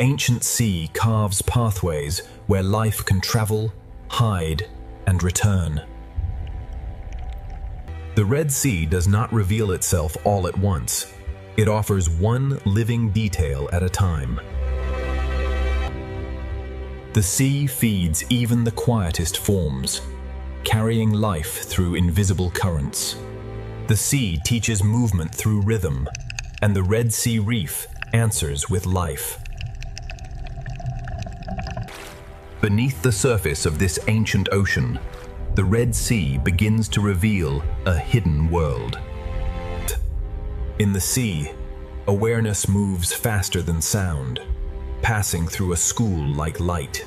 the ancient sea carves pathways where life can travel, hide, and return. The Red Sea does not reveal itself all at once. It offers one living detail at a time. The sea feeds even the quietest forms, carrying life through invisible currents. The sea teaches movement through rhythm, and the Red Sea Reef answers with life. Beneath the surface of this ancient ocean, the Red Sea begins to reveal a hidden world. In the sea, awareness moves faster than sound, passing through a school like light.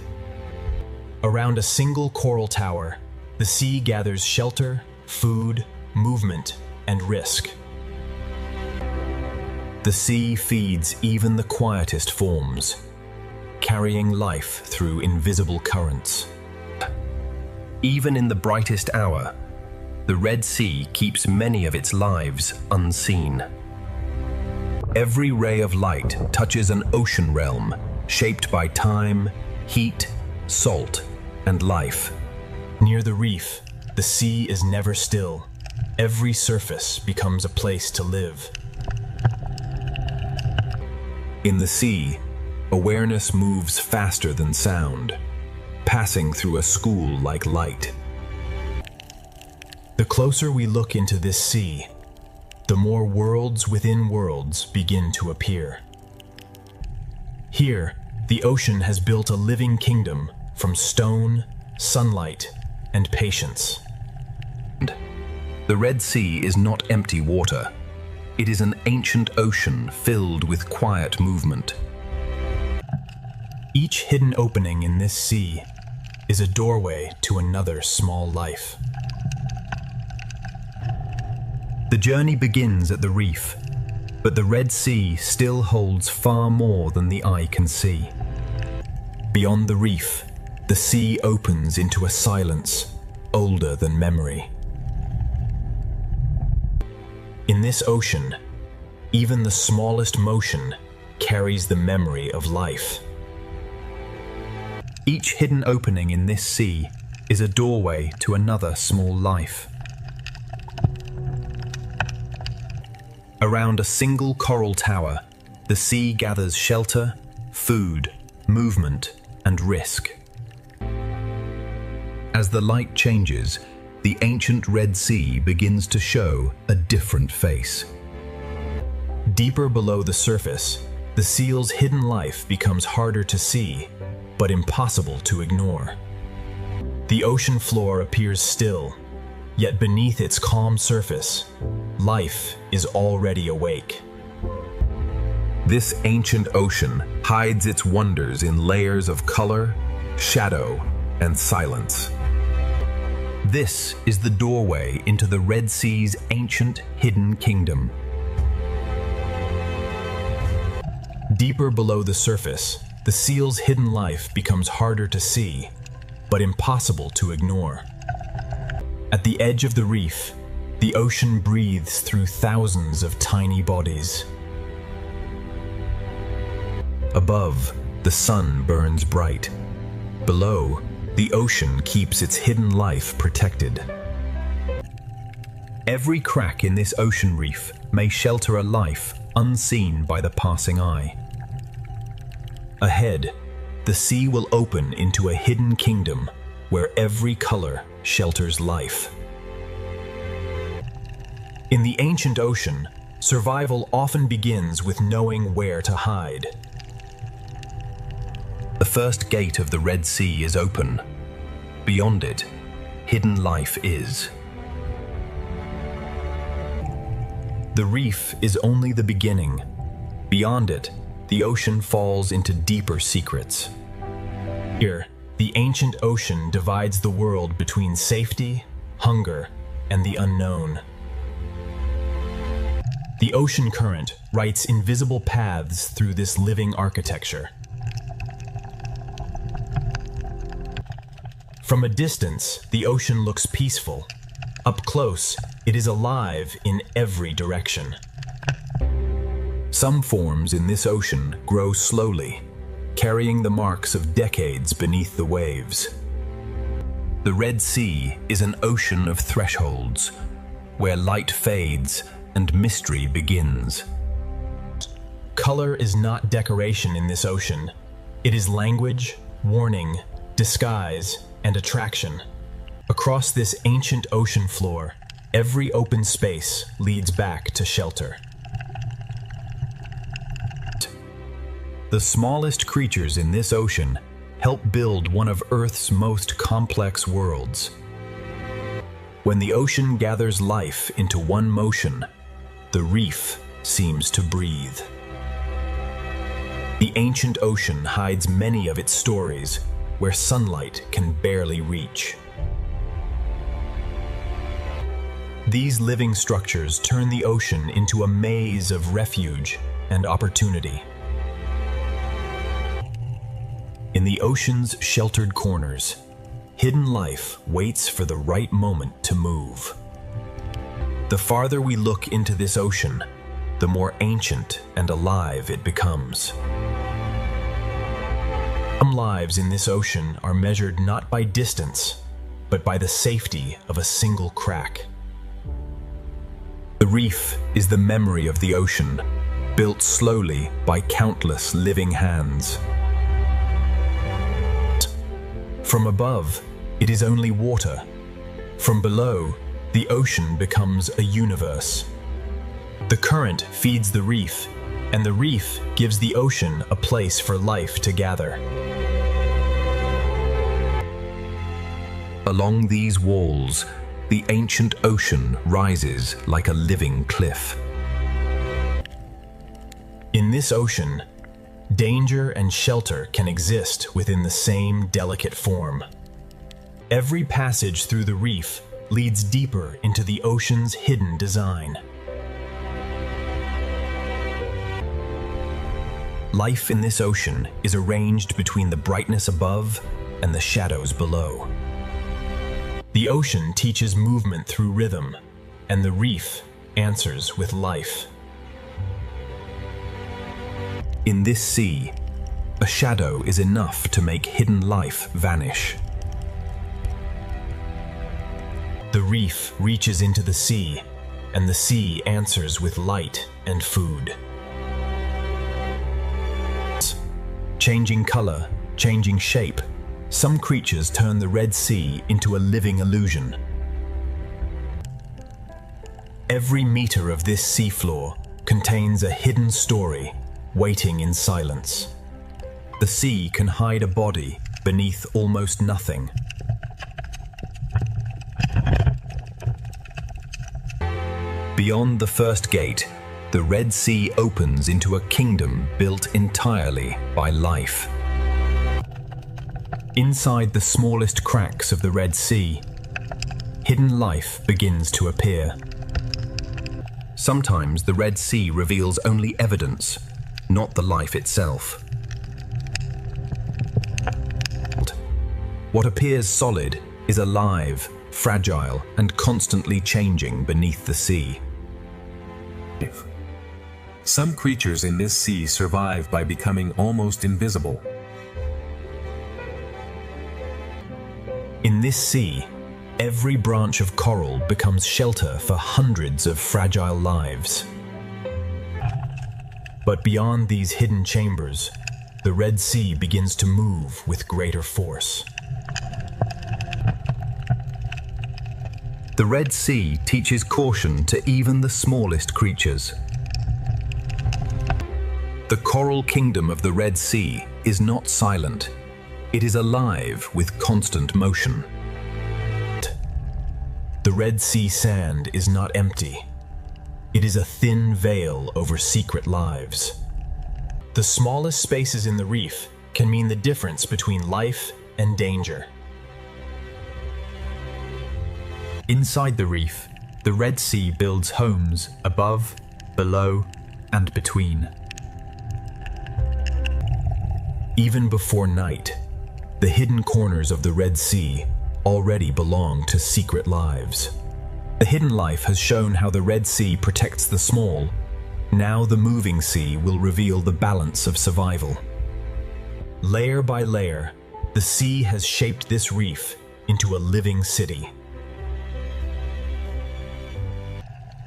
Around a single coral tower, the sea gathers shelter, food, movement, and risk. The sea feeds even the quietest forms, carrying life through invisible currents. Even in the brightest hour, the Red Sea keeps many of its lives unseen. Every ray of light touches an ocean realm shaped by time, heat, salt, and life. Near the reef, the sea is never still. Every surface becomes a place to live. In the sea, awareness moves faster than sound, passing through a school like light. The closer we look into this sea, the more worlds within worlds begin to appear. Here, the ocean has built a living kingdom from stone, sunlight, and patience. The Red Sea is not empty water. It is an ancient ocean filled with quiet movement. Each hidden opening in this sea is a doorway to another small life. The journey begins at the reef, but the Red Sea still holds far more than the eye can see. Beyond the reef, the sea opens into a silence older than memory. In this ocean, even the smallest motion carries the memory of life. Each hidden opening in this sea is a doorway to another small life. Around a single coral tower, the sea gathers shelter, food, movement, and risk. As the light changes, the ancient Red Sea begins to show a different face. Deeper below the surface, the seal's hidden life becomes harder to see, but impossible to ignore. The ocean floor appears still, yet beneath its calm surface, life is already awake. This ancient ocean hides its wonders in layers of color, shadow, and silence. This is the doorway into the Red Sea's ancient hidden kingdom. Deeper below the surface, the seal's hidden life becomes harder to see, but impossible to ignore. At the edge of the reef, the ocean breathes through thousands of tiny bodies. Above, the sun burns bright. Below, the ocean keeps its hidden life protected. Every crack in this ocean reef may shelter a life unseen by the passing eye. Ahead, the sea will open into a hidden kingdom where every color shelters life. In the ancient ocean, survival often begins with knowing where to hide. The first gate of the Red Sea is open. Beyond it, hidden life is. The reef is only the beginning. Beyond it, the ocean falls into deeper secrets. Here, the ancient ocean divides the world between safety, hunger, and the unknown. The ocean current writes invisible paths through this living architecture. From a distance, the ocean looks peaceful. Up close, it is alive in every direction. Some forms in this ocean grow slowly, carrying the marks of decades beneath the waves. The Red Sea is an ocean of thresholds, where light fades and mystery begins. Color is not decoration in this ocean. It is language, warning, disguise, and attraction. Across this ancient ocean floor, every open space leads back to shelter. The smallest creatures in this ocean help build one of Earth's most complex worlds. When the ocean gathers life into one motion, the reef seems to breathe. The ancient ocean hides many of its stories where sunlight can barely reach. These living structures turn the ocean into a maze of refuge and opportunity. In the ocean's sheltered corners, hidden life waits for the right moment to move. The farther we look into this ocean, the more ancient and alive it becomes. Some lives in this ocean are measured not by distance, but by the safety of a single crack. The reef is the memory of the ocean, built slowly by countless living hands. From above, it is only water. From below, the ocean becomes a universe. The current feeds the reef, and the reef gives the ocean a place for life to gather. Along these walls, the ancient ocean rises like a living cliff. In this ocean, danger and shelter can exist within the same delicate form. Every passage through the reef leads deeper into the ocean's hidden design. Life in this ocean is arranged between the brightness above and the shadows below. The ocean teaches movement through rhythm, and the reef answers with life. In this sea, a shadow is enough to make hidden life vanish. The reef reaches into the sea, and the sea answers with light and food. Changing color, changing shape, some creatures turn the Red Sea into a living illusion. Every meter of this seafloor contains a hidden story waiting in silence. The sea can hide a body beneath almost nothing. Beyond the first gate, the Red Sea opens into a kingdom built entirely by life. Inside the smallest cracks of the Red Sea, hidden life begins to appear. Sometimes the Red Sea reveals only evidence, not the life itself. What appears solid is alive, fragile, and constantly changing beneath the sea. Some creatures in this sea survive by becoming almost invisible. In this sea, every branch of coral becomes shelter for hundreds of fragile lives. But beyond these hidden chambers, the Red Sea begins to move with greater force. The Red Sea teaches caution to even the smallest creatures. The coral kingdom of the Red Sea is not silent. It is alive with constant motion. The Red Sea sand is not empty. It is a thin veil over secret lives. The smallest spaces in the reef can mean the difference between life and danger. Inside the reef, the Red Sea builds homes above, below, and between. Even before night, the hidden corners of the Red Sea already belong to secret lives. The hidden life has shown how the Red Sea protects the small. Now the moving sea will reveal the balance of survival. Layer by layer, the sea has shaped this reef into a living city.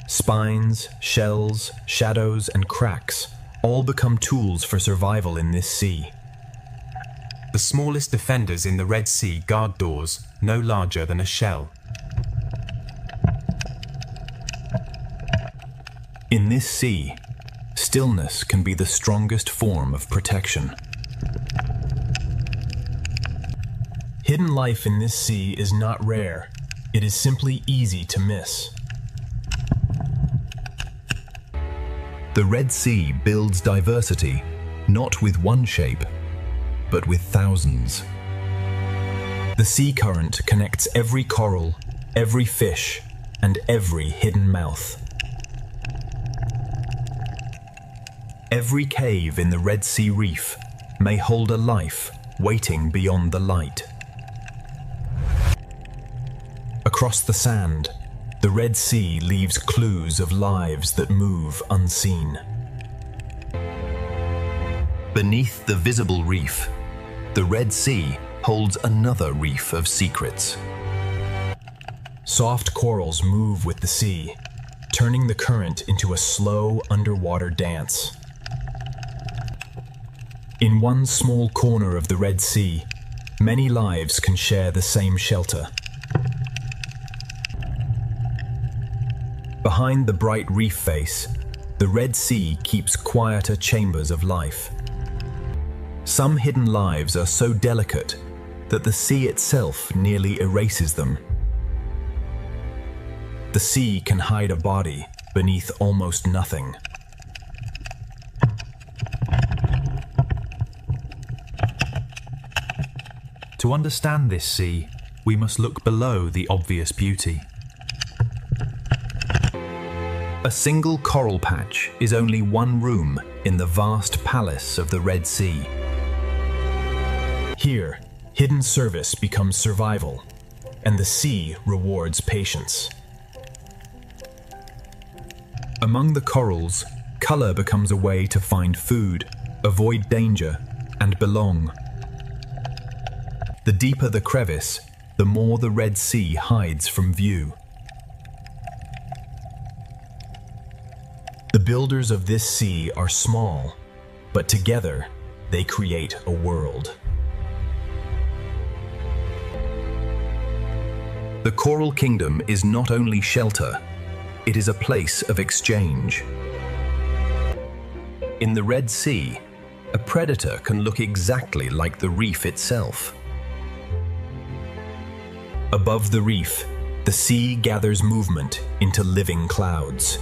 Spines, shells, shadows, and cracks all become tools for survival in this sea. The smallest defenders in the Red Sea guard doors no larger than a shell. In this sea, stillness can be the strongest form of protection. Hidden life in this sea is not rare, it is simply easy to miss. The Red Sea builds diversity, not with one shape, but with thousands. The sea current connects every coral, every fish, and every hidden mouth. Every cave in the Red Sea reef may hold a life waiting beyond the light. Across the sand, the Red Sea leaves clues of lives that move unseen. Beneath the visible reef, the Red Sea holds another reef of secrets. Soft corals move with the sea, turning the current into a slow underwater dance. In one small corner of the Red Sea, many lives can share the same shelter. Behind the bright reef face, the Red Sea keeps quieter chambers of life. Some hidden lives are so delicate that the sea itself nearly erases them. The sea can hide a body beneath almost nothing. To understand this sea, we must look below the obvious beauty. A single coral patch is only one room in the vast palace of the Red Sea. Here, hidden service becomes survival, and the sea rewards patience. Among the corals, color becomes a way to find food, avoid danger, and belong. The deeper the crevice, the more the Red Sea hides from view. The builders of this sea are small, but together they create a world. The Coral Kingdom is not only shelter, it is a place of exchange. In the Red Sea, a predator can look exactly like the reef itself. Above the reef, the sea gathers movement into living clouds.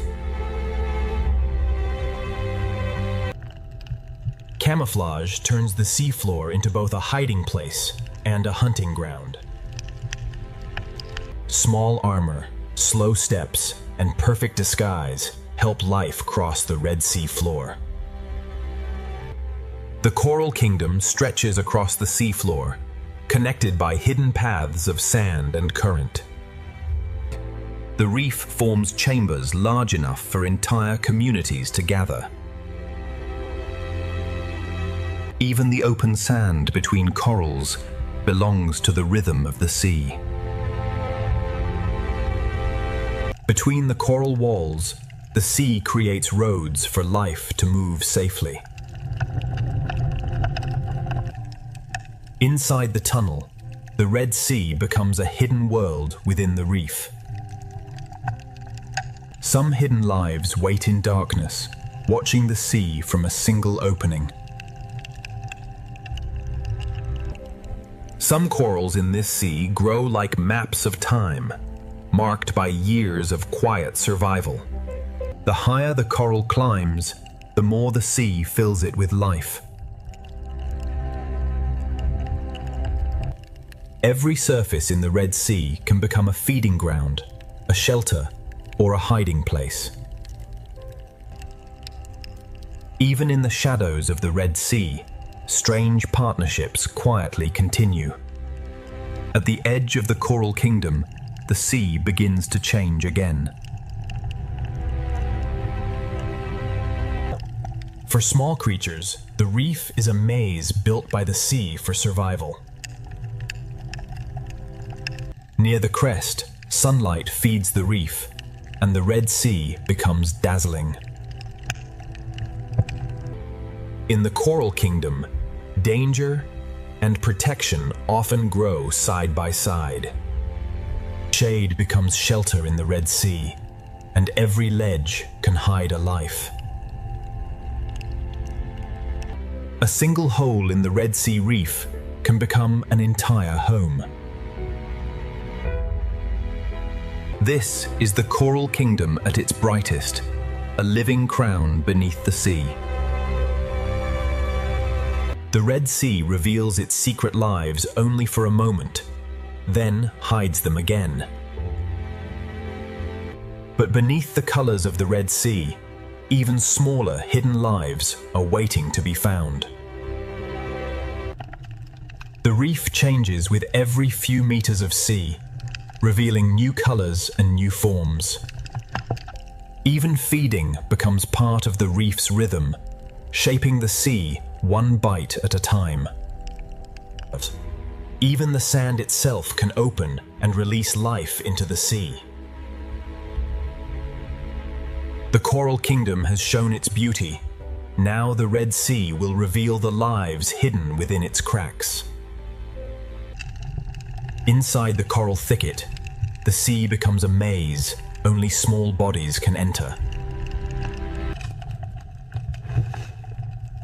Camouflage turns the seafloor into both a hiding place and a hunting ground. Small armor, slow steps, and perfect disguise help life cross the Red Sea floor. The Coral Kingdom stretches across the seafloor, connected by hidden paths of sand and current. The reef forms chambers large enough for entire communities to gather. Even the open sand between corals belongs to the rhythm of the sea. Between the coral walls, the sea creates roads for life to move safely. Inside the tunnel, the Red Sea becomes a hidden world within the reef. Some hidden lives wait in darkness, watching the sea from a single opening. Some corals in this sea grow like maps of time, marked by years of quiet survival. The higher the coral climbs, the more the sea fills it with life. Every surface in the Red Sea can become a feeding ground, a shelter, or a hiding place. Even in the shadows of the Red Sea, strange partnerships quietly continue. At the edge of the Coral Kingdom, the sea begins to change again. For small creatures, the reef is a maze built by the sea for survival. Near the crest, sunlight feeds the reef, and the Red Sea becomes dazzling. In the Coral Kingdom, danger and protection often grow side by side. Shade becomes shelter in the Red Sea, and every ledge can hide a life. A single hole in the Red Sea reef can become an entire home. This is the Coral Kingdom at its brightest, a living crown beneath the sea. The Red Sea reveals its secret lives only for a moment, then hides them again. But beneath the colors of the Red Sea, even smaller hidden lives are waiting to be found. The reef changes with every few meters of sea, revealing new colors and new forms. Even feeding becomes part of the reef's rhythm, shaping the sea one bite at a time. Even the sand itself can open and release life into the sea. The Coral Kingdom has shown its beauty. Now the Red Sea will reveal the lives hidden within its cracks. Inside the coral thicket, the sea becomes a maze only small bodies can enter.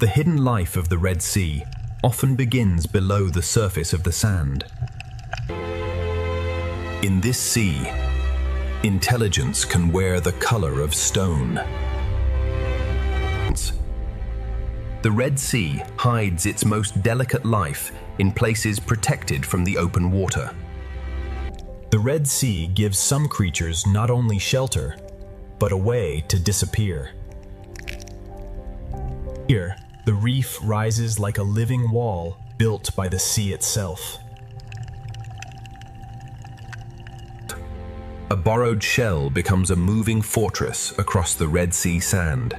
The hidden life of the Red Sea often begins below the surface of the sand. In this sea, intelligence can wear the color of stone. The Red Sea hides its most delicate life in places protected from the open water. The Red Sea gives some creatures not only shelter, but a way to disappear. Here, the reef rises like a living wall built by the sea itself. A borrowed shell becomes a moving fortress across the Red Sea sand.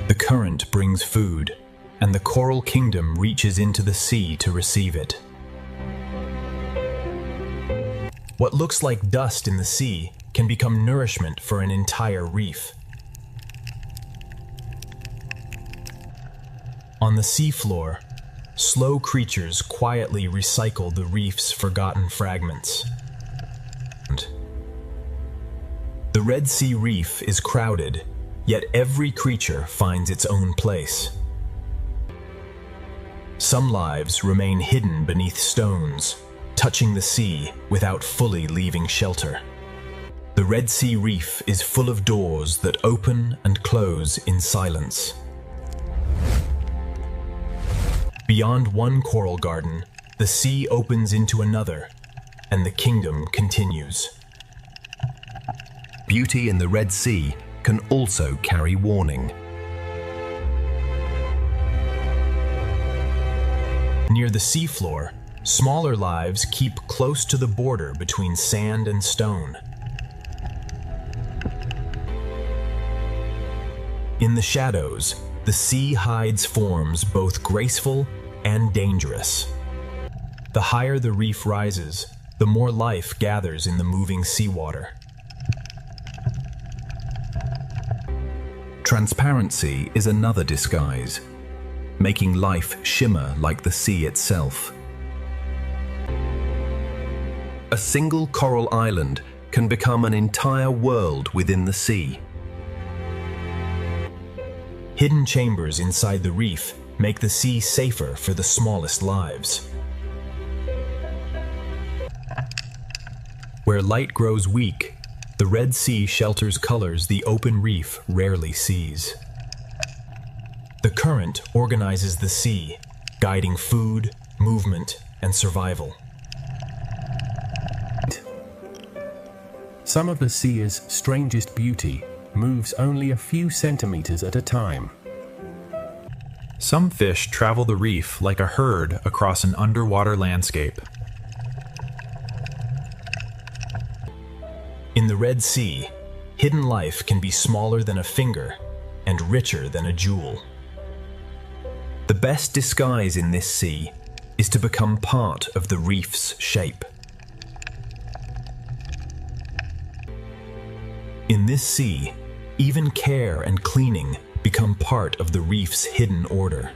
The current brings food, and the Coral Kingdom reaches into the sea to receive it. What looks like dust in the sea can become nourishment for an entire reef. On the seafloor, slow creatures quietly recycle the reef's forgotten fragments. The Red Sea reef is crowded, yet every creature finds its own place. Some lives remain hidden beneath stones, touching the sea without fully leaving shelter. The Red Sea reef is full of doors that open and close in silence. Beyond one coral garden, the sea opens into another, and the kingdom continues. Beauty in the Red Sea can also carry warning. Near the seafloor, smaller lives keep close to the border between sand and stone. In the shadows, the sea hides forms both graceful and dangerous. The higher the reef rises, the more life gathers in the moving seawater. Transparency is another disguise, making life shimmer like the sea itself. A single coral island can become an entire world within the sea. Hidden chambers inside the reef make the sea safer for the smallest lives. Where light grows weak, the Red Sea shelters colors the open reef rarely sees. The current organizes the sea, guiding food, movement, and survival. Some of the sea's strangest beauty moves only a few centimeters at a time. Some fish travel the reef like a herd across an underwater landscape. In the Red Sea, hidden life can be smaller than a finger, and richer than a jewel. The best disguise in this sea is to become part of the reef's shape. In this sea, even care and cleaning become part of the reef's hidden order.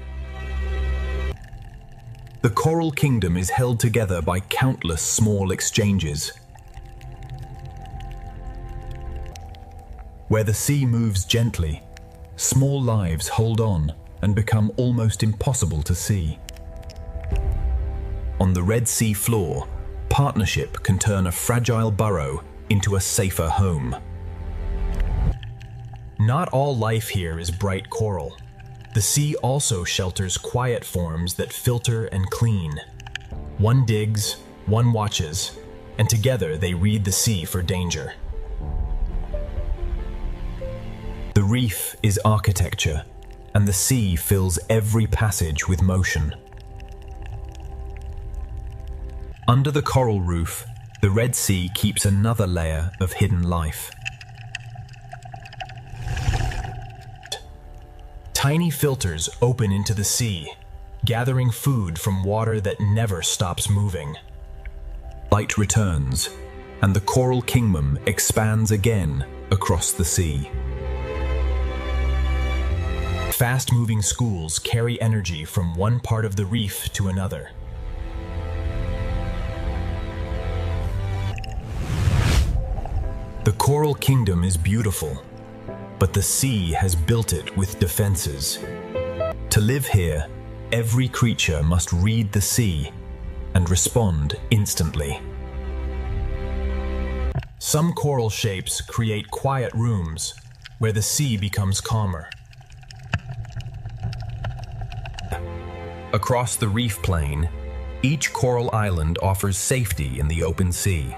The coral kingdom is held together by countless small exchanges. Where the sea moves gently, small lives hold on and become almost impossible to see. On the Red Sea floor, partnership can turn a fragile burrow into a safer home. Not all life here is bright coral. The sea also shelters quiet forms that filter and clean. One digs, one watches, and together they read the sea for danger. The reef is architecture, and the sea fills every passage with motion. Under the coral roof, the Red Sea keeps another layer of hidden life. Tiny filters open into the sea, gathering food from water that never stops moving. Light returns, and the coral kingdom expands again across the sea. Fast-moving schools carry energy from one part of the reef to another. The coral kingdom is beautiful, but the sea has built it with defenses. To live here, every creature must read the sea and respond instantly. Some coral shapes create quiet rooms where the sea becomes calmer. Across the reef plain, each coral island offers safety in the open sea.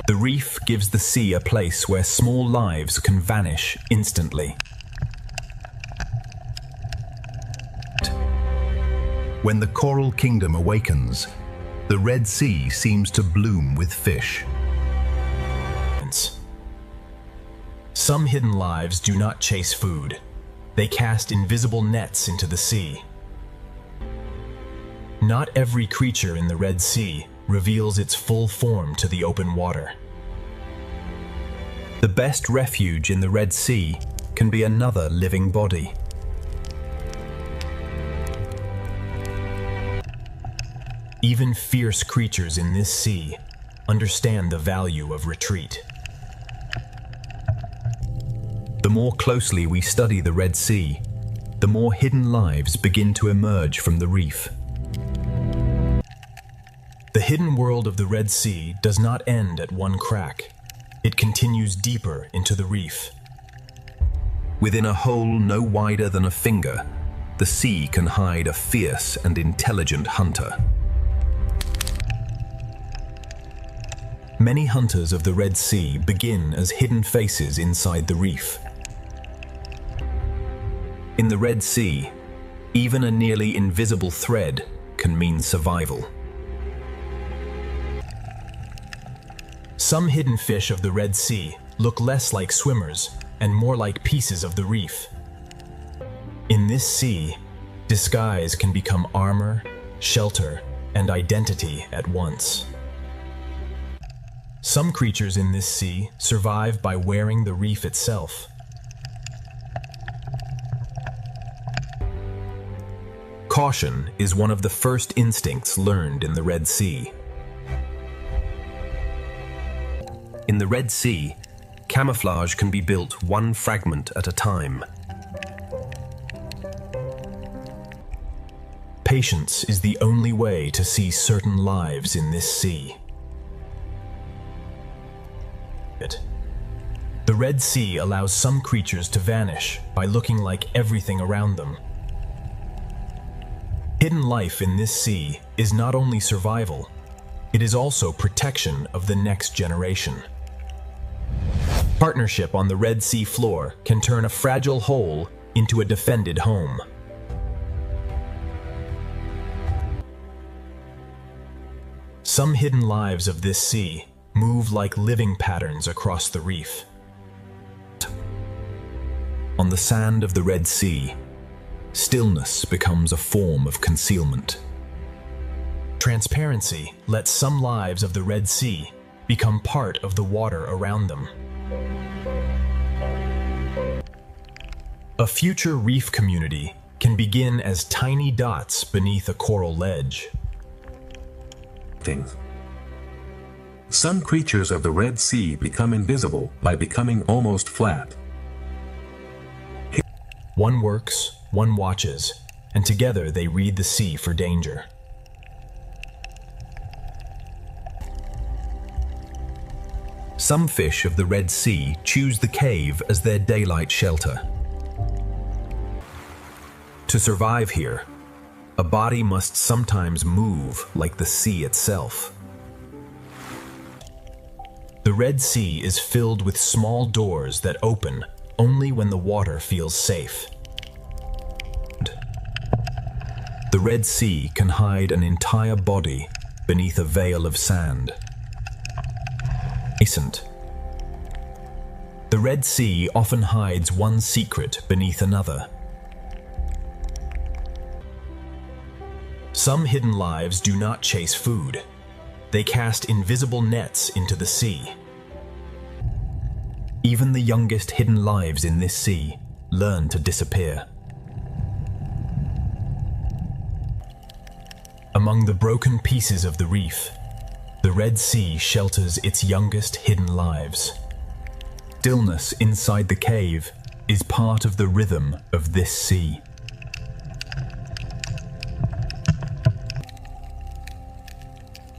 The reef gives the sea a place where small lives can vanish instantly. When the coral kingdom awakens, the Red Sea seems to bloom with fish. Some hidden lives do not chase food. They cast invisible nets into the sea. Not every creature in the Red Sea reveals its full form to the open water. The best refuge in the Red Sea can be another living body. Even fierce creatures in this sea understand the value of retreat. The more closely we study the Red Sea, the more hidden lives begin to emerge from the reef. The hidden world of the Red Sea does not end at one crack. It continues deeper into the reef. Within a hole no wider than a finger, the sea can hide a fierce and intelligent hunter. Many hunters of the Red Sea begin as hidden faces inside the reef. In the Red Sea, even a nearly invisible thread can mean survival. Some hidden fish of the Red Sea look less like swimmers and more like pieces of the reef. In this sea, disguise can become armor, shelter, and identity at once. Some creatures in this sea survive by wearing the reef itself. Caution is one of the first instincts learned in the Red Sea. In the Red Sea, camouflage can be built one fragment at a time. Patience is the only way to see certain lives in this sea. The Red Sea allows some creatures to vanish by looking like everything around them. Hidden life in this sea is not only survival, it is also protection of the next generation. Partnership on the Red Sea floor can turn a fragile hole into a defended home. Some hidden lives of this sea move like living patterns across the reef. On the sand of the Red Sea, stillness becomes a form of concealment. Transparency lets some lives of the Red Sea become part of the water around them. A future reef community can begin as tiny dots beneath a coral ledge. Some creatures of the Red Sea become invisible by becoming almost flat. One works, one watches, and together they read the sea for danger. Some fish of the Red Sea choose the cave as their daylight shelter. To survive here, a body must sometimes move like the sea itself. The Red Sea is filled with small doors that open only when the water feels safe. The Red Sea can hide an entire body beneath a veil of sand. The Red Sea often hides one secret beneath another. Some hidden lives do not chase food. They cast invisible nets into the sea. Even the youngest hidden lives in this sea learn to disappear. Among the broken pieces of the reef, the Red Sea shelters its youngest hidden lives. Stillness inside the cave is part of the rhythm of this sea.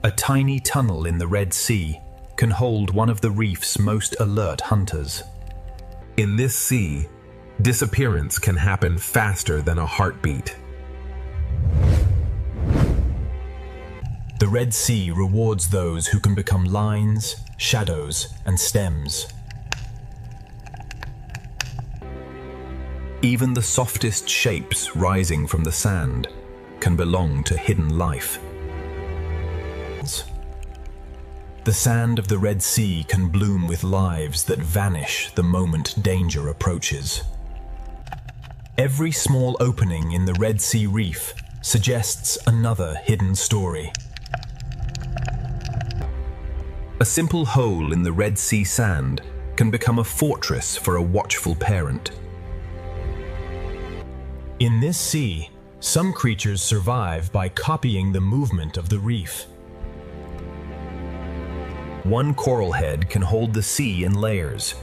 A tiny tunnel in the Red Sea can hold one of the reef's most alert hunters. In this sea, disappearance can happen faster than a heartbeat. The Red Sea rewards those who can become lines, shadows, and stems. Even the softest shapes rising from the sand can belong to hidden life. The sand of the Red Sea can bloom with lives that vanish the moment danger approaches. Every small opening in the Red Sea reef suggests another hidden story. A simple hole in the Red Sea sand can become a fortress for a watchful parent. In this sea, some creatures survive by copying the movement of the reef. One coral head can hold the sea in layers,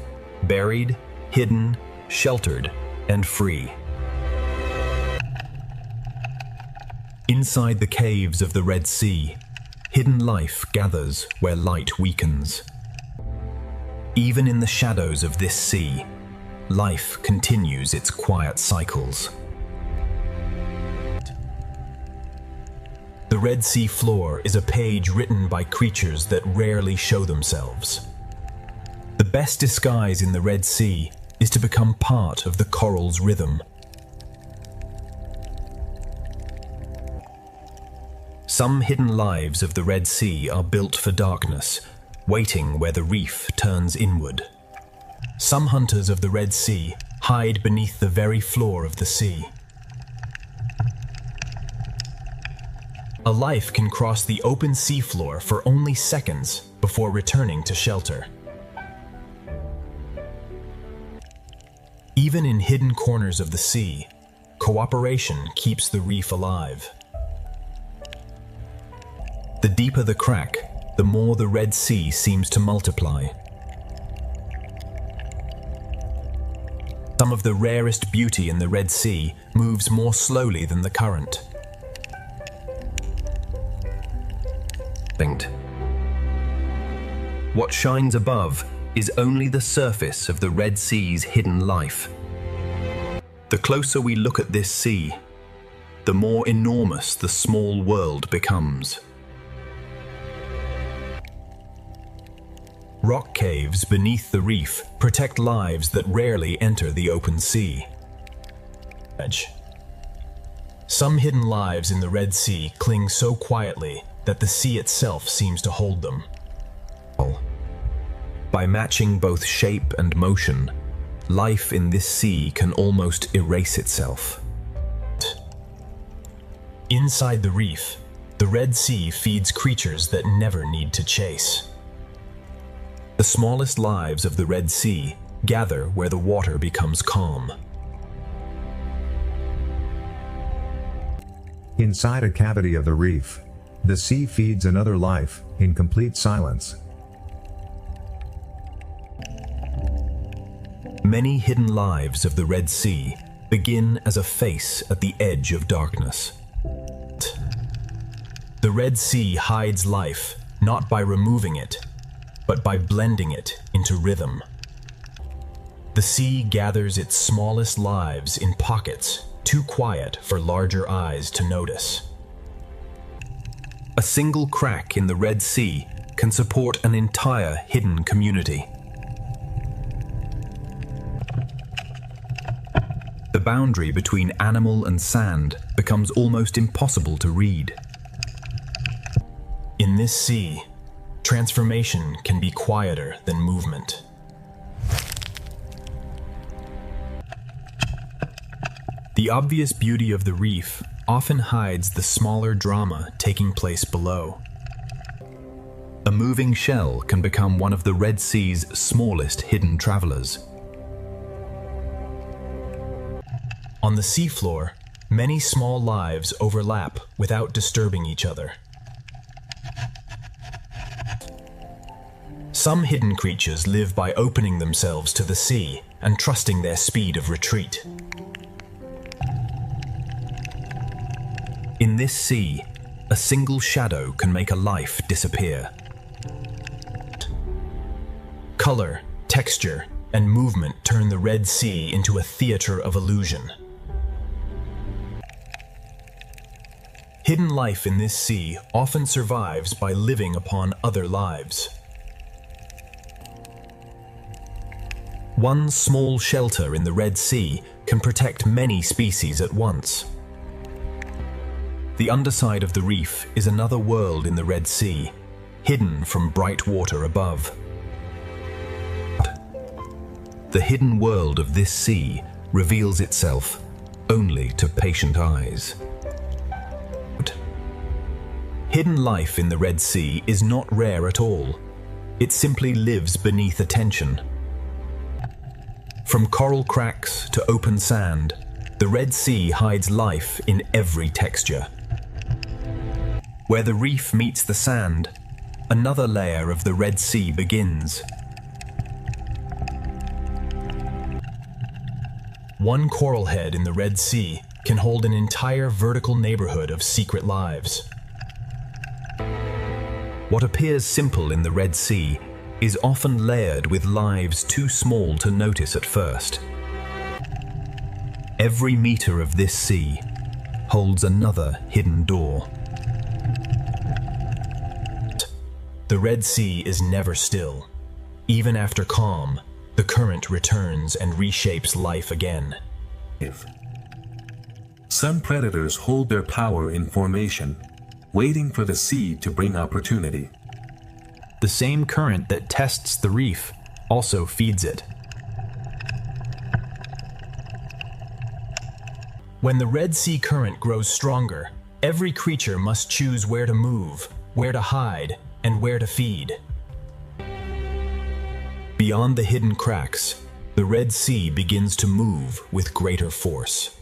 buried, hidden, sheltered, and free. Inside the caves of the Red Sea, hidden life gathers where light weakens. Even in the shadows of this sea, life continues its quiet cycles. The Red Sea floor is a page written by creatures that rarely show themselves. The best disguise in the Red Sea is to become part of the coral's rhythm. Some hidden lives of the Red Sea are built for darkness, waiting where the reef turns inward. Some hunters of the Red Sea hide beneath the very floor of the sea. A life can cross the open seafloor for only seconds before returning to shelter. Even in hidden corners of the sea, cooperation keeps the reef alive. The deeper the crack, the more the Red Sea seems to multiply. Some of the rarest beauty in the Red Sea moves more slowly than the current. What shines above is only the surface of the Red Sea's hidden life. The closer we look at this sea, the more enormous the small world becomes. Rock caves beneath the reef protect lives that rarely enter the open sea. Some hidden lives in the Red Sea cling so quietly that the sea itself seems to hold them. By matching both shape and motion, life in this sea can almost erase itself. Inside the reef, the Red Sea feeds creatures that never need to chase. The smallest lives of the Red Sea gather where the water becomes calm. Inside a cavity of the reef, the sea feeds another life, in complete silence. Many hidden lives of the Red Sea begin as a face at the edge of darkness. The Red Sea hides life not by removing it, but by blending it into rhythm. The sea gathers its smallest lives in pockets too quiet for larger eyes to notice. A single crack in the Red Sea can support an entire hidden community. The boundary between animal and sand becomes almost impossible to read. In this sea, transformation can be quieter than movement. The obvious beauty of the reef often hides the smaller drama taking place below. A moving shell can become one of the Red Sea's smallest hidden travelers. On the seafloor, many small lives overlap without disturbing each other. Some hidden creatures live by opening themselves to the sea and trusting their speed of retreat. In this sea, a single shadow can make a life disappear. Color, texture, and movement turn the Red Sea into a theater of illusion. Hidden life in this sea often survives by living upon other lives. One small shelter in the Red Sea can protect many species at once. The underside of the reef is another world in the Red Sea, hidden from bright water above. The hidden world of this sea reveals itself only to patient eyes. Hidden life in the Red Sea is not rare at all. It simply lives beneath attention. From coral cracks to open sand, the Red Sea hides life in every texture. Where the reef meets the sand, another layer of the Red Sea begins. One coral head in the Red Sea can hold an entire vertical neighborhood of secret lives. What appears simple in the Red Sea is often layered with lives too small to notice at first. Every meter of this sea holds another hidden door. The Red Sea is never still. Even after calm, the current returns and reshapes life again. Some predators hold their power in formation, waiting for the sea to bring opportunity. The same current that tests the reef also feeds it. When the Red Sea current grows stronger, every creature must choose where to move, where to hide, and where to feed. Beyond the hidden cracks, the Red Sea begins to move with greater force.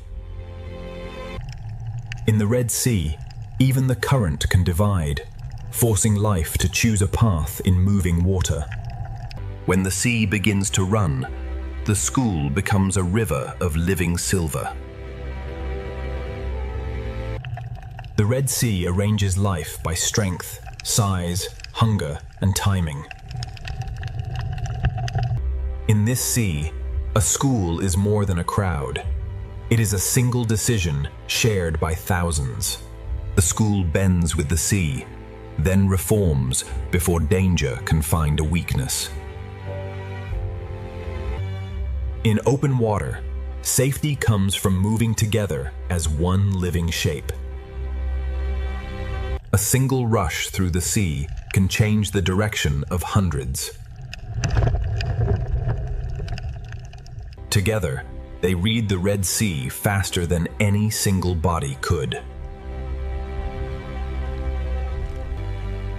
In the Red Sea, even the current can divide, forcing life to choose a path in moving water. When the sea begins to run, the school becomes a river of living silver. The Red Sea arranges life by strength, size, hunger, and timing. In this sea, a school is more than a crowd. It is a single decision shared by thousands. The school bends with the sea, then reforms before danger can find a weakness. In open water, safety comes from moving together as one living shape. A single rush through the sea can change the direction of hundreds. Together, they read the Red Sea faster than any single body could.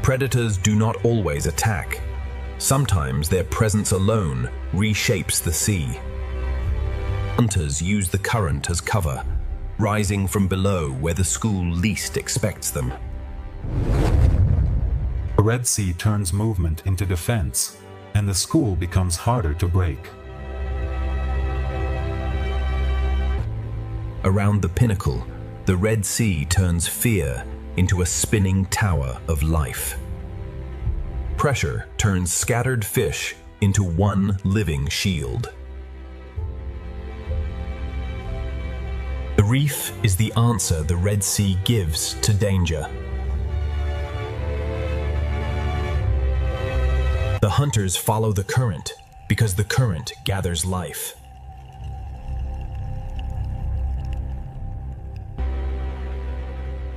Predators do not always attack. Sometimes their presence alone reshapes the sea. Hunters use the current as cover, rising from below where the school least expects them. The Red Sea turns movement into defense, and the school becomes harder to break. Around the pinnacle, the Red Sea turns fear into a spinning tower of life. Pressure turns scattered fish into one living shield. The reef is the answer the Red Sea gives to danger. The hunters follow the current because the current gathers life.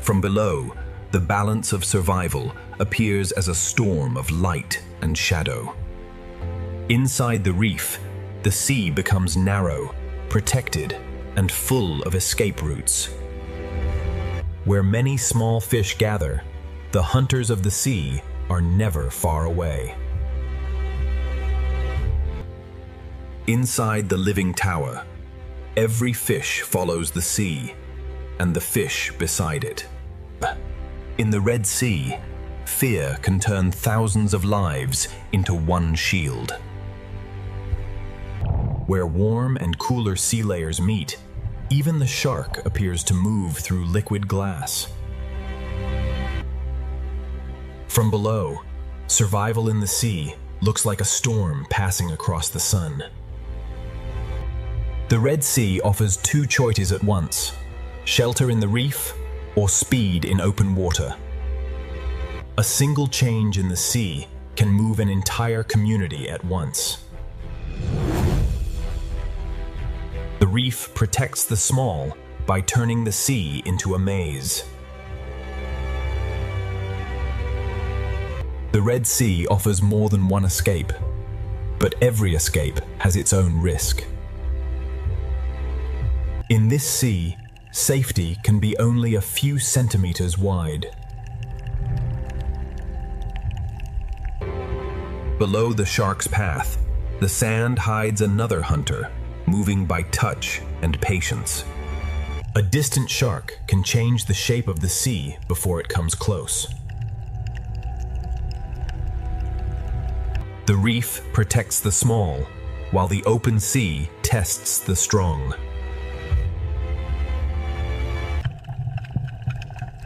From below, the balance of survival appears as a storm of light and shadow. Inside the reef, the sea becomes narrow, protected, and full of escape routes. Where many small fish gather, the hunters of the sea are never far away. Inside the living tower, every fish follows the sea, and the fish beside it. In the Red Sea, fear can turn thousands of lives into one shield. Where warm and cooler sea layers meet, even the shark appears to move through liquid glass. From below, survival in the sea looks like a storm passing across the sun. The Red Sea offers two choices at once: shelter in the reef or speed in open water. A single change in the sea can move an entire community at once. The reef protects the small by turning the sea into a maze. The Red Sea offers more than one escape, but every escape has its own risk. In this sea, safety can be only a few centimeters wide. Below the shark's path, the sand hides another hunter, moving by touch and patience. A distant shark can change the shape of the sea before it comes close. The reef protects the small, while the open sea tests the strong.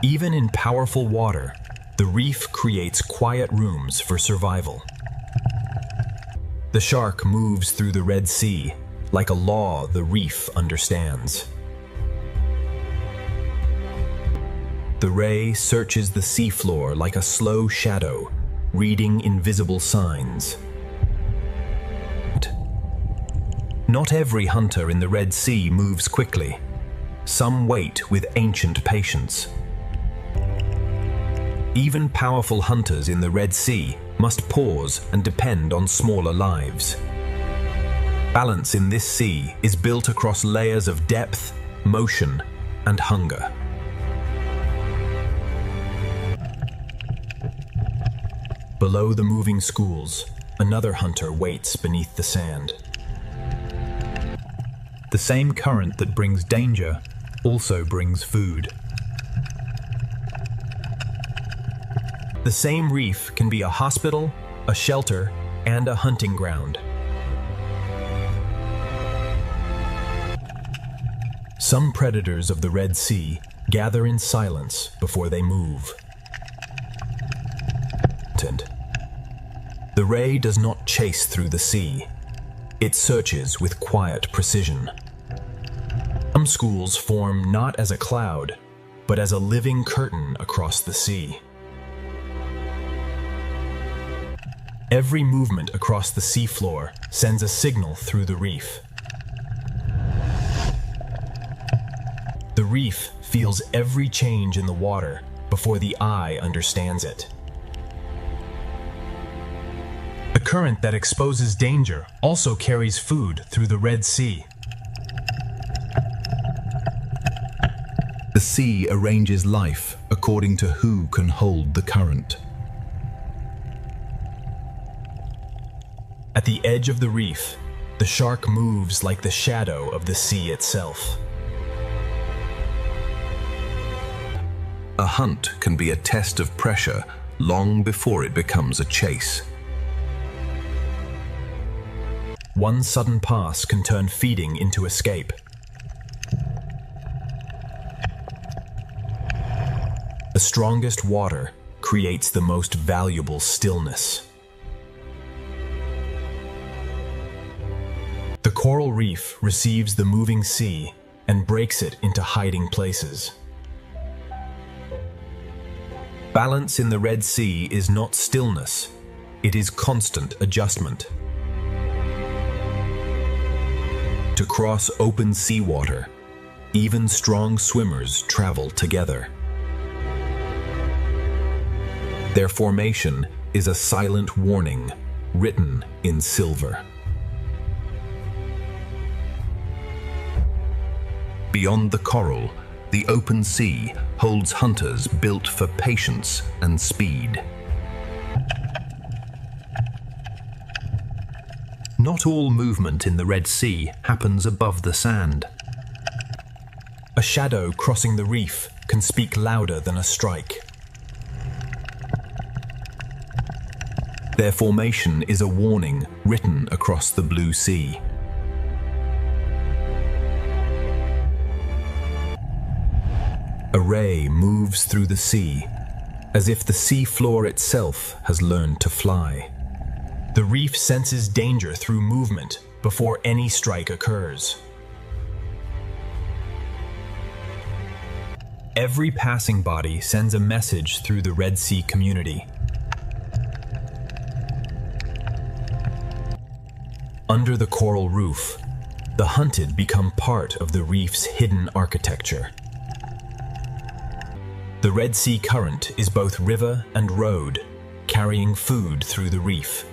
Even in powerful water, the reef creates quiet rooms for survival. The shark moves through the Red Sea like a law the reef understands. The ray searches the seafloor like a slow shadow, reading invisible signs. Not every hunter in the Red Sea moves quickly. Some wait with ancient patience. Even powerful hunters in the Red Sea must pause and depend on smaller lives. Balance in this sea is built across layers of depth, motion, and hunger. Below the moving schools, another hunter waits beneath the sand. The same current that brings danger also brings food. The same reef can be a hospital, a shelter, and a hunting ground. Some predators of the Red Sea gather in silence before they move. The ray does not chase through the sea. It searches with quiet precision. Some schools form not as a cloud, but as a living curtain across the sea. Every movement across the seafloor sends a signal through the reef. The reef feels every change in the water before the eye understands it. The current that exposes danger also carries food through the Red Sea. The sea arranges life according to who can hold the current. At the edge of the reef, the shark moves like the shadow of the sea itself. A hunt can be a test of pressure long before it becomes a chase. One sudden pass can turn feeding into escape. The strongest water creates the most valuable stillness. The coral reef receives the moving sea and breaks it into hiding places. Balance in the Red Sea is not stillness, it is constant adjustment. To cross open seawater, even strong swimmers travel together. Their formation is a silent warning written in silver. Beyond the coral, the open sea holds hunters built for patience and speed. Not all movement in the Red Sea happens above the sand. A shadow crossing the reef can speak louder than a strike. Their formation is a warning written across the blue sea. A ray moves through the sea, as if the sea floor itself has learned to fly. The reef senses danger through movement before any strike occurs. Every passing body sends a message through the Red Sea community. Under the coral roof, the hunted become part of the reef's hidden architecture. The Red Sea current is both river and road, carrying food through the reef.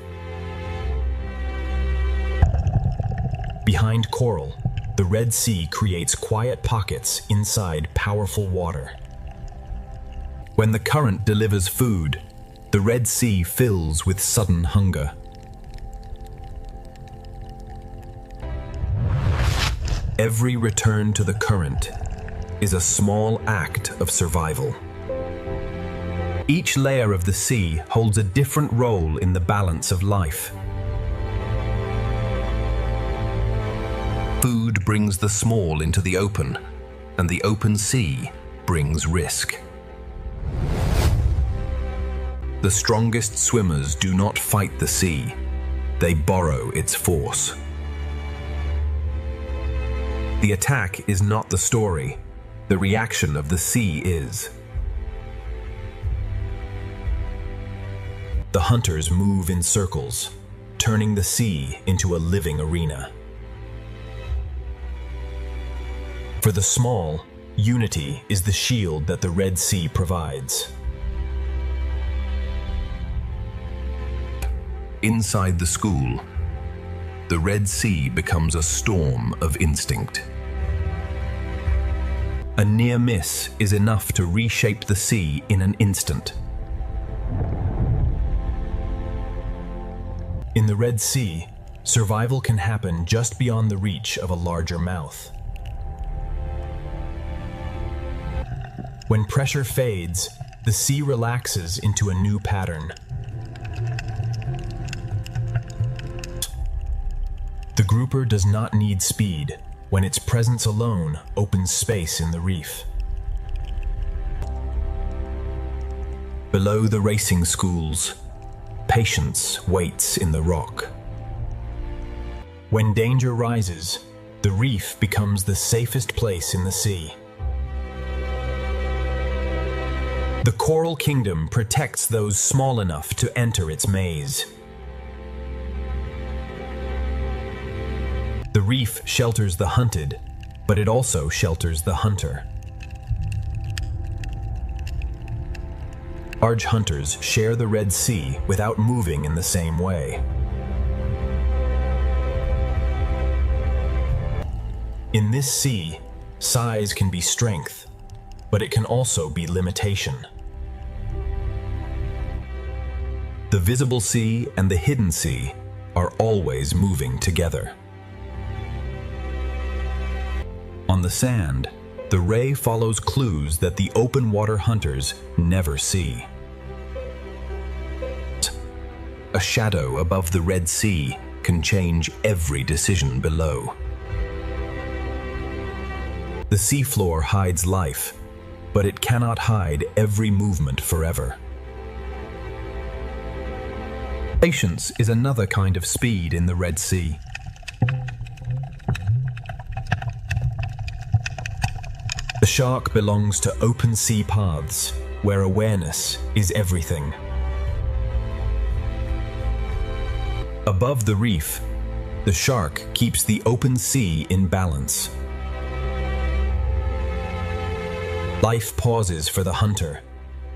Behind coral, the Red Sea creates quiet pockets inside powerful water. When the current delivers food, the Red Sea fills with sudden hunger. Every return to the current is a small act of survival. Each layer of the sea holds a different role in the balance of life. Food brings the small into the open, and the open sea brings risk. The strongest swimmers do not fight the sea, they borrow its force. The attack is not the story, the reaction of the sea is. The hunters move in circles, turning the sea into a living arena. For the small, unity is the shield that the Red Sea provides. Inside the school, the Red Sea becomes a storm of instinct. A near miss is enough to reshape the sea in an instant. In the Red Sea, survival can happen just beyond the reach of a larger mouth. When pressure fades, the sea relaxes into a new pattern. The grouper does not need speed when its presence alone opens space in the reef. Below the racing schools, patience waits in the rock. When danger rises, the reef becomes the safest place in the sea. The Coral Kingdom protects those small enough to enter its maze. The reef shelters the hunted, but it also shelters the hunter. Large hunters share the Red Sea without moving in the same way. In this sea, size can be strength, but it can also be limitation. The visible sea and the hidden sea are always moving together. On the sand, the ray follows clues that the open water hunters never see. A shadow above the Red Sea can change every decision below. The seafloor hides life, but it cannot hide every movement forever. Patience is another kind of speed in the Red Sea. The shark belongs to open sea paths, where awareness is everything. Above the reef, the shark keeps the open sea in balance. Life pauses for the hunter,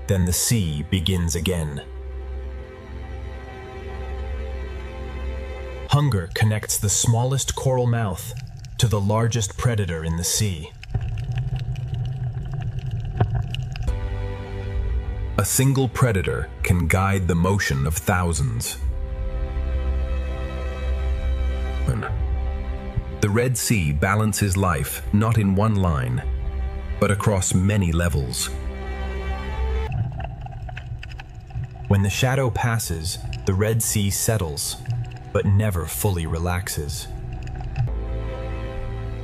then the sea begins again. Hunger connects the smallest coral mouth to the largest predator in the sea. A single predator can guide the motion of thousands. The Red Sea balances life not in one line, but across many levels. When the shadow passes, the Red Sea settles, but never fully relaxes.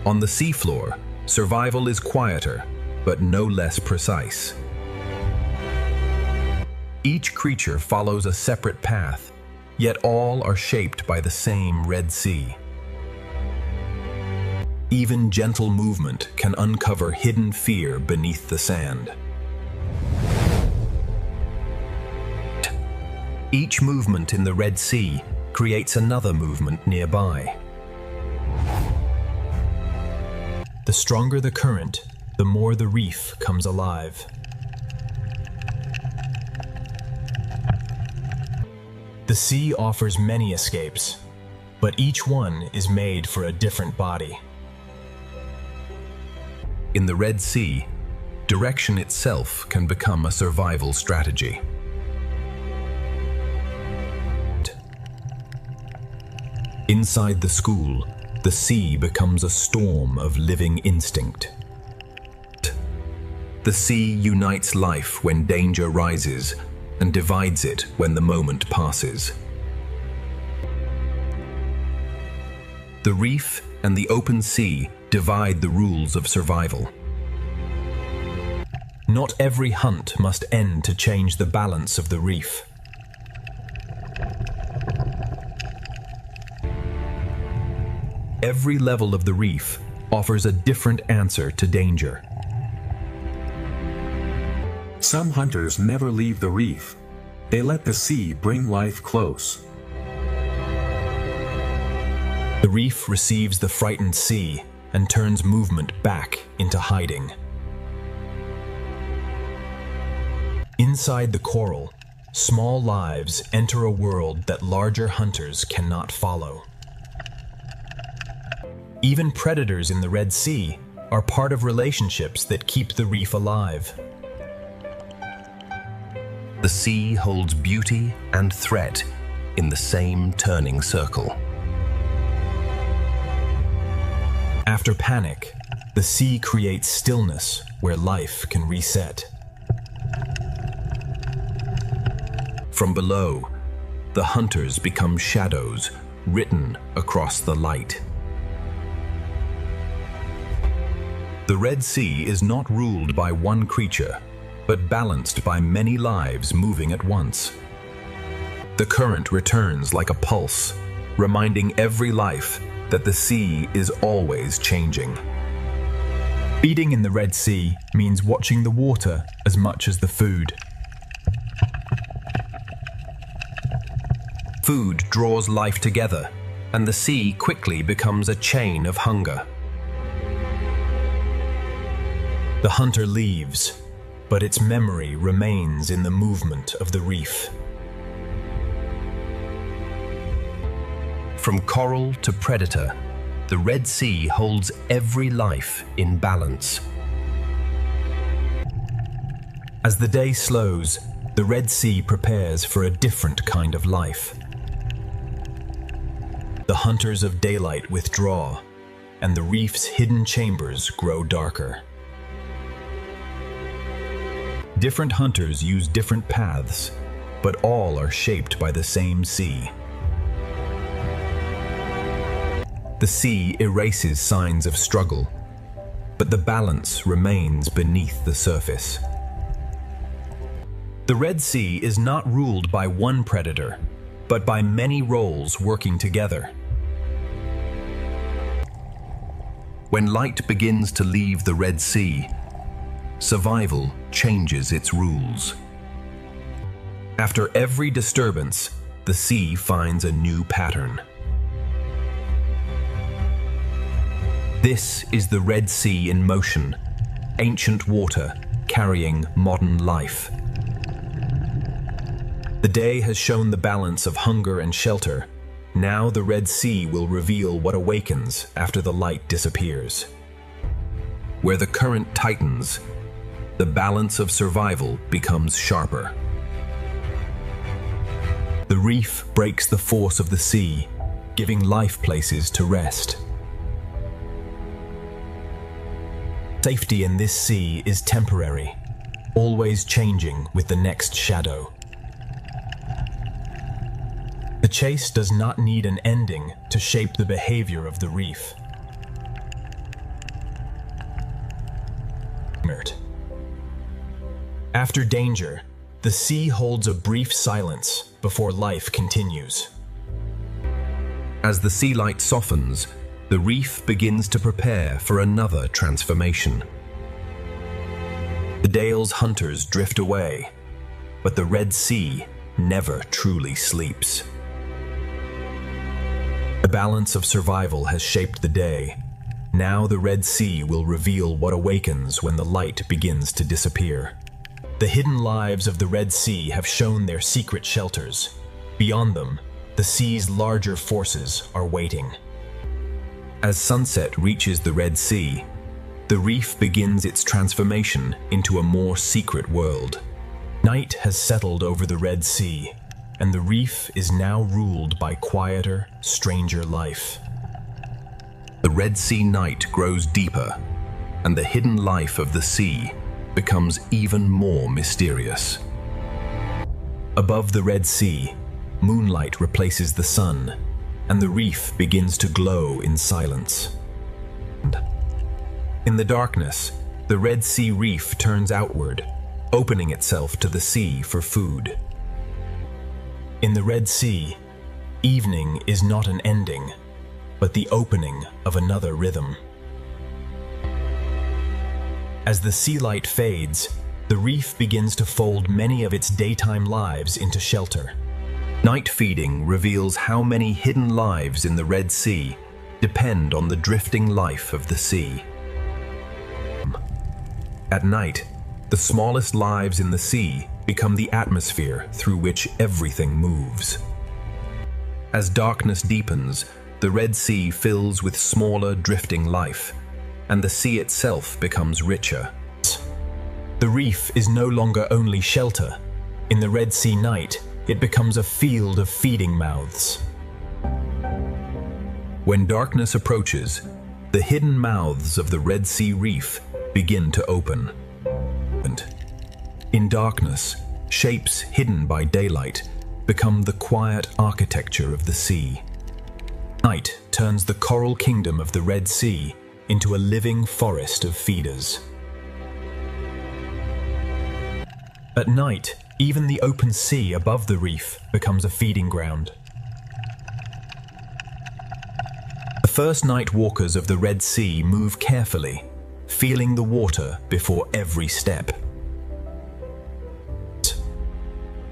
On the seafloor, survival is quieter, but no less precise. Each creature follows a separate path, yet all are shaped by the same Red Sea. Even gentle movement can uncover hidden fear beneath the sand. Each movement in the Red Sea creates another movement nearby. The stronger the current, the more the reef comes alive. The sea offers many escapes, but each one is made for a different body. In the Red Sea, direction itself can become a survival strategy. Inside the school, the sea becomes a storm of living instinct. The sea unites life when danger rises and divides it when the moment passes. The reef and the open sea divide the rules of survival. Not every hunt must end to change the balance of the reef. Every level of the reef offers a different answer to danger. Some hunters never leave the reef. They let the sea bring life close. The reef receives the frightened sea and turns movement back into hiding. Inside the coral, small lives enter a world that larger hunters cannot follow. Even predators in the Red Sea are part of relationships that keep the reef alive. The sea holds beauty and threat in the same turning circle. After panic, the sea creates stillness where life can reset. From below, the hunters become shadows written across the light. The Red Sea is not ruled by one creature, but balanced by many lives moving at once. The current returns like a pulse, reminding every life that the sea is always changing. Feeding in the Red Sea means watching the water as much as the food. Food draws life together, and the sea quickly becomes a chain of hunger. The hunter leaves, but its memory remains in the movement of the reef. From coral to predator, the Red Sea holds every life in balance. As the day slows, the Red Sea prepares for a different kind of life. The hunters of daylight withdraw, and the reef's hidden chambers grow darker. Different hunters use different paths, but all are shaped by the same sea. The sea erases signs of struggle, but the balance remains beneath the surface. The Red Sea is not ruled by one predator, but by many roles working together. When light begins to leave the Red Sea, survival changes its rules. After every disturbance, the sea finds a new pattern. This is the Red Sea in motion, ancient water carrying modern life. The day has shown the balance of hunger and shelter. Now the Red Sea will reveal what awakens after the light disappears. Where the current tightens, the balance of survival becomes sharper. The reef breaks the force of the sea, giving life places to rest. Safety in this sea is temporary, always changing with the next shadow. The chase does not need an ending to shape the behavior of the reef. After danger, the sea holds a brief silence before life continues. As the sea light softens, the reef begins to prepare for another transformation. The Dale's hunters drift away, but the Red Sea never truly sleeps. The balance of survival has shaped the day. Now the Red Sea will reveal what awakens when the light begins to disappear. The hidden lives of the Red Sea have shown their secret shelters. Beyond them, the sea's larger forces are waiting. As sunset reaches the Red Sea, the reef begins its transformation into a more secret world. Night has settled over the Red Sea, and the reef is now ruled by quieter, stranger life. The Red Sea night grows deeper, and the hidden life of the sea becomes even more mysterious. Above the Red Sea, moonlight replaces the sun, and the reef begins to glow in silence. In the darkness, the Red Sea reef turns outward, opening itself to the sea for food. In the Red Sea, evening is not an ending, but the opening of another rhythm. As the sea light fades, the reef begins to fold many of its daytime lives into shelter. Night feeding reveals how many hidden lives in the Red Sea depend on the drifting life of the sea. At night, the smallest lives in the sea become the atmosphere through which everything moves. As darkness deepens, the Red Sea fills with smaller drifting life, and the sea itself becomes richer. The reef is no longer only shelter. In the Red Sea night, it becomes a field of feeding mouths. When darkness approaches, the hidden mouths of the Red Sea reef begin to open. And in darkness, shapes hidden by daylight become the quiet architecture of the sea. Night turns the coral kingdom of the Red Sea into a living forest of feeders. At night, even the open sea above the reef becomes a feeding ground. The first night walkers of the Red Sea move carefully, feeling the water before every step.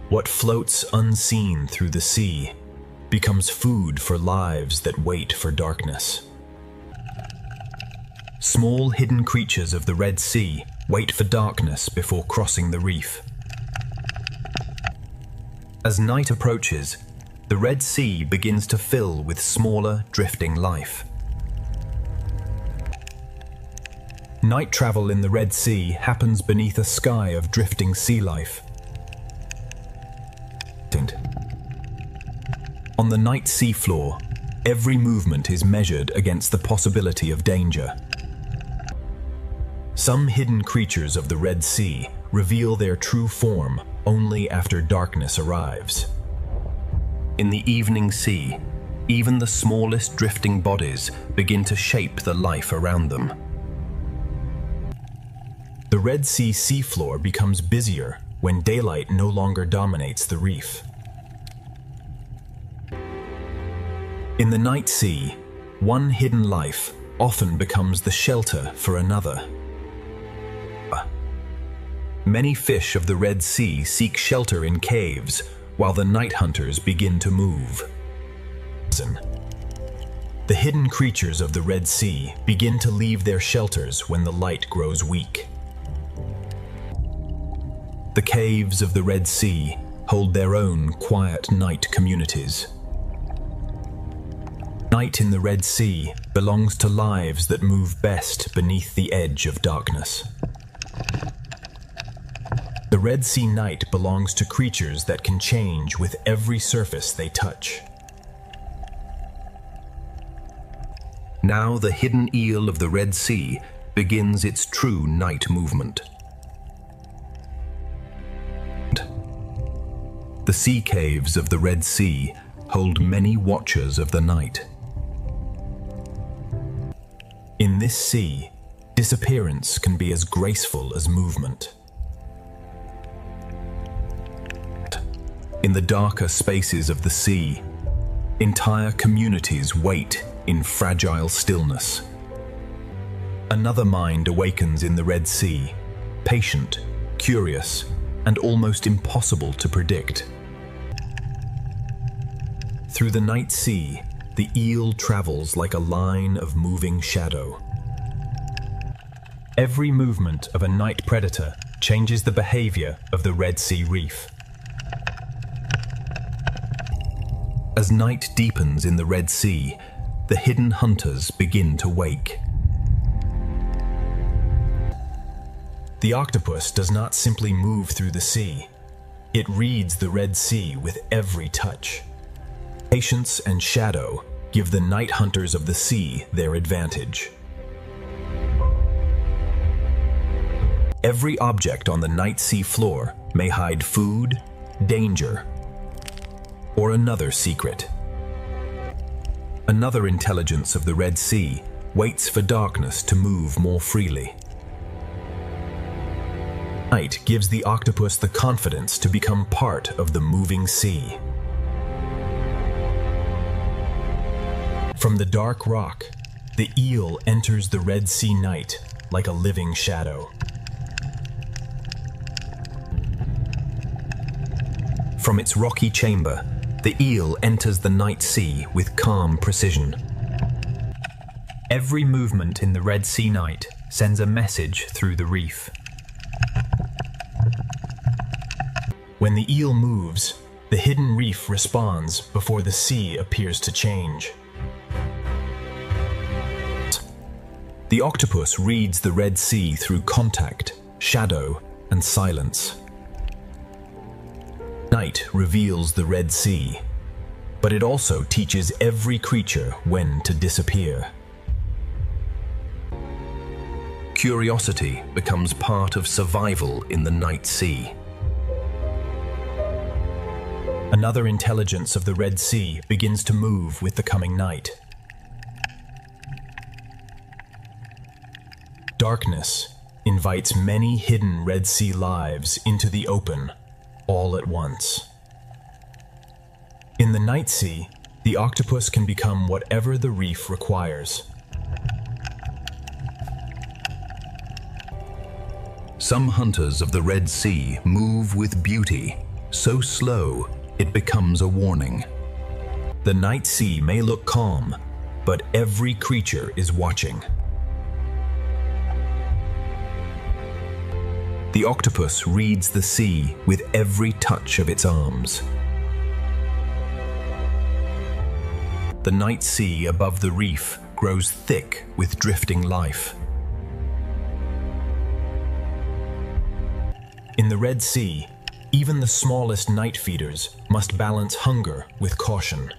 What floats unseen through the sea becomes food for lives that wait for darkness. Small hidden creatures of the Red Sea wait for darkness before crossing the reef. As night approaches, the Red Sea begins to fill with smaller, drifting life. Night travel in the Red Sea happens beneath a sky of drifting sea life. On the night seafloor, every movement is measured against the possibility of danger. Some hidden creatures of the Red Sea reveal their true form only after darkness arrives. In the evening sea, even the smallest drifting bodies begin to shape the life around them. The Red Sea seafloor becomes busier when daylight no longer dominates the reef. In the night sea, one hidden life often becomes the shelter for another. Many fish of the Red Sea seek shelter in caves while the night hunters begin to move. The hidden creatures of the Red Sea begin to leave their shelters when the light grows weak. The caves of the Red Sea hold their own quiet night communities. Night in the Red Sea belongs to lives that move best beneath the edge of darkness. The Red Sea night belongs to creatures that can change with every surface they touch. Now the hidden eel of the Red Sea begins its true night movement. The sea caves of the Red Sea hold many watchers of the night. In this sea, disappearance can be as graceful as movement. In the darker spaces of the sea, entire communities wait in fragile stillness. Another mind awakens in the Red Sea, patient, curious, and almost impossible to predict. Through the night sea, the eel travels like a line of moving shadow. Every movement of a night predator changes the behavior of the Red Sea reef. As night deepens in the Red Sea, the hidden hunters begin to wake. The octopus does not simply move through the sea. It reads the Red Sea with every touch. Patience and shadow give the night hunters of the sea their advantage. Every object on the night sea floor may hide food, danger, or another secret. Another intelligence of the Red Sea waits for darkness to move more freely. Night gives the octopus the confidence to become part of the moving sea. From the dark rock, the eel enters the Red Sea night like a living shadow. From its rocky chamber, the eel enters the night sea with calm precision. Every movement in the Red Sea night sends a message through the reef. When the eel moves, the hidden reef responds before the sea appears to change. The octopus reads the Red Sea through contact, shadow, and silence. Night reveals the Red Sea, but it also teaches every creature when to disappear. Curiosity becomes part of survival in the night sea. Another intelligence of the Red Sea begins to move with the coming night. Darkness invites many hidden Red Sea lives into the open all at once. In the night sea, the octopus can become whatever the reef requires. Some hunters of the Red Sea move with beauty, so slow it becomes a warning. The night sea may look calm, but every creature is watching. The octopus reads the sea with every touch of its arms. The night sea above the reef grows thick with drifting life. In the Red Sea, even the smallest night feeders must balance hunger with caution.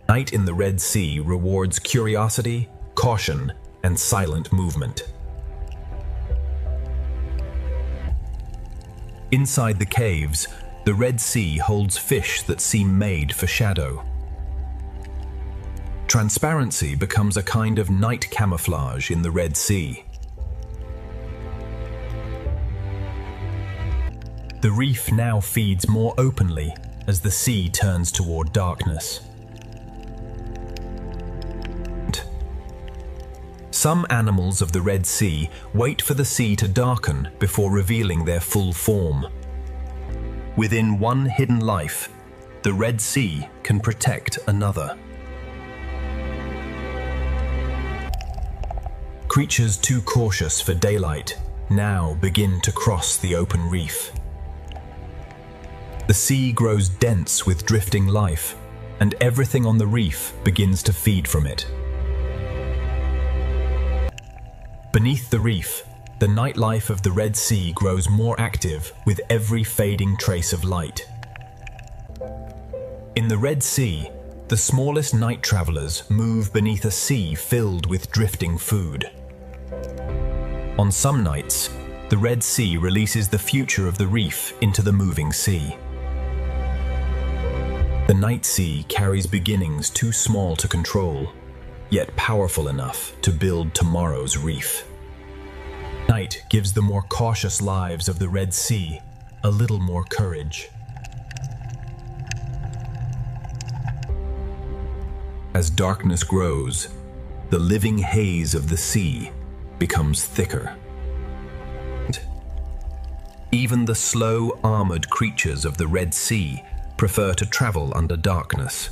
Night in the Red Sea rewards curiosity, caution, and silent movement. Inside the caves, the Red Sea holds fish that seem made for shadow. Transparency becomes a kind of night camouflage in the Red Sea. The reef now feeds more openly as the sea turns toward darkness. Some animals of the Red Sea wait for the sea to darken before revealing their full form. Within one hidden life, the Red Sea can protect another. Creatures too cautious for daylight now begin to cross the open reef. The sea grows dense with drifting life, and everything on the reef begins to feed from it. Beneath the reef, the nightlife of the Red Sea grows more active with every fading trace of light. In the Red Sea, the smallest night travelers move beneath a sea filled with drifting food. On some nights, the Red Sea releases the future of the reef into the moving sea. The night sea carries beginnings too small to control, yet powerful enough to build tomorrow's reef. Night gives the more cautious lives of the Red Sea a little more courage. As darkness grows, the living haze of the sea becomes thicker. Even the slow, armored creatures of the Red Sea prefer to travel under darkness.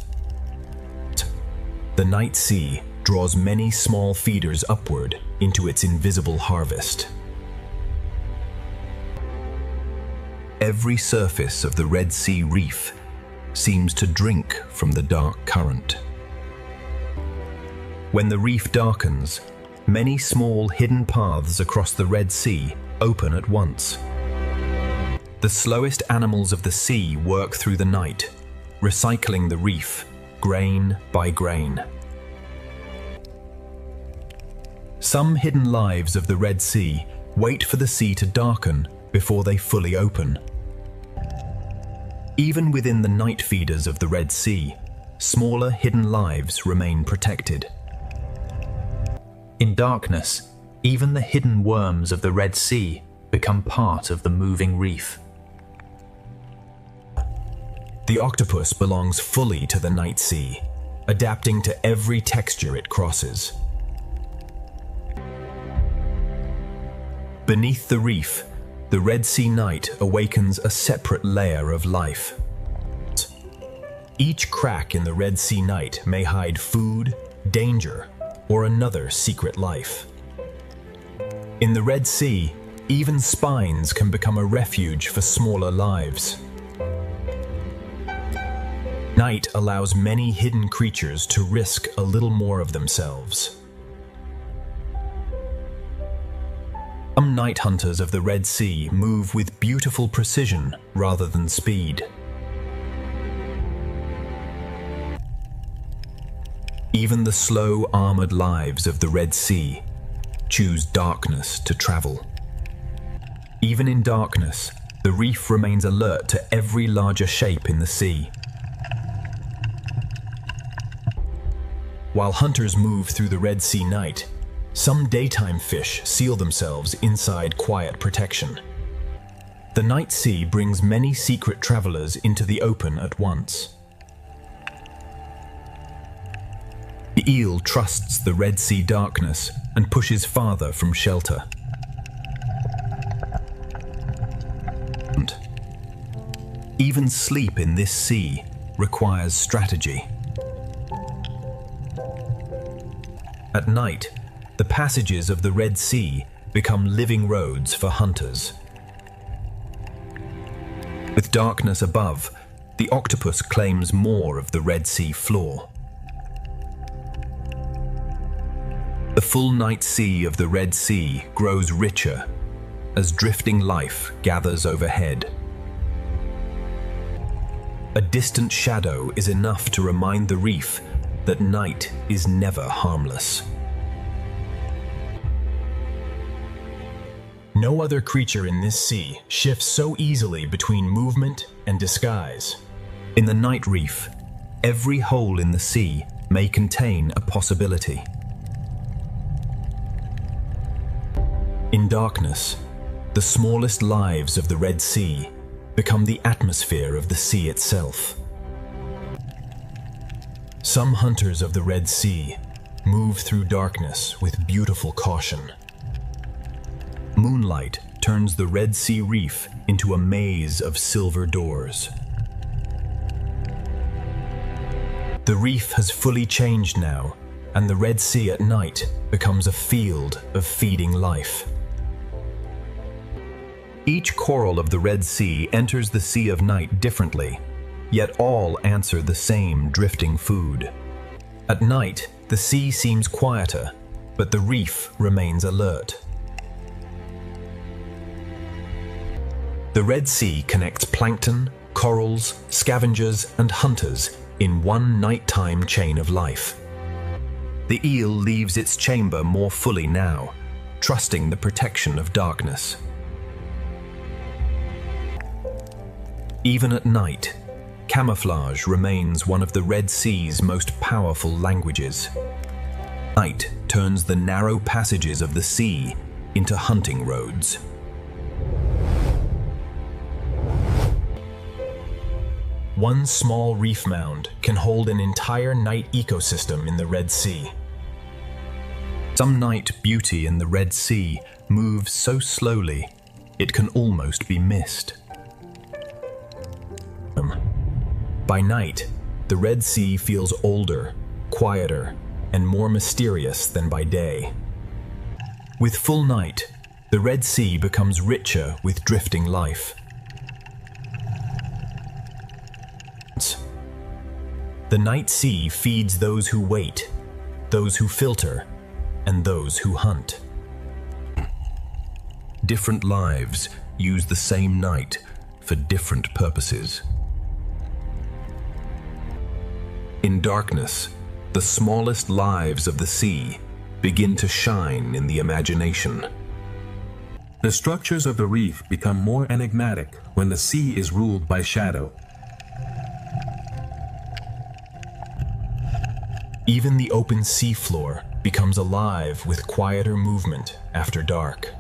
The night sea draws many small feeders upward into its invisible harvest. Every surface of the Red Sea reef seems to drink from the dark current. When the reef darkens, many small hidden paths across the Red Sea open at once. The slowest animals of the sea work through the night, recycling the reef, grain by grain. Some hidden lives of the Red Sea wait for the sea to darken before they fully open. Even within the night feeders of the Red Sea, smaller hidden lives remain protected. In darkness, even the hidden worms of the Red Sea become part of the moving reef. The octopus belongs fully to the night sea, adapting to every texture it crosses. Beneath the reef, the Red Sea night awakens a separate layer of life. Each crack in the Red Sea night may hide food, danger, or another secret life. In the Red Sea, even spines can become a refuge for smaller lives. Night allows many hidden creatures to risk a little more of themselves. Some night hunters of the Red Sea move with beautiful precision rather than speed. Even the slow, armored lives of the Red Sea choose darkness to travel. Even in darkness, the reef remains alert to every larger shape in the sea. While hunters move through the Red Sea night, some daytime fish seal themselves inside quiet protection. The night sea brings many secret travelers into the open at once. The eel trusts the Red Sea darkness and pushes farther from shelter. Even sleep in this sea requires strategy. At night, the passages of the Red Sea become living roads for hunters. With darkness above, the octopus claims more of the Red Sea floor. The full night sea of the Red Sea grows richer, as drifting life gathers overhead. A distant shadow is enough to remind the reef that night is never harmless. No other creature in this sea shifts so easily between movement and disguise. In the night reef, every hole in the sea may contain a possibility. In darkness, the smallest lives of the Red Sea become the atmosphere of the sea itself. Some hunters of the Red Sea move through darkness with beautiful caution. Moonlight turns the Red Sea reef into a maze of silver doors. The reef has fully changed now, and the Red Sea at night becomes a field of feeding life. Each coral of the Red Sea enters the Sea of Night differently, yet all answer the same drifting food. At night, the sea seems quieter, but the reef remains alert. The Red Sea connects plankton, corals, scavengers, and hunters in one nighttime chain of life. The eel leaves its chamber more fully now, trusting the protection of darkness. Even at night, camouflage remains one of the Red Sea's most powerful languages. Night turns the narrow passages of the sea into hunting roads. One small reef mound can hold an entire night ecosystem in the Red Sea. Some night beauty in the Red Sea moves so slowly it can almost be missed. By night, the Red Sea feels older, quieter, and more mysterious than by day. With full night, the Red Sea becomes richer with drifting life. The night sea feeds those who wait, those who filter, and those who hunt. Different lives use the same night for different purposes. In darkness, the smallest lives of the sea begin to shine in the imagination. The structures of the reef become more enigmatic when the sea is ruled by shadow. Even the open seafloor becomes alive with quieter movement after dark.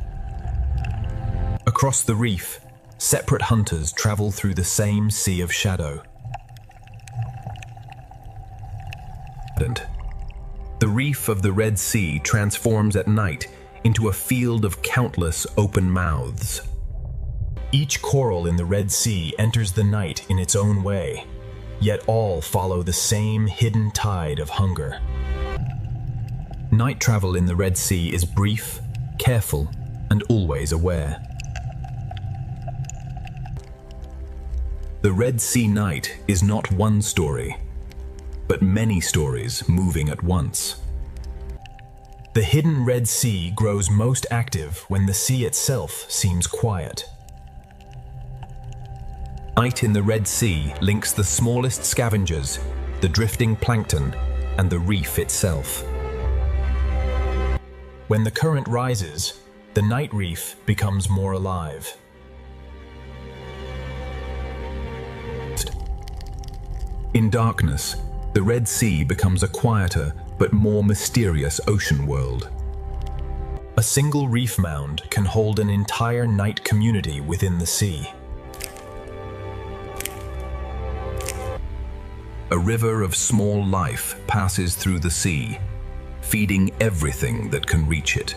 Across the reef, separate hunters travel through the same sea of shadow. The reef of the Red Sea transforms at night into a field of countless open mouths. Each coral in the Red Sea enters the night in its own way, yet all follow the same hidden tide of hunger. Night travel in the Red Sea is brief, careful, and always aware. The Red Sea night is not one story, but many stories moving at once. The hidden Red Sea grows most active when the sea itself seems quiet. Night in the Red Sea links the smallest scavengers, the drifting plankton, and the reef itself. When the current rises, the night reef becomes more alive. In darkness, the Red Sea becomes a quieter but more mysterious ocean world. A single reef mound can hold an entire night community within the sea. A river of small life passes through the sea, feeding everything that can reach it.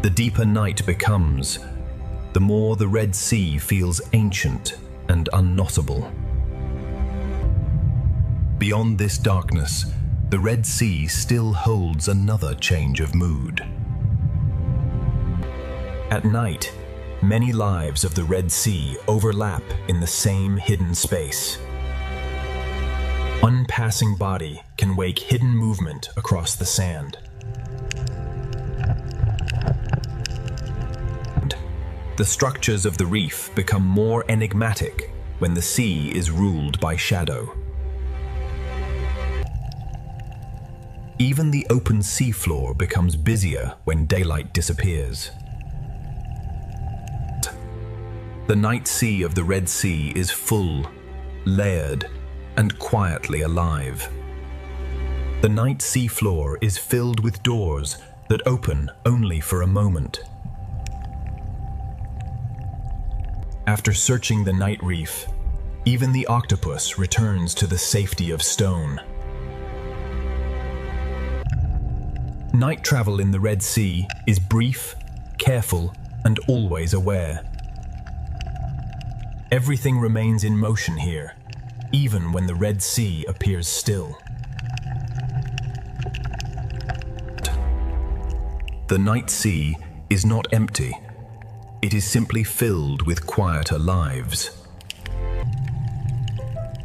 The deeper night becomes, the more the Red Sea feels ancient and unknotable. Beyond this darkness, the Red Sea still holds another change of mood. At night, many lives of the Red Sea overlap in the same hidden space. One passing body can wake hidden movement across the sand. The structures of the reef become more enigmatic when the sea is ruled by shadow. Even the open seafloor becomes busier when daylight disappears. The night sea of the Red Sea is full, layered, and quietly alive. The night seafloor is filled with doors that open only for a moment. After searching the night reef, even the octopus returns to the safety of stone. Night travel in the Red Sea is brief, careful, and always aware. Everything remains in motion here, even when the Red Sea appears still. The night sea is not empty. It is simply filled with quieter lives.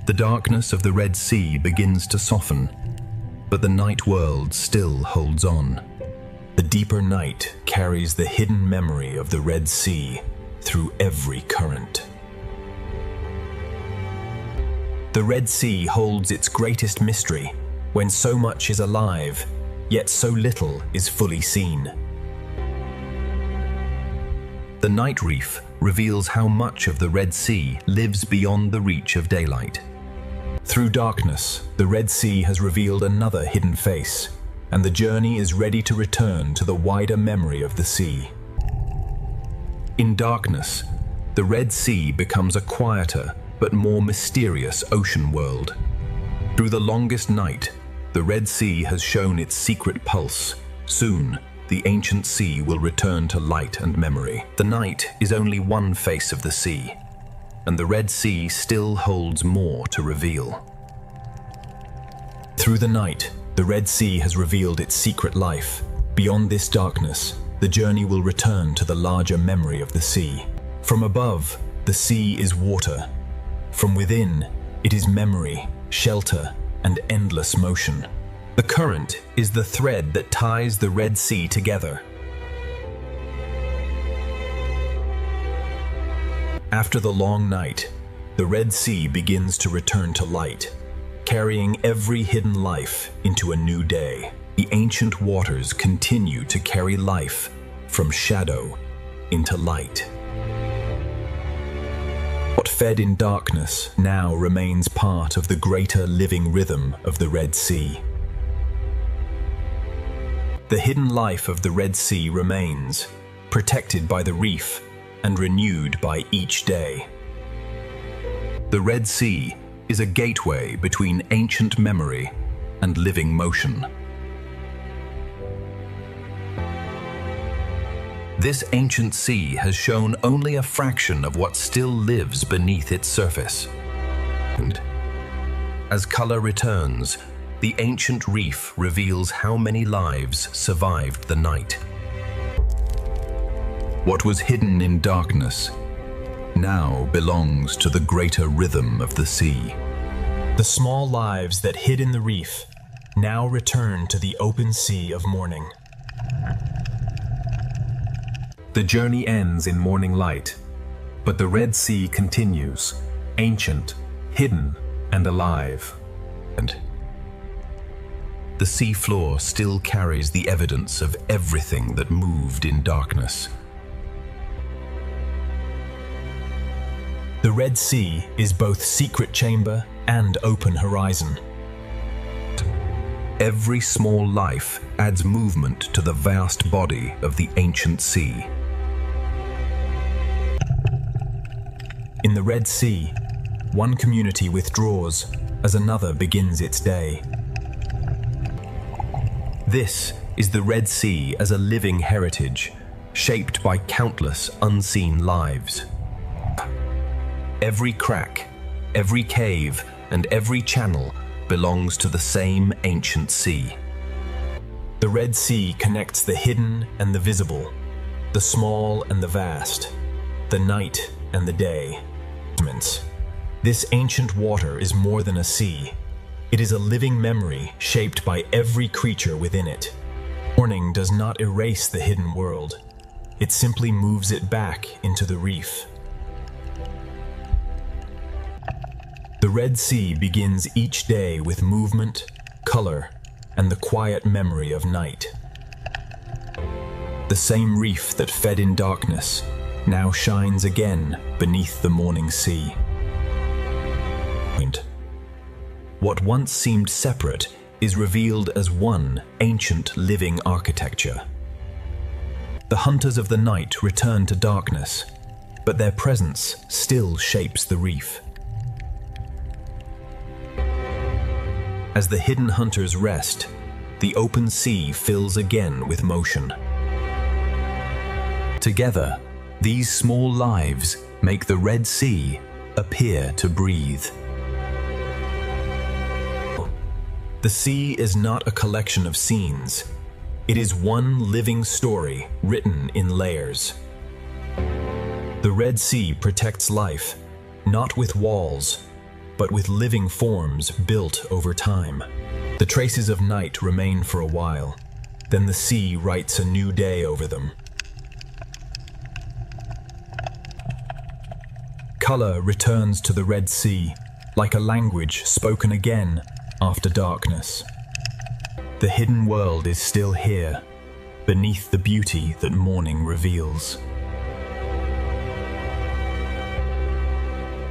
The darkness of the Red Sea begins to soften, but the night world still holds on. The deeper night carries the hidden memory of the Red Sea through every current. The Red Sea holds its greatest mystery when so much is alive, yet so little is fully seen. The night reef reveals how much of the Red Sea lives beyond the reach of daylight. Through darkness, the Red Sea has revealed another hidden face, and the journey is ready to return to the wider memory of the sea. In darkness, the Red Sea becomes a quieter but more mysterious ocean world. Through the longest night, the Red Sea has shown its secret pulse. Soon, the ancient sea will return to light and memory. The night is only one face of the sea, and the Red Sea still holds more to reveal. Through the night, the Red Sea has revealed its secret life. Beyond this darkness, the journey will return to the larger memory of the sea. From above, the sea is water. From within, it is memory, shelter, and endless motion. The current is the thread that ties the Red Sea together. After the long night, the Red Sea begins to return to light, carrying every hidden life into a new day. The ancient waters continue to carry life from shadow into light. What fed in darkness now remains part of the greater living rhythm of the Red Sea. The hidden life of the Red Sea remains, protected by the reef and renewed by each day. The Red Sea is a gateway between ancient memory and living motion. This ancient sea has shown only a fraction of what still lives beneath its surface. And as color returns, the ancient reef reveals how many lives survived the night. What was hidden in darkness now belongs to the greater rhythm of the sea. The small lives that hid in the reef now return to the open sea of morning. The journey ends in morning light, but the Red Sea continues, ancient, hidden, and alive. And the sea floor still carries the evidence of everything that moved in darkness. The Red Sea is both secret chamber and open horizon. Every small life adds movement to the vast body of the ancient sea. In the Red Sea, one community withdraws as another begins its day. This is the Red Sea as a living heritage, shaped by countless unseen lives. Every crack, every cave, and every channel belongs to the same ancient sea. The Red Sea connects the hidden and the visible, the small and the vast, the night and the day. This ancient water is more than a sea. It is a living memory shaped by every creature within it. Morning does not erase the hidden world. it simply moves it back into the reef. The Red Sea begins each day with movement, color, and the quiet memory of night. The same reef that fed in darkness now shines again beneath the morning sea. What once seemed separate is revealed as one ancient living architecture. The hunters of the night return to darkness, but their presence still shapes the reef. As the hidden hunters rest, the open sea fills again with motion. Together, these small lives make the Red Sea appear to breathe. The sea is not a collection of scenes. It is one living story written in layers. The Red Sea protects life, not with walls, but with living forms built over time. The traces of night remain for a while, then the sea writes a new day over them. Color returns to the Red Sea, like a language spoken again after darkness. The hidden world is still here, beneath the beauty that morning reveals.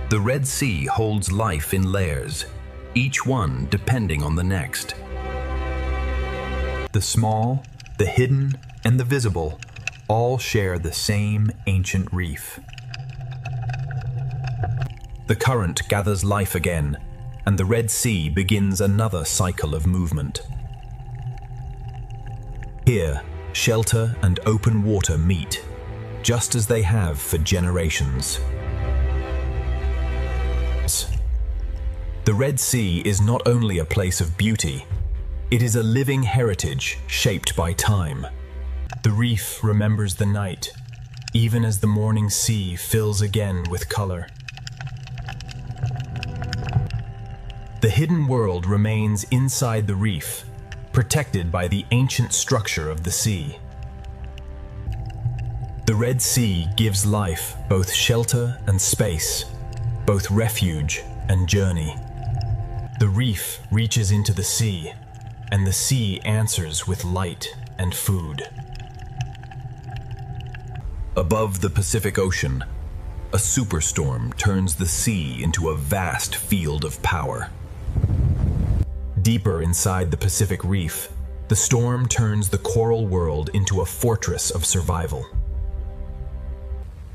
The Red Sea holds life in layers, each one depending on the next. The small, the hidden, and the visible all share the same ancient reef. The current gathers life again, and the Red Sea begins another cycle of movement. Here, shelter and open water meet, just as they have for generations. The Red Sea is not only a place of beauty, it is a living heritage shaped by time. The reef remembers the night, even as the morning sea fills again with color. The hidden world remains inside the reef, protected by the ancient structure of the sea. The Red Sea gives life both shelter and space, both refuge and journey. The reef reaches into the sea, and the sea answers with light and food. Above the Pacific Ocean, a superstorm turns the sea into a vast field of power. Deeper inside the Pacific Reef, the storm turns the coral world into a fortress of survival.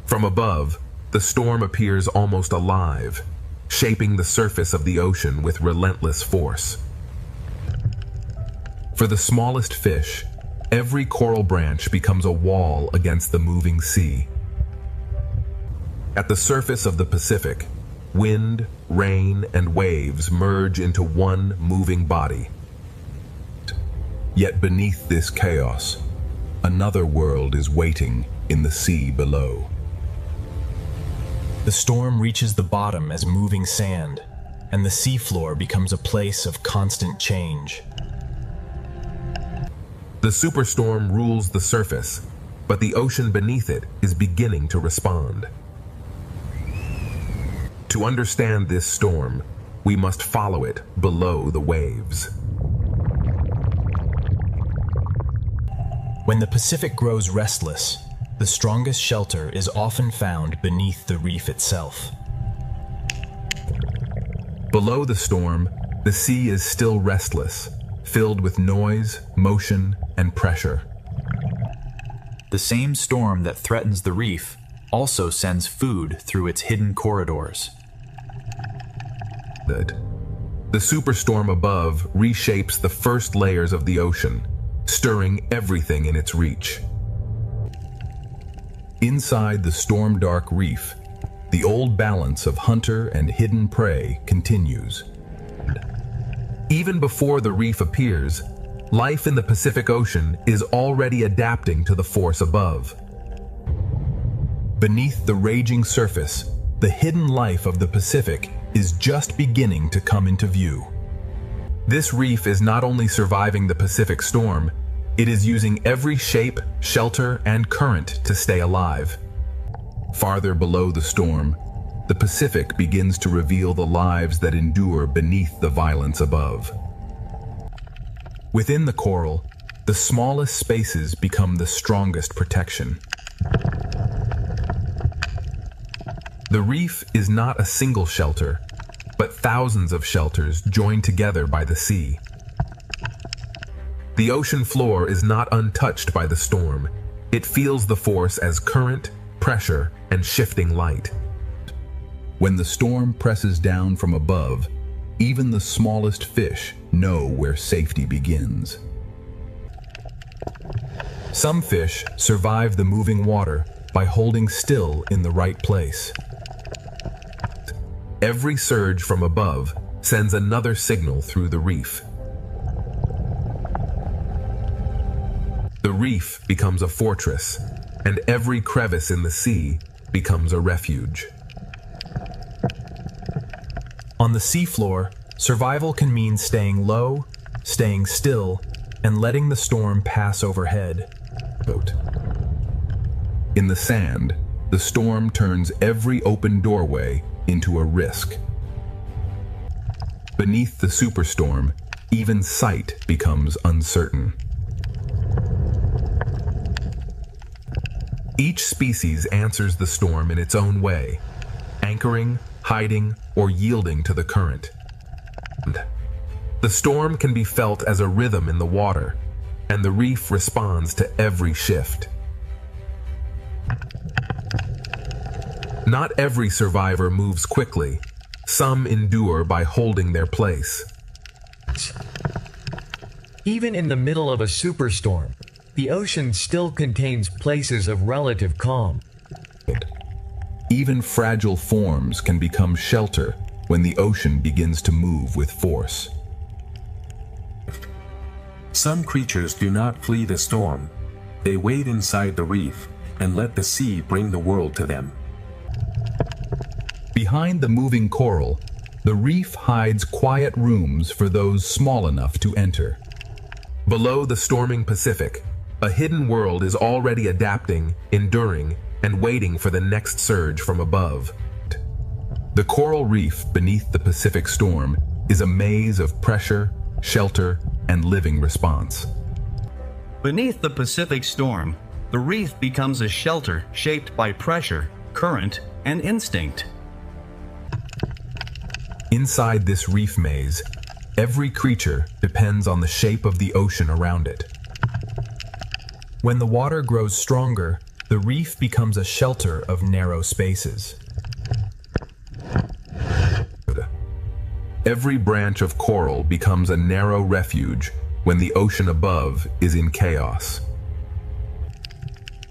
From above, the storm appears almost alive, shaping the surface of the ocean with relentless force. For the smallest fish, every coral branch becomes a wall against the moving sea. At the surface of the Pacific, wind, rain, and waves merge into one moving body. Yet beneath this chaos, another world is waiting in the sea below. The storm reaches the bottom as moving sand, and the seafloor becomes a place of constant change. The superstorm rules the surface, but the ocean beneath it is beginning to respond. To understand this storm, we must follow it below the waves. When the Pacific grows restless, the strongest shelter is often found beneath the reef itself. Below the storm, the sea is still restless, filled with noise, motion, and pressure. The same storm that threatens the reef also sends food through its hidden corridors. The superstorm above reshapes the first layers of the ocean, stirring everything in its reach. Inside the storm-dark reef, the old balance of hunter and hidden prey continues. Even before the reef appears, life in the Pacific Ocean is already adapting to the force above. Beneath the raging surface, the hidden life of the Pacific is just beginning to come into view. This reef is not only surviving the Pacific storm, It is using every shape, shelter, and current to stay alive. Farther below the storm, the Pacific begins to reveal the lives that endure beneath the violence above. Within the coral, the smallest spaces become the strongest protection. The reef is not a single shelter, but thousands of shelters joined together by the sea. The ocean floor is not untouched by the storm. It feels the force as current, pressure, and shifting light. When the storm presses down from above, even the smallest fish know where safety begins. Some fish survive the moving water by holding still in the right place. Every surge from above sends another signal through the reef. The reef becomes a fortress, and every crevice in the sea becomes a refuge. On the seafloor, survival can mean staying low, staying still, and letting the storm pass overhead. In the sand, the storm turns every open doorway into a risk. Beneath the superstorm, even sight becomes uncertain. Each species answers the storm in its own way, anchoring, hiding, or yielding to the current. The storm can be felt as a rhythm in the water, and the reef responds to every shift. Not every survivor moves quickly. Some endure by holding their place. Even in the middle of a superstorm, the ocean still contains places of relative calm. Even fragile forms can become shelter when the ocean begins to move with force. Some creatures do not flee the storm. They wait inside the reef and let the sea bring the world to them. Behind the moving coral, the reef hides quiet rooms for those small enough to enter. Below the storming Pacific, a hidden world is already adapting, enduring, and waiting for the next surge from above. The coral reef beneath the Pacific storm is a maze of pressure, shelter, and living response. Beneath the Pacific storm, the reef becomes a shelter shaped by pressure, current, and instinct. Inside this reef maze, every creature depends on the shape of the ocean around it. When the water grows stronger, the reef becomes a shelter of narrow spaces. Every branch of coral becomes a narrow refuge when the ocean above is in chaos.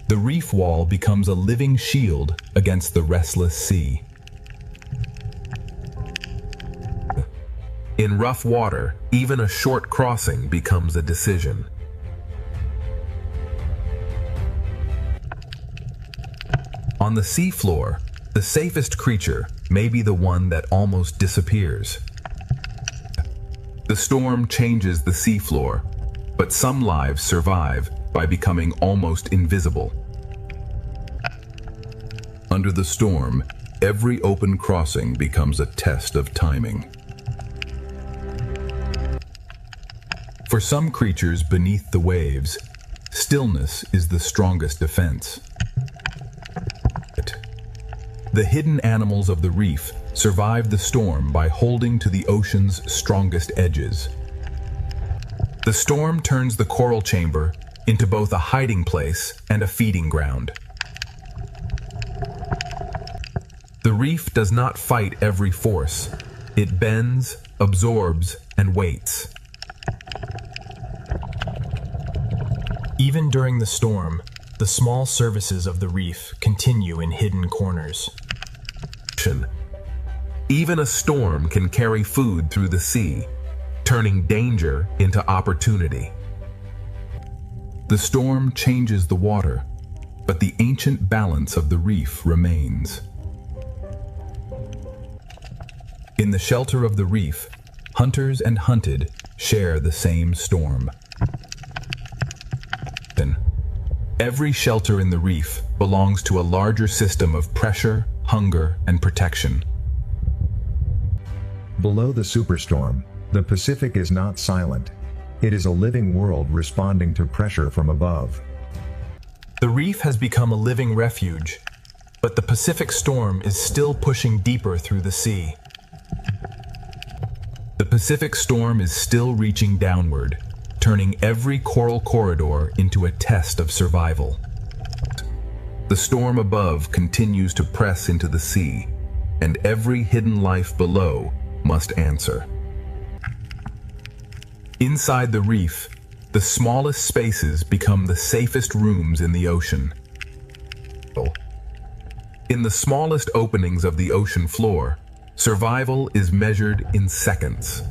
The reef wall becomes a living shield against the restless sea. In rough water, even a short crossing becomes a decision. On the seafloor, the safest creature may be the one that almost disappears. The storm changes the seafloor, but some lives survive by becoming almost invisible. Under the storm, every open crossing becomes a test of timing. For some creatures beneath the waves, stillness is the strongest defense. The hidden animals of the reef survive the storm by holding to the ocean's strongest edges. The storm turns the coral chamber into both a hiding place and a feeding ground. The reef does not fight every force. It bends, absorbs, and waits. Even during the storm, the small services of the reef continue in hidden corners. Even a storm can carry food through the sea, turning danger into opportunity. The storm changes the water, but the ancient balance of the reef remains. In the shelter of the reef, hunters and hunted share the same storm. Every shelter in the reef belongs to a larger system of pressure, hunger, and protection. Below the superstorm, the Pacific is not silent. It is a living world responding to pressure from above. The reef has become a living refuge, but the Pacific storm is still pushing deeper through the sea. The Pacific storm is still reaching downward, turning every coral corridor into a test of survival. The storm above continues to press into the sea, and every hidden life below must answer. Inside the reef, the smallest spaces become the safest rooms in the ocean. In the smallest openings of the ocean floor, survival is measured in seconds.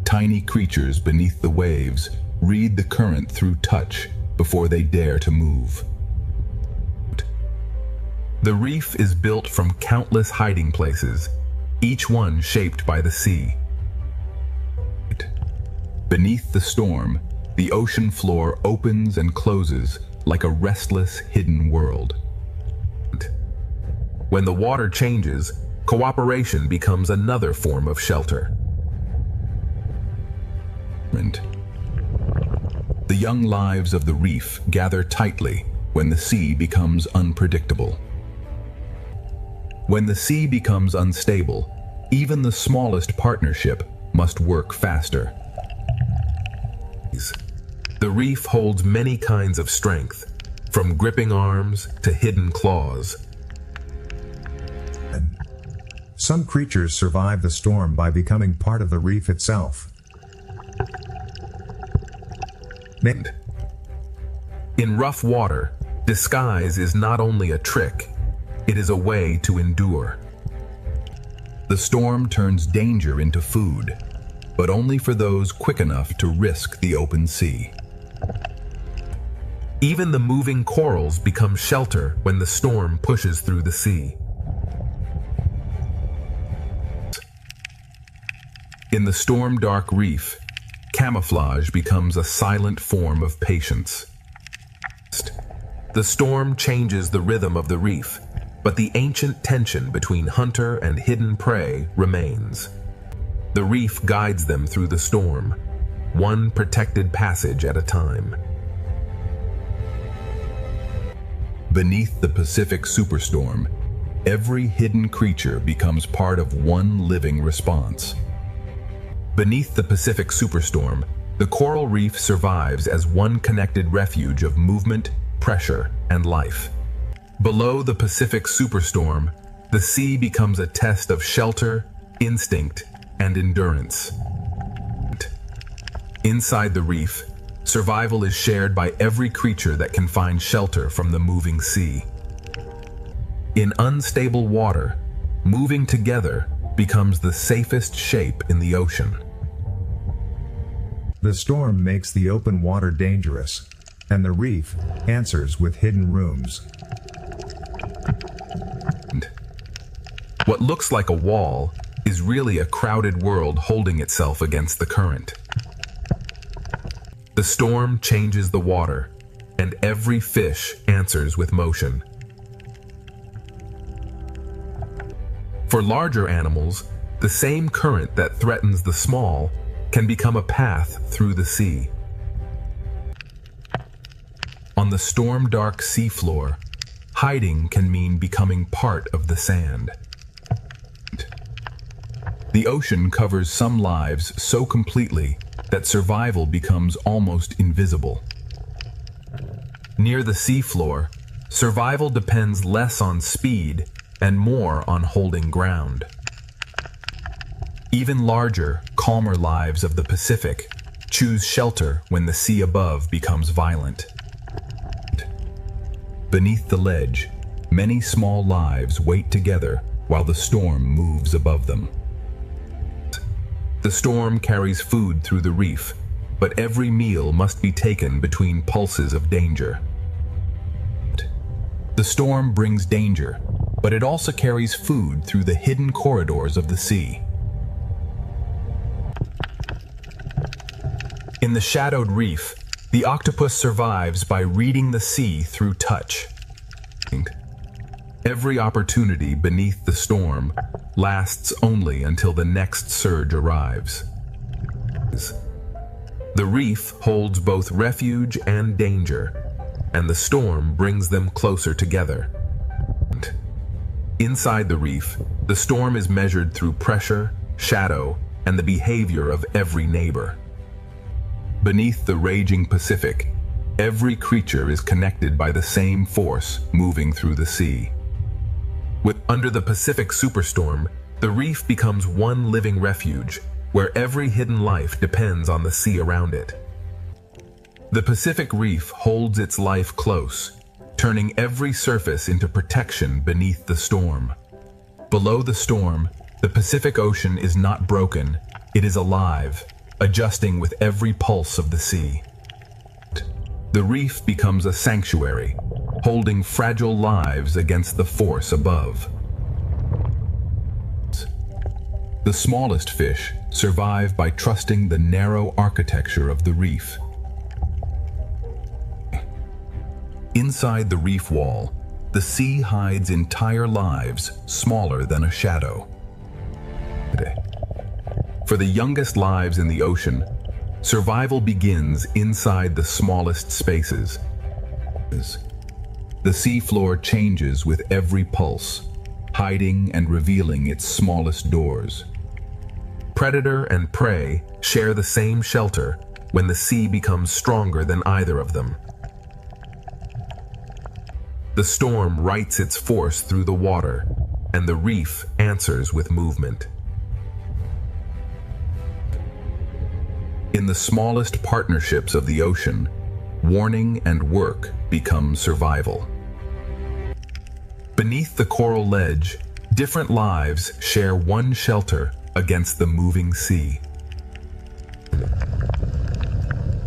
Tiny creatures beneath the waves read the current through touch before they dare to move. The reef is built from countless hiding places, each one shaped by the sea. Beneath the storm, the ocean floor opens and closes like a restless, hidden world. When the water changes, cooperation becomes another form of shelter. The young lives of the reef gather tightly when the sea becomes unpredictable. When the sea becomes unstable, even the smallest partnership must work faster. The reef holds many kinds of strength, from gripping arms to hidden claws. Some creatures survive the storm by becoming part of the reef itself. In rough water, disguise is not only a trick, it is a way to endure. The storm turns danger into food, but only for those quick enough to risk the open sea. Even the moving corals become shelter when the storm pushes through the sea. In the storm-dark reef, camouflage becomes a silent form of patience. The storm changes the rhythm of the reef, but the ancient tension between hunter and hidden prey remains. The reef guides them through the storm, one protected passage at a time. Beneath the Pacific superstorm, every hidden creature becomes part of one living response. Beneath the Pacific superstorm, the coral reef survives as one connected refuge of movement, pressure, and life. Below the Pacific superstorm, the sea becomes a test of shelter, instinct, and endurance. Inside the reef, survival is shared by every creature that can find shelter from the moving sea. In unstable water, moving together becomes the safest shape in the ocean. The storm makes the open water dangerous, and the reef answers with hidden rooms. What looks like a wall is really a crowded world holding itself against the current. The storm changes the water, and every fish answers with motion. For larger animals, the same current that threatens the small can become a path through the sea. On the storm-dark seafloor, hiding can mean becoming part of the sand. The ocean covers some lives so completely that survival becomes almost invisible. Near the seafloor, survival depends less on speed and more on holding ground. Even larger, calmer lives of the Pacific choose shelter when the sea above becomes violent. Beneath the ledge, many small lives wait together while the storm moves above them. The storm carries food through the reef, but every meal must be taken between pulses of danger. The storm brings danger, but it also carries food through the hidden corridors of the sea. In the shadowed reef, The octopus survives by reading the sea through touch. Every opportunity beneath the storm lasts only until the next surge arrives. The reef holds both refuge and danger, and the storm brings them closer together. Inside the reef, the storm is measured through pressure, shadow, and the behavior of every neighbor. Beneath the raging Pacific, every creature is connected by the same force moving through the sea. Under the Pacific superstorm, the reef becomes one living refuge, where every hidden life depends on the sea around it. The Pacific Reef holds its life close, turning every surface into protection beneath the storm. Below the storm, the Pacific Ocean is not broken, it is alive, adjusting with every pulse of the sea. The reef becomes a sanctuary, holding fragile lives against the force above. The smallest fish survive by trusting the narrow architecture of the reef. Inside the reef wall, the sea hides entire lives smaller than a shadow. For the youngest lives in the ocean, survival begins inside the smallest spaces. The seafloor changes with every pulse, hiding and revealing its smallest doors. Predator and prey share the same shelter when the sea becomes stronger than either of them. The storm writes its force through the water, and the reef answers with movement. In the smallest partnerships of the ocean, warning and work become survival. Beneath the coral ledge, different lives share one shelter against the moving sea.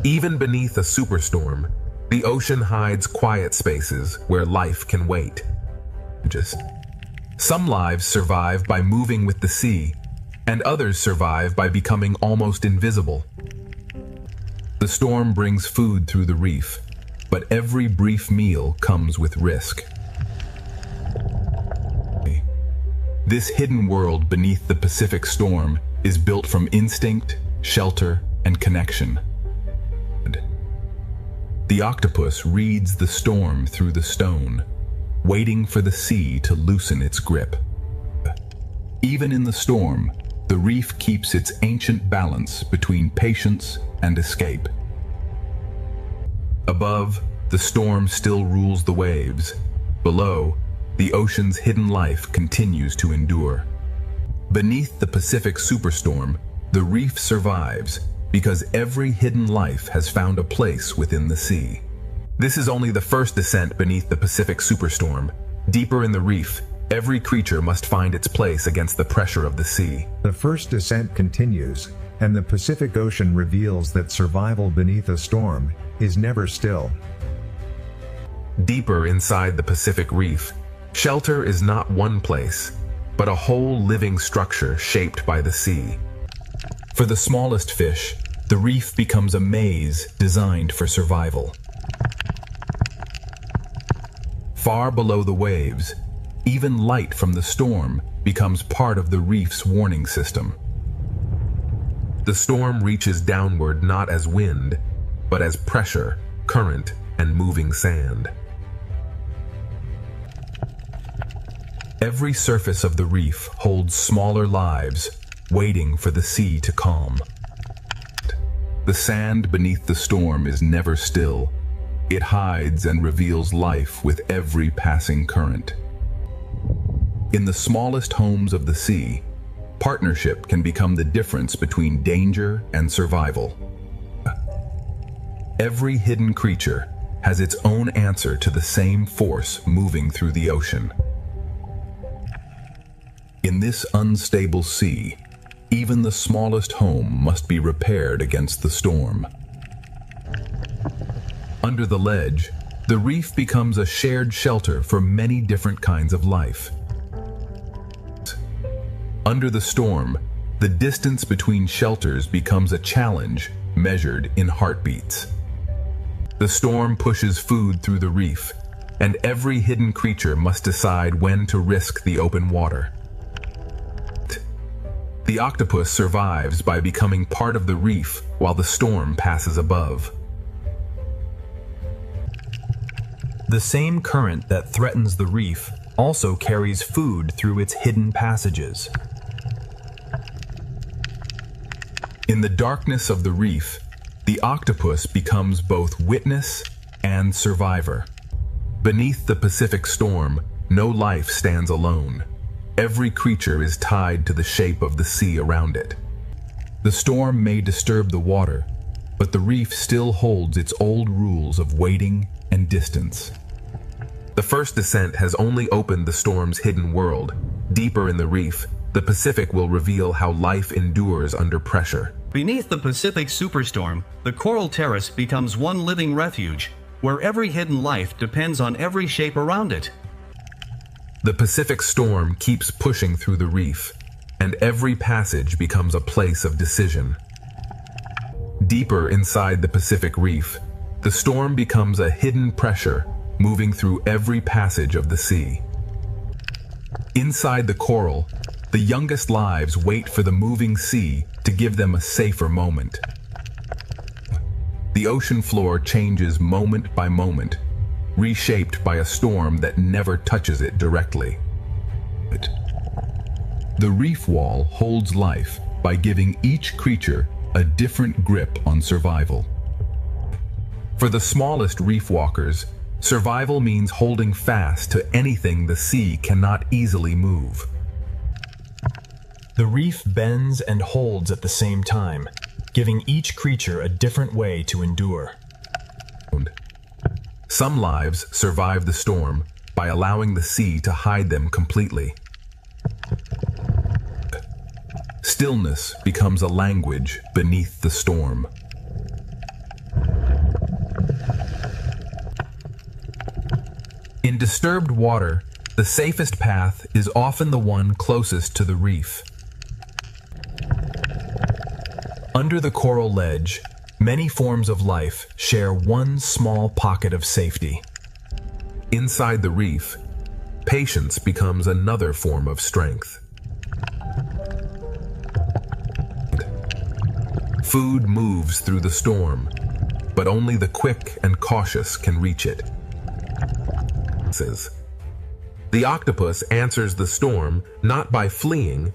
Even beneath a superstorm, the ocean hides quiet spaces where life can wait. Some lives survive by moving with the sea, and others survive by becoming almost invisible. The storm brings food through the reef, but every brief meal comes with risk. This hidden world beneath the Pacific storm is built from instinct, shelter, and connection. The octopus reads the storm through the stone, waiting for the sea to loosen its grip. Even in the storm, the reef keeps its ancient balance between patience and escape. Above, the storm still rules the waves. Below, the ocean's hidden life continues to endure. Beneath the Pacific superstorm, the reef survives because every hidden life has found a place within the sea. This is only the first descent beneath the Pacific superstorm. Deeper in the reef, every creature must find its place against the pressure of the sea. The first descent continues, and the Pacific Ocean reveals that survival beneath a storm is never still. Deeper inside the Pacific Reef, shelter is not one place, but a whole living structure shaped by the sea. For the smallest fish, the reef becomes a maze designed for survival. Far below the waves, even light from the storm becomes part of the reef's warning system. The storm reaches downward not as wind, but as pressure, current, and moving sand. Every surface of the reef holds smaller lives, waiting for the sea to calm. The sand beneath the storm is never still. It hides and reveals life with every passing current. In the smallest homes of the sea, partnership can become the difference between danger and survival. Every hidden creature has its own answer to the same force moving through the ocean. In this unstable sea, even the smallest home must be repaired against the storm. Under the ledge, the reef becomes a shared shelter for many different kinds of life. Under the storm, the distance between shelters becomes a challenge measured in heartbeats. The storm pushes food through the reef, and every hidden creature must decide when to risk the open water. The octopus survives by becoming part of the reef while the storm passes above. The same current that threatens the reef also carries food through its hidden passages. In the darkness of the reef, the octopus becomes both witness and survivor. Beneath the Pacific storm, no life stands alone. Every creature is tied to the shape of the sea around it. The storm may disturb the water, but the reef still holds its old rules of waiting and distance. The first descent has only opened the storm's hidden world. Deeper in the reef, the Pacific will reveal how life endures under pressure. Beneath the Pacific superstorm, the coral terrace becomes one living refuge, where every hidden life depends on every shape around it. The Pacific storm keeps pushing through the reef, and every passage becomes a place of decision. Deeper inside the Pacific reef, the storm becomes a hidden pressure moving through every passage of the sea. Inside the coral, the youngest lives wait for the moving sea to give them a safer moment. The ocean floor changes moment by moment, reshaped by a storm that never touches it directly. The reef wall holds life by giving each creature a different grip on survival. For the smallest reef walkers, survival means holding fast to anything the sea cannot easily move. The reef bends and holds at the same time, giving each creature a different way to endure. Some lives survive the storm by allowing the sea to hide them completely. Stillness becomes a language beneath the storm. In disturbed water, the safest path is often the one closest to the reef. Under the coral ledge, many forms of life share one small pocket of safety. Inside the reef, patience becomes another form of strength. Food moves through the storm, but only the quick and cautious can reach it. The octopus answers the storm not by fleeing,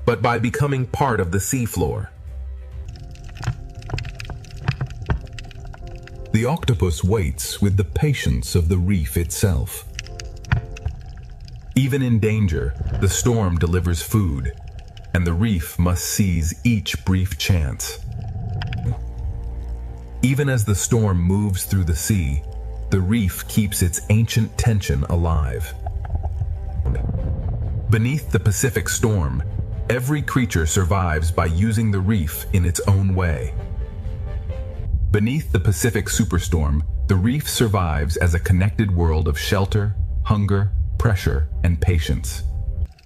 but by becoming part of the seafloor. The octopus waits with the patience of the reef itself. Even in danger, the storm delivers food, and the reef must seize each brief chance. Even as the storm moves through the sea, the reef keeps its ancient tension alive. Beneath the Pacific storm, every creature survives by using the reef in its own way. Beneath the Pacific superstorm, the reef survives as a connected world of shelter, hunger, pressure, and patience.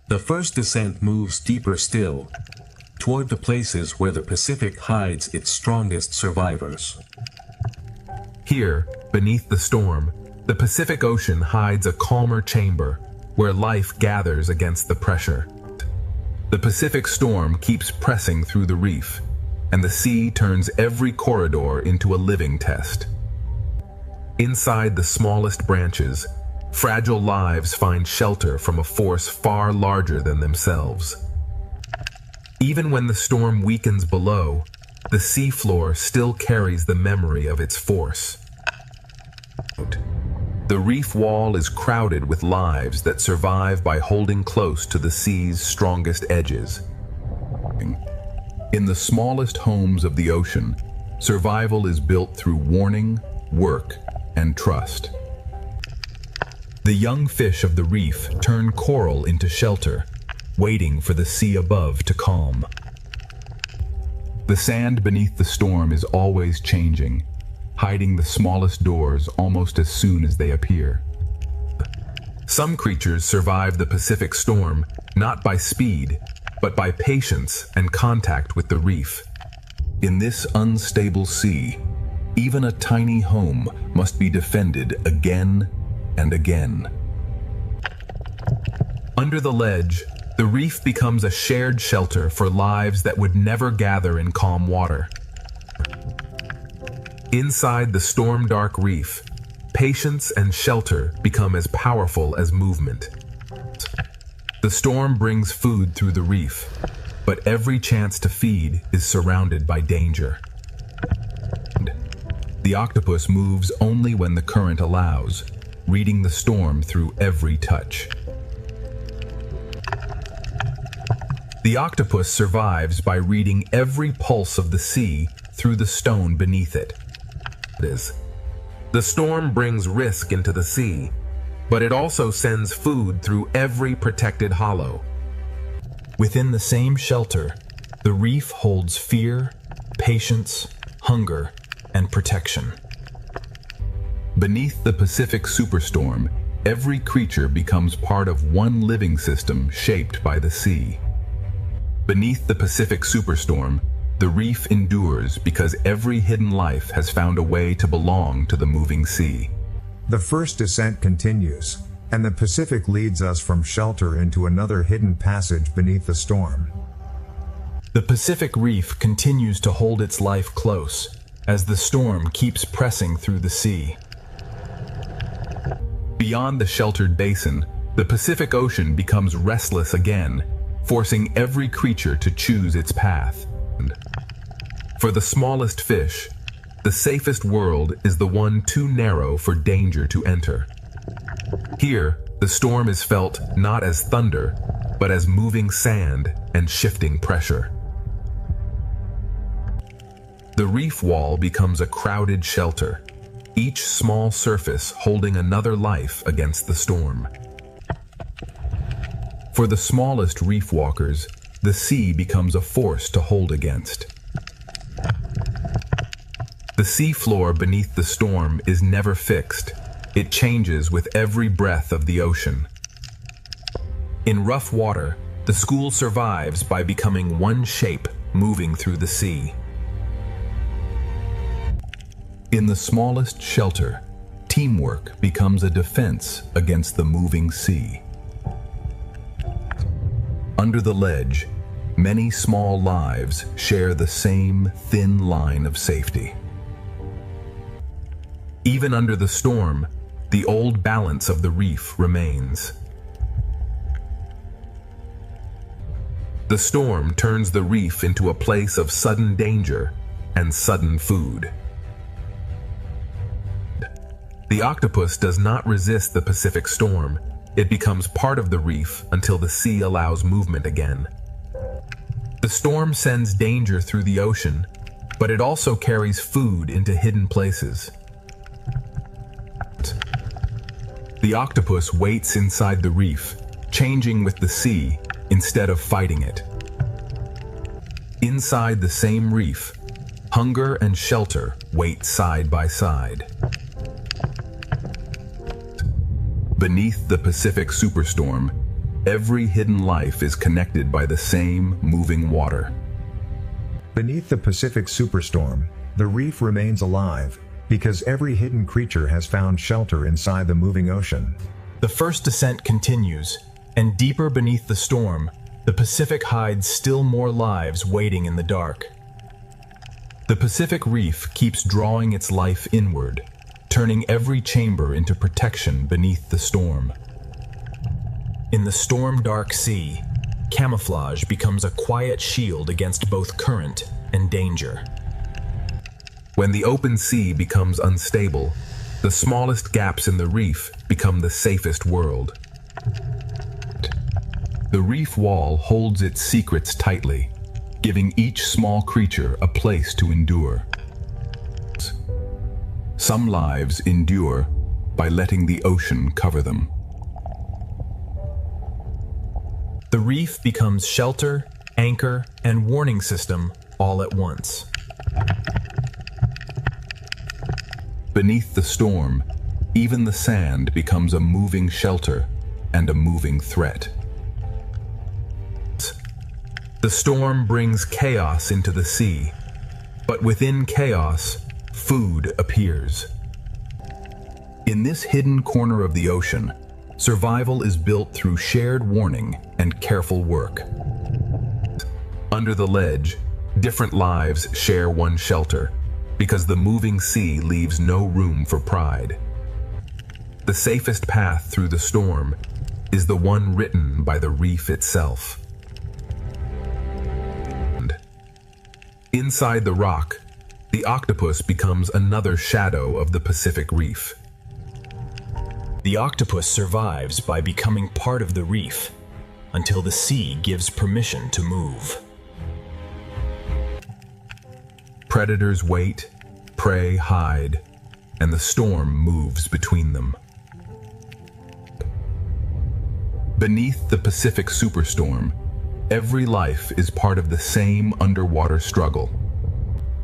The first descent moves deeper still, toward the places where the Pacific hides its strongest survivors. Here, beneath the storm, the Pacific Ocean hides a calmer chamber where life gathers against the pressure. The Pacific storm keeps pressing through the reef, and the sea turns every corridor into a living test. Inside the smallest branches, fragile lives find shelter from a force far larger than themselves. Even when the storm weakens below, the seafloor still carries the memory of its force. The reef wall is crowded with lives that survive by holding close to the sea's strongest edges. In the smallest homes of the ocean, survival is built through warning, work, and trust. The young fish of the reef turn coral into shelter, waiting for the sea above to calm. The sand beneath the storm is always changing, hiding the smallest doors almost as soon as they appear. Some creatures survive the Pacific storm not by speed, but by patience and contact with the reef. In this unstable sea, Even a tiny home must be defended again and again. Under the ledge, the reef becomes a shared shelter for lives that would never gather in calm water. Inside the storm-dark reef, patience and shelter become as powerful as movement. The storm brings food through the reef, but every chance to feed is surrounded by danger. The octopus moves only when the current allows, reading the storm through every touch. The octopus survives by reading every pulse of the sea through the stone beneath it. The storm brings risk into the sea, but it also sends food through every protected hollow. Within the same shelter, the reef holds fear, patience, hunger, and protection. Beneath the Pacific Superstorm, every creature becomes part of one living system shaped by the sea. Beneath the Pacific Superstorm, the reef endures because every hidden life has found a way to belong to the moving sea. The first descent continues, and the Pacific leads us from shelter into another hidden passage beneath the storm. The Pacific Reef continues to hold its life close as the storm keeps pressing through the sea. Beyond the sheltered basin, the Pacific Ocean becomes restless again, forcing every creature to choose its path. For the smallest fish, the safest world is the one too narrow for danger to enter. Here, the storm is felt not as thunder, but as moving sand and shifting pressure. The reef wall becomes a crowded shelter, each small surface holding another life against the storm. For the smallest reef walkers, the sea becomes a force to hold against. The seafloor beneath the storm is never fixed. It changes with every breath of the ocean. In rough water, the school survives by becoming one shape moving through the sea. In the smallest shelter, teamwork becomes a defense against the moving sea. Under the ledge, many small lives share the same thin line of safety. Even under the storm, the old balance of the reef remains. The storm turns the reef into a place of sudden danger and sudden food. The octopus does not resist the Pacific storm. It becomes part of the reef until the sea allows movement again. The storm sends danger through the ocean, but it also carries food into hidden places. The octopus waits inside the reef, changing with the sea instead of fighting it. Inside the same reef, hunger and shelter wait side by side. Beneath the Pacific Superstorm, every hidden life is connected by the same moving water. Beneath the Pacific Superstorm, the reef remains alive, because every hidden creature has found shelter inside the moving ocean. The first descent continues, and deeper beneath the storm, the Pacific hides still more lives waiting in the dark. The Pacific Reef keeps drawing its life inward, turning every chamber into protection beneath the storm. In the storm-dark sea, camouflage becomes a quiet shield against both current and danger. When the open sea becomes unstable, the smallest gaps in the reef become the safest world. The reef wall holds its secrets tightly, giving each small creature a place to endure. Some lives endure by letting the ocean cover them. The reef becomes shelter, anchor, and warning system all at once. Beneath the storm, even the sand becomes a moving shelter and a moving threat. The storm brings chaos into the sea, but within chaos, food appears. In this hidden corner of the ocean, survival is built through shared warning and careful work. Under the ledge, different lives share one shelter, because the moving sea leaves no room for pride. The safest path through the storm is the one written by the reef itself. Inside the rock, the octopus becomes another shadow of the Pacific Reef. The octopus survives by becoming part of the reef until the sea gives permission to move. Predators wait, prey hide, and the storm moves between them. Beneath the Pacific Superstorm, every life is part of the same underwater struggle.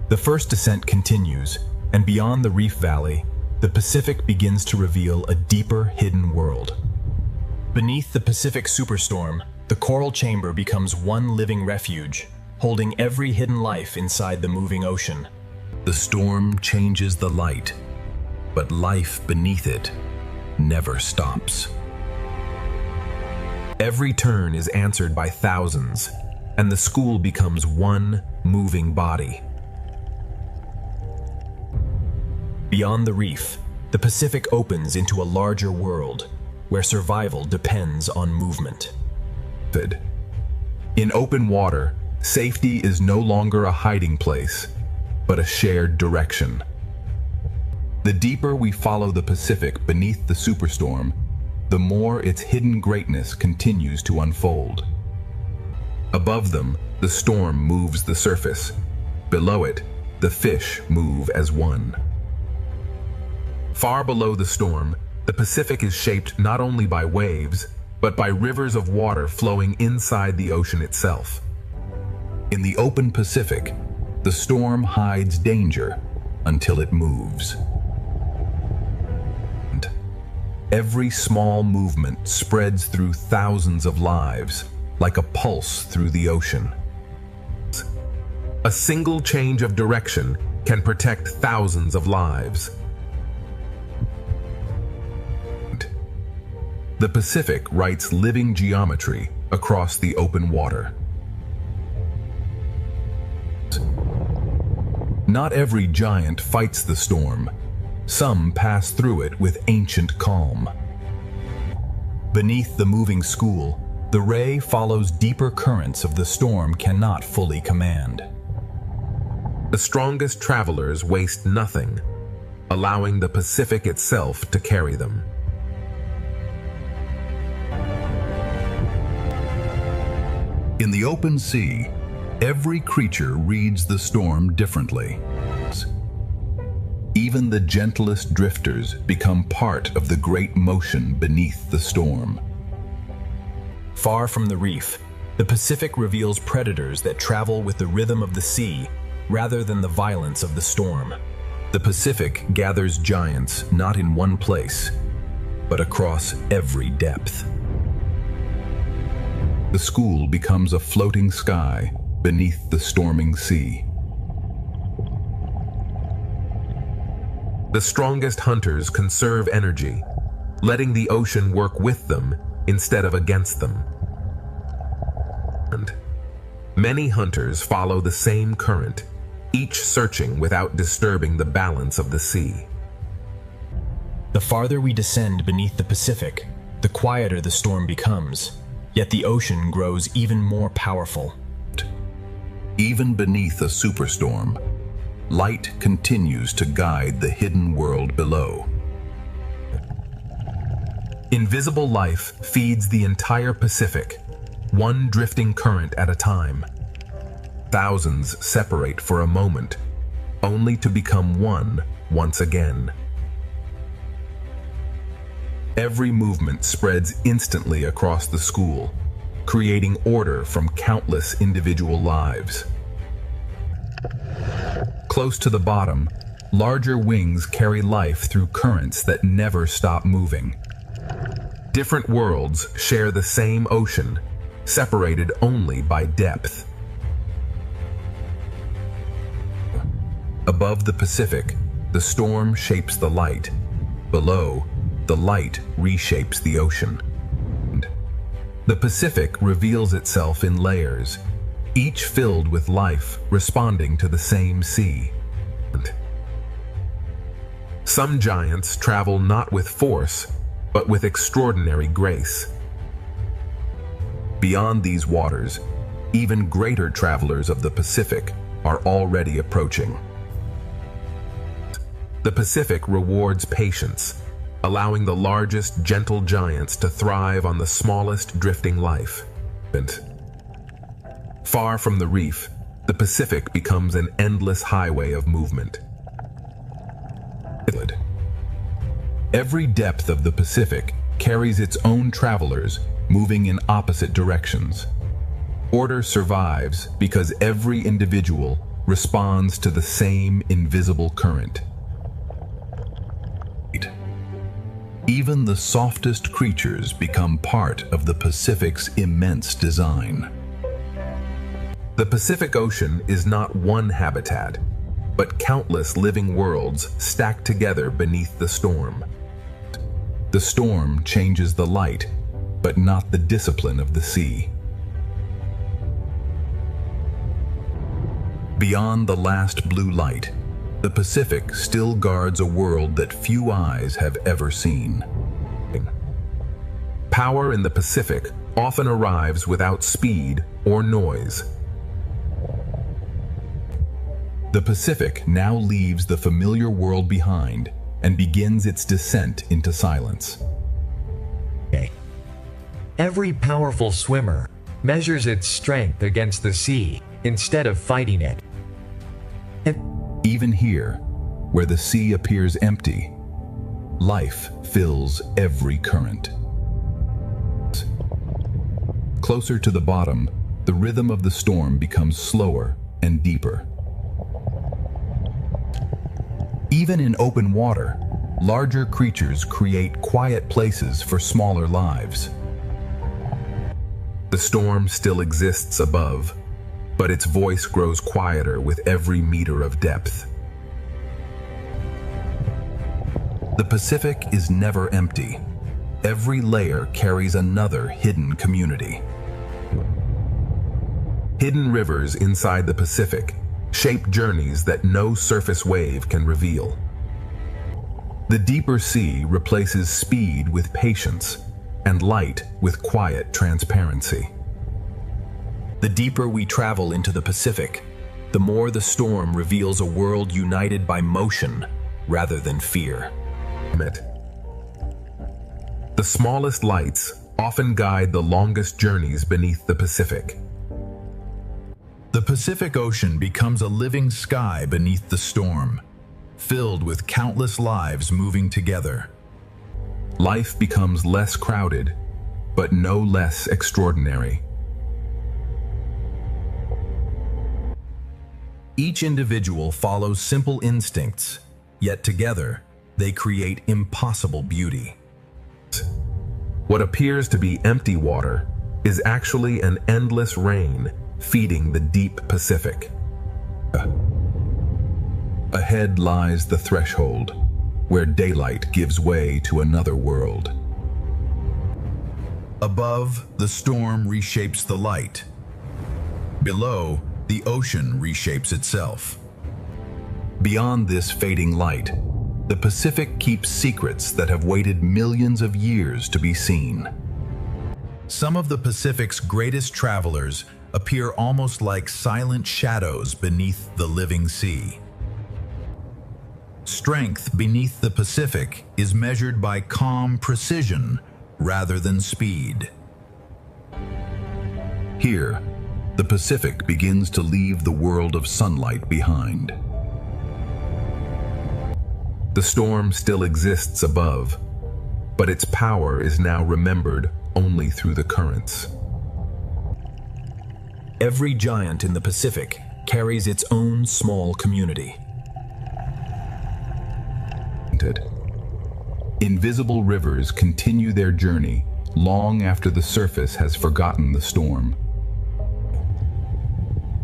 The first descent continues, and beyond the reef valley, the Pacific begins to reveal a deeper hidden world. Beneath the Pacific Superstorm, the coral chamber becomes one living refuge, holding every hidden life inside the moving ocean. The storm changes the light, but life beneath it never stops. Every turn is answered by thousands, and the school becomes one moving body. Beyond the reef, the Pacific opens into a larger world, where survival depends on movement. In open water, safety is no longer a hiding place, but a shared direction. The deeper we follow the Pacific beneath the superstorm, the more its hidden greatness continues to unfold. Above them, the storm moves the surface. Below it, the fish move as one. Far below the storm, the Pacific is shaped not only by waves, but by rivers of water flowing inside the ocean itself. In the open Pacific, the storm hides danger until it moves. Every small movement spreads through thousands of lives, like a pulse through the ocean. A single change of direction can protect thousands of lives. The Pacific writes living geometry across the open water. Not every giant fights the storm. Some pass through it with ancient calm. Beneath the moving school, the ray follows deeper currents of the storm cannot fully command. The strongest travelers waste nothing, allowing the Pacific itself to carry them. In the open sea, every creature reads the storm differently. Even the gentlest drifters become part of the great motion beneath the storm. Far from the reef, the Pacific reveals predators that travel with the rhythm of the sea rather than the violence of the storm. The Pacific gathers giants not in one place, but across every depth. The school becomes a floating sky beneath the storming sea. The strongest hunters conserve energy, letting the ocean work with them instead of against them. And many hunters follow the same current, each searching without disturbing the balance of the sea. The farther we descend beneath the Pacific, the quieter the storm becomes, yet the ocean grows even more powerful. Even beneath a superstorm, light continues to guide the hidden world below. Invisible life feeds the entire Pacific, one drifting current at a time. Thousands separate for a moment, only to become one once again. Every movement spreads instantly across the school, creating order from countless individual lives. Close to the bottom, larger wings carry life through currents that never stop moving. Different worlds share the same ocean, separated only by depth. Above the Pacific, the storm shapes the light. Below, the light reshapes the ocean. The Pacific reveals itself in layers, each filled with life responding to the same sea. Some giants travel not with force, but with extraordinary grace. Beyond these waters, even greater travelers of the Pacific are already approaching. The Pacific rewards patience, allowing the largest gentle giants to thrive on the smallest drifting life. Far from the reef, the Pacific becomes an endless highway of movement. Every depth of the Pacific carries its own travelers moving in opposite directions. Order survives because every individual responds to the same invisible current. Even the softest creatures become part of the Pacific's immense design. The Pacific Ocean is not one habitat, but countless living worlds stacked together beneath the storm. The storm changes the light, but not the discipline of the sea. Beyond the last blue light, the Pacific still guards a world that few eyes have ever seen. Power in the Pacific often arrives without speed or noise. The Pacific now leaves the familiar world behind and begins its descent into silence. Every powerful swimmer measures its strength against the sea instead of fighting it. Even here, where the sea appears empty, life fills every current. Closer to the bottom, the rhythm of the storm becomes slower and deeper. Even in open water, larger creatures create quiet places for smaller lives. The storm still exists above, but its voice grows quieter with every meter of depth. The Pacific is never empty. Every layer carries another hidden community. Hidden rivers inside the Pacific shape journeys that no surface wave can reveal. The deeper sea replaces speed with patience and light with quiet transparency. The deeper we travel into the Pacific, the more the storm reveals a world united by motion rather than fear. The smallest lights often guide the longest journeys beneath the Pacific. The Pacific Ocean becomes a living sky beneath the storm, filled with countless lives moving together. Life becomes less crowded, but no less extraordinary. Each individual follows simple instincts, yet together they create impossible beauty. What appears to be empty water is actually an endless rain feeding the deep Pacific. Ahead lies the threshold, where daylight gives way to another world. Above, the storm reshapes the light. Below, the ocean reshapes itself. Beyond this fading light, the Pacific keeps secrets that have waited millions of years to be seen. Some of the Pacific's greatest travelers appear almost like silent shadows beneath the living sea. Strength beneath the Pacific is measured by calm precision rather than speed. Here, the Pacific begins to leave the world of sunlight behind. The storm still exists above, but its power is now remembered only through the currents. Every giant in the Pacific carries its own small community. Invisible rivers continue their journey long after the surface has forgotten the storm.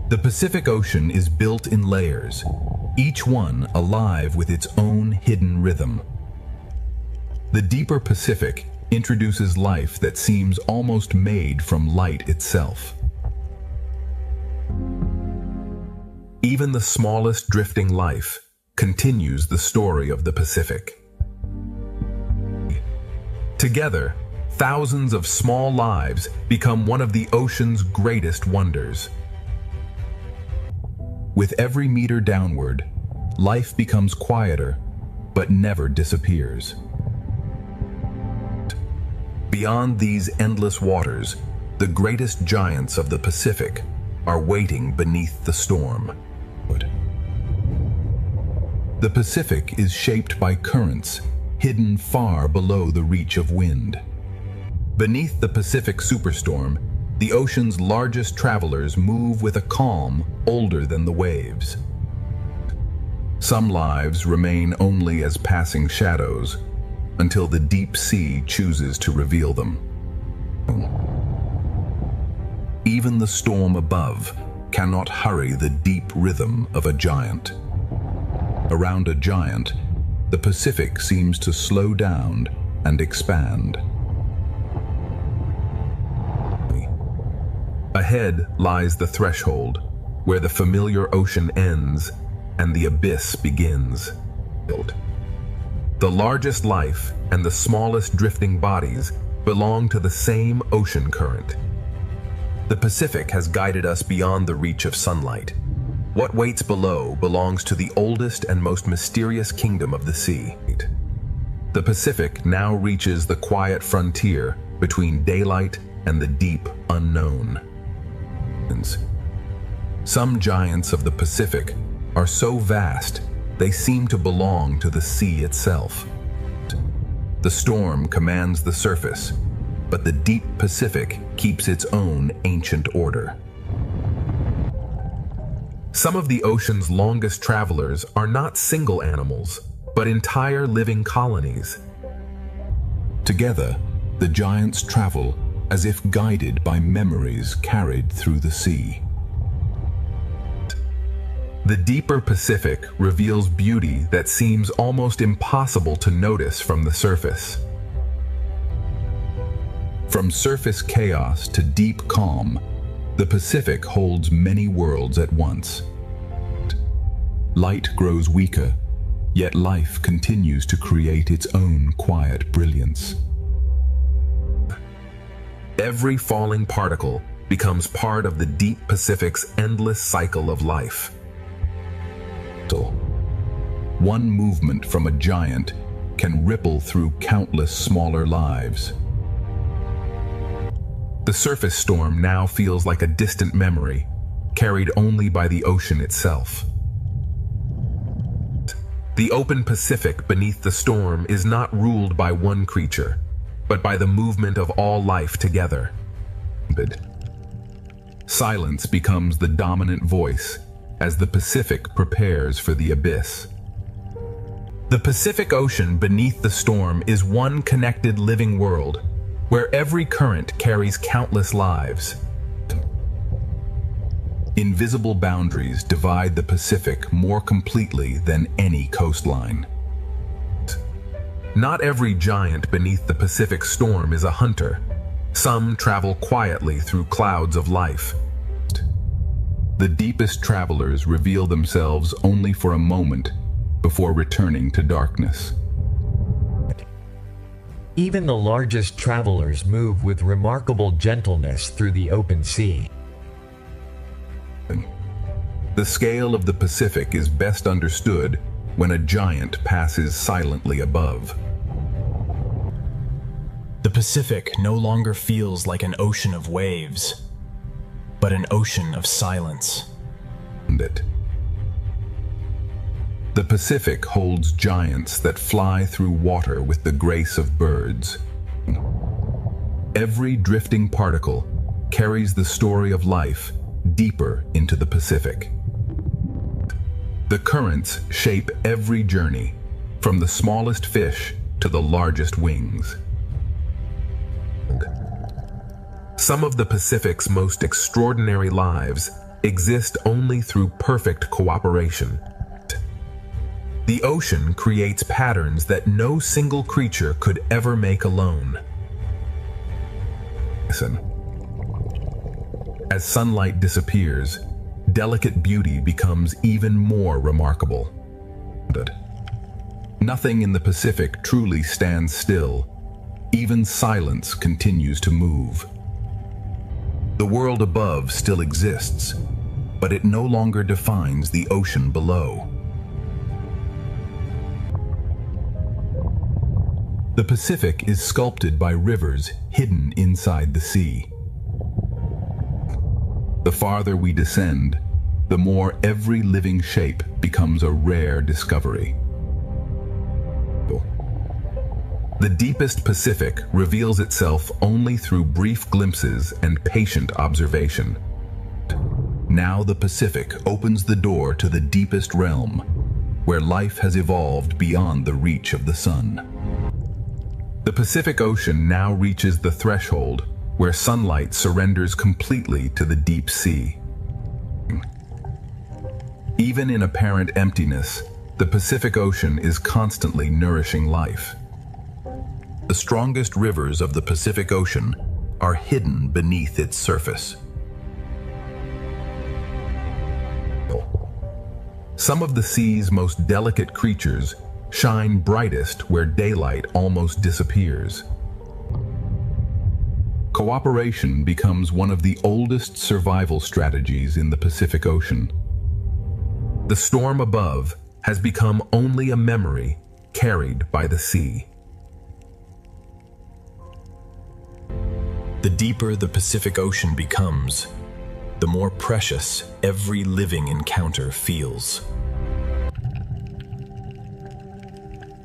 The Pacific Ocean is built in layers, each one alive with its own hidden rhythm. The deeper Pacific introduces life that seems almost made from light itself. Even the smallest drifting life continues the story of the Pacific. Together, thousands of small lives become one of the ocean's greatest wonders. With every meter downward, life becomes quieter, but never disappears. Beyond these endless waters, the greatest giants of the Pacific are waiting beneath the storm. The Pacific is shaped by currents hidden far below the reach of wind. Beneath the Pacific superstorm, the ocean's largest travelers move with a calm older than the waves. Some lives remain only as passing shadows until the deep sea chooses to reveal them. Even the storm above cannot hurry the deep rhythm of a giant. Around a giant, the Pacific seems to slow down and expand. Ahead lies the threshold, where the familiar ocean ends and the abyss begins. The largest life and the smallest drifting bodies belong to the same ocean current. The Pacific has guided us beyond the reach of sunlight. What waits below belongs to the oldest and most mysterious kingdom of the sea. The Pacific now reaches the quiet frontier between daylight and the deep unknown. Some giants of the Pacific are so vast they seem to belong to the sea itself. The storm commands the surface, but the deep Pacific keeps its own ancient order. Some of the ocean's longest travelers are not single animals, but entire living colonies. Together, the giants travel as if guided by memories carried through the sea. The deeper Pacific reveals beauty that seems almost impossible to notice from the surface. From surface chaos to deep calm, the Pacific holds many worlds at once. Light grows weaker, yet life continues to create its own quiet brilliance. Every falling particle becomes part of the deep Pacific's endless cycle of life. One movement from a giant can ripple through countless smaller lives. The surface storm now feels like a distant memory, carried only by the ocean itself. The open Pacific beneath the storm is not ruled by one creature, but by the movement of all life together. Silence becomes the dominant voice as the Pacific prepares for the abyss. The Pacific Ocean beneath the storm is one connected living world, where every current carries countless lives. Invisible boundaries divide the Pacific more completely than any coastline. Not every giant beneath the Pacific storm is a hunter. Some travel quietly through clouds of life. The deepest travelers reveal themselves only for a moment before returning to darkness. Even the largest travelers move with remarkable gentleness through the open sea. The scale of the Pacific is best understood when a giant passes silently above. The Pacific no longer feels like an ocean of waves, but an ocean of silence. The Pacific holds giants that fly through water with the grace of birds. Every drifting particle carries the story of life deeper into the Pacific. The currents shape every journey, from the smallest fish to the largest wings. Some of the Pacific's most extraordinary lives exist only through perfect cooperation. The ocean creates patterns that no single creature could ever make alone. Listen. As sunlight disappears, delicate beauty becomes even more remarkable. Nothing in the Pacific truly stands still. Even silence continues to move. The world above still exists, but it no longer defines the ocean below. The Pacific is sculpted by rivers hidden inside the sea. The farther we descend, the more every living shape becomes a rare discovery. The deepest Pacific reveals itself only through brief glimpses and patient observation. Now the Pacific opens the door to the deepest realm, where life has evolved beyond the reach of the sun. The Pacific Ocean now reaches the threshold where sunlight surrenders completely to the deep sea. Even in apparent emptiness, the Pacific Ocean is constantly nourishing life. The strongest rivers of the Pacific Ocean are hidden beneath its surface. Some of the sea's most delicate creatures shine brightest where daylight almost disappears. Cooperation becomes one of the oldest survival strategies in the Pacific Ocean. The storm above has become only a memory carried by the sea. The deeper the Pacific Ocean becomes, the more precious every living encounter feels.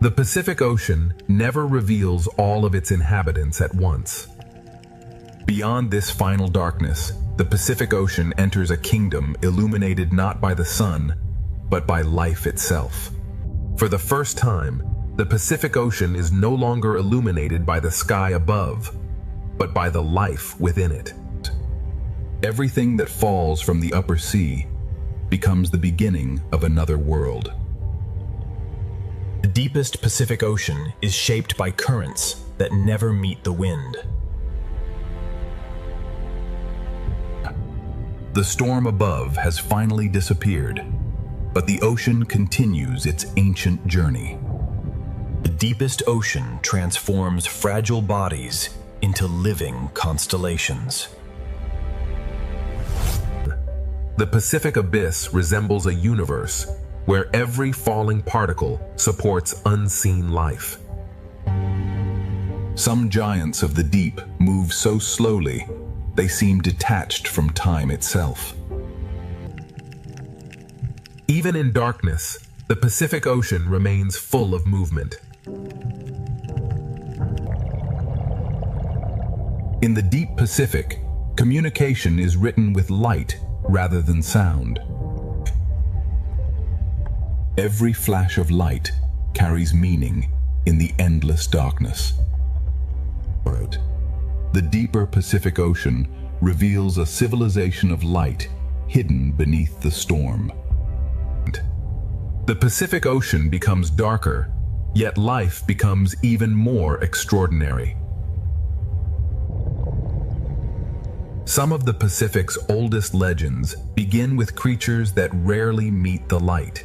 The Pacific Ocean never reveals all of its inhabitants at once. Beyond this final darkness, the Pacific Ocean enters a kingdom illuminated not by the sun, but by life itself. For the first time, the Pacific Ocean is no longer illuminated by the sky above, but by the life within it. Everything that falls from the upper sea becomes the beginning of another world. The deepest Pacific Ocean is shaped by currents that never meet the wind. The storm above has finally disappeared, but the ocean continues its ancient journey. The deepest ocean transforms fragile bodies into living constellations. The Pacific Abyss resembles a universe where every falling particle supports unseen life. Some giants of the deep move so slowly, they seem detached from time itself. Even in darkness, the Pacific Ocean remains full of movement. In the deep Pacific, communication is written with light rather than sound. Every flash of light carries meaning in the endless darkness. The deeper Pacific Ocean reveals a civilization of light hidden beneath the storm. The Pacific Ocean becomes darker, yet life becomes even more extraordinary. Some of the Pacific's oldest legends begin with creatures that rarely meet the light.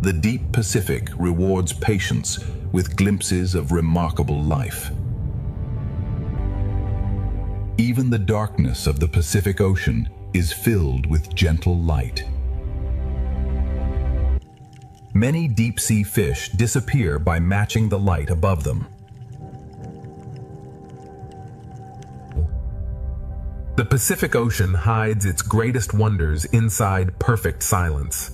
The deep Pacific rewards patience with glimpses of remarkable life. Even the darkness of the Pacific Ocean is filled with gentle light. Many deep-sea fish disappear by matching the light above them. The Pacific Ocean hides its greatest wonders inside perfect silence.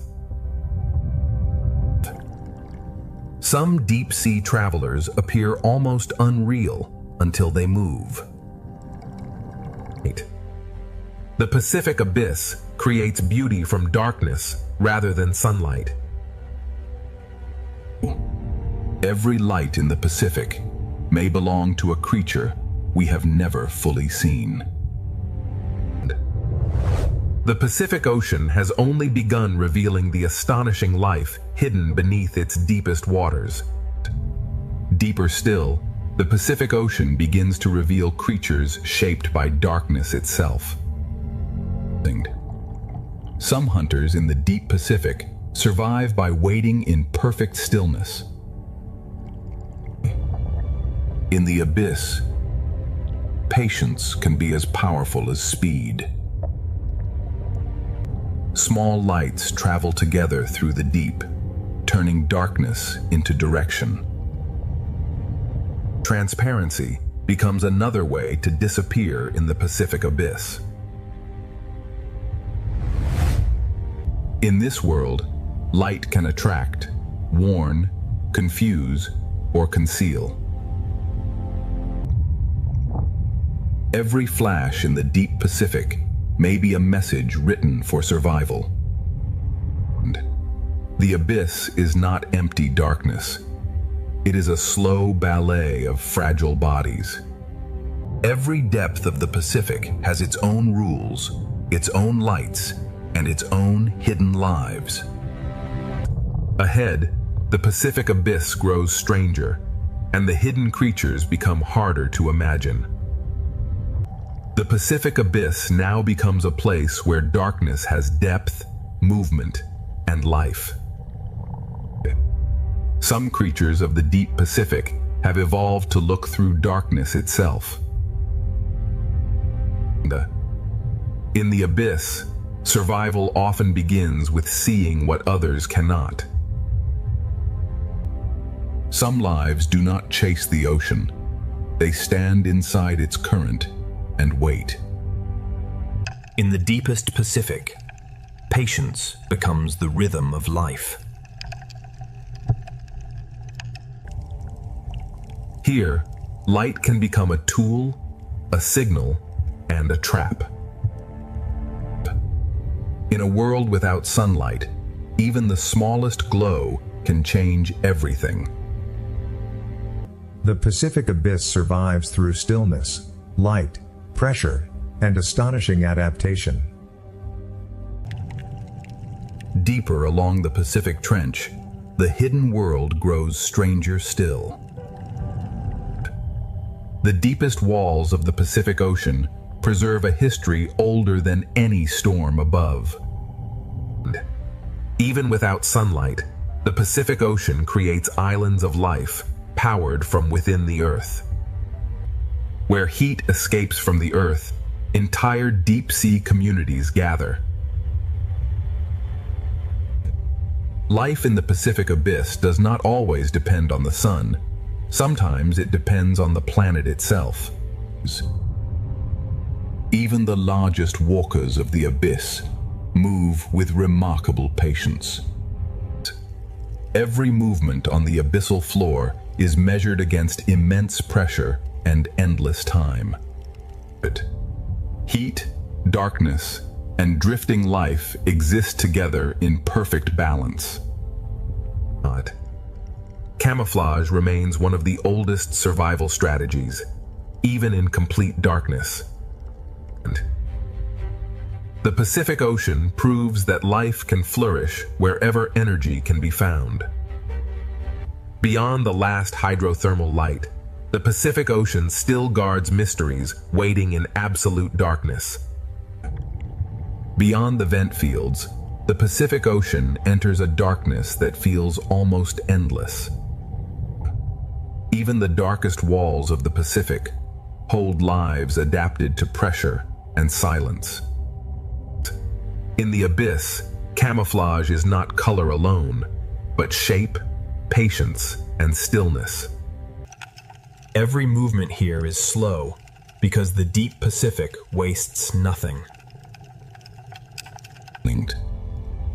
Some deep-sea travelers appear almost unreal until they move. The Pacific Abyss creates beauty from darkness rather than sunlight. Every light in the Pacific may belong to a creature we have never fully seen. The Pacific Ocean has only begun revealing the astonishing life hidden beneath its deepest waters. Deeper still, the Pacific Ocean begins to reveal creatures shaped by darkness itself. Some hunters in the deep Pacific survive by waiting in perfect stillness. In the abyss, patience can be as powerful as speed. Small lights travel together through the deep, turning darkness into direction. Transparency becomes another way to disappear in the Pacific abyss. In this world, light can attract, warn, confuse, or conceal. Every flash in the deep Pacific may be a message written for survival. The abyss is not empty darkness. It is a slow ballet of fragile bodies. Every depth of the Pacific has its own rules, its own lights, and its own hidden lives. Ahead, the Pacific abyss grows stranger, and the hidden creatures become harder to imagine. The Pacific abyss now becomes a place where darkness has depth, movement, and life. Some creatures of the deep Pacific have evolved to look through darkness itself. In the abyss, survival often begins with seeing what others cannot. Some lives do not chase the ocean. They stand inside its current and wait. In the deepest Pacific, patience becomes the rhythm of life. Here, light can become a tool, a signal, and a trap. In a world without sunlight, even the smallest glow can change everything. The Pacific abyss survives through stillness, light, pressure, and astonishing adaptation. Deeper along the Pacific Trench, the hidden world grows stranger still. The deepest walls of the Pacific Ocean preserve a history older than any storm above. Even without sunlight, the Pacific Ocean creates islands of life powered from within the earth. Where heat escapes from the earth, entire deep-sea communities gather. Life in the Pacific abyss does not always depend on the sun. Sometimes it depends on the planet itself. Even the largest walkers of the abyss move with remarkable patience. Every movement on the abyssal floor is measured against immense pressure and endless time. Heat, darkness, and drifting life exist together in perfect balance. Camouflage remains one of the oldest survival strategies, even in complete darkness. The Pacific Ocean proves that life can flourish wherever energy can be found. Beyond the last hydrothermal light, the Pacific Ocean still guards mysteries waiting in absolute darkness. Beyond the vent fields, the Pacific Ocean enters a darkness that feels almost endless. Even the darkest walls of the Pacific hold lives adapted to pressure and silence. In the abyss, camouflage is not color alone, but shape, patience, and stillness. Every movement here is slow because the deep Pacific wastes nothing.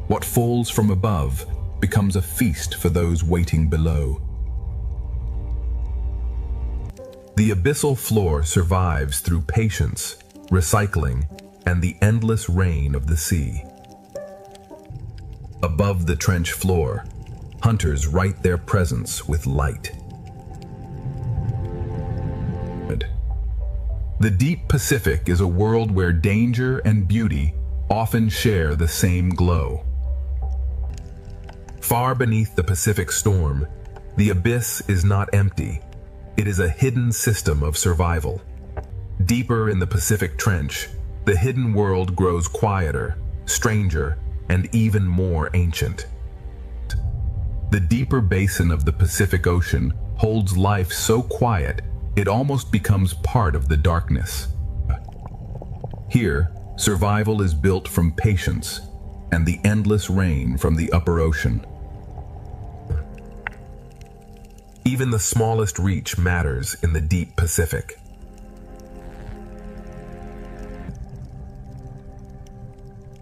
What falls from above becomes a feast for those waiting below. The abyssal floor survives through patience, recycling, and the endless rain of the sea. Above the trench floor, hunters write their presence with light. The deep Pacific is a world where danger and beauty often share the same glow. Far beneath the Pacific storm, the abyss is not empty. It is a hidden system of survival. Deeper in the Pacific Trench, the hidden world grows quieter, stranger, and even more ancient. The deeper basin of the Pacific Ocean holds life so quiet it almost becomes part of the darkness. Here, survival is built from patience and the endless rain from the upper ocean. Even the smallest reach matters in the deep Pacific.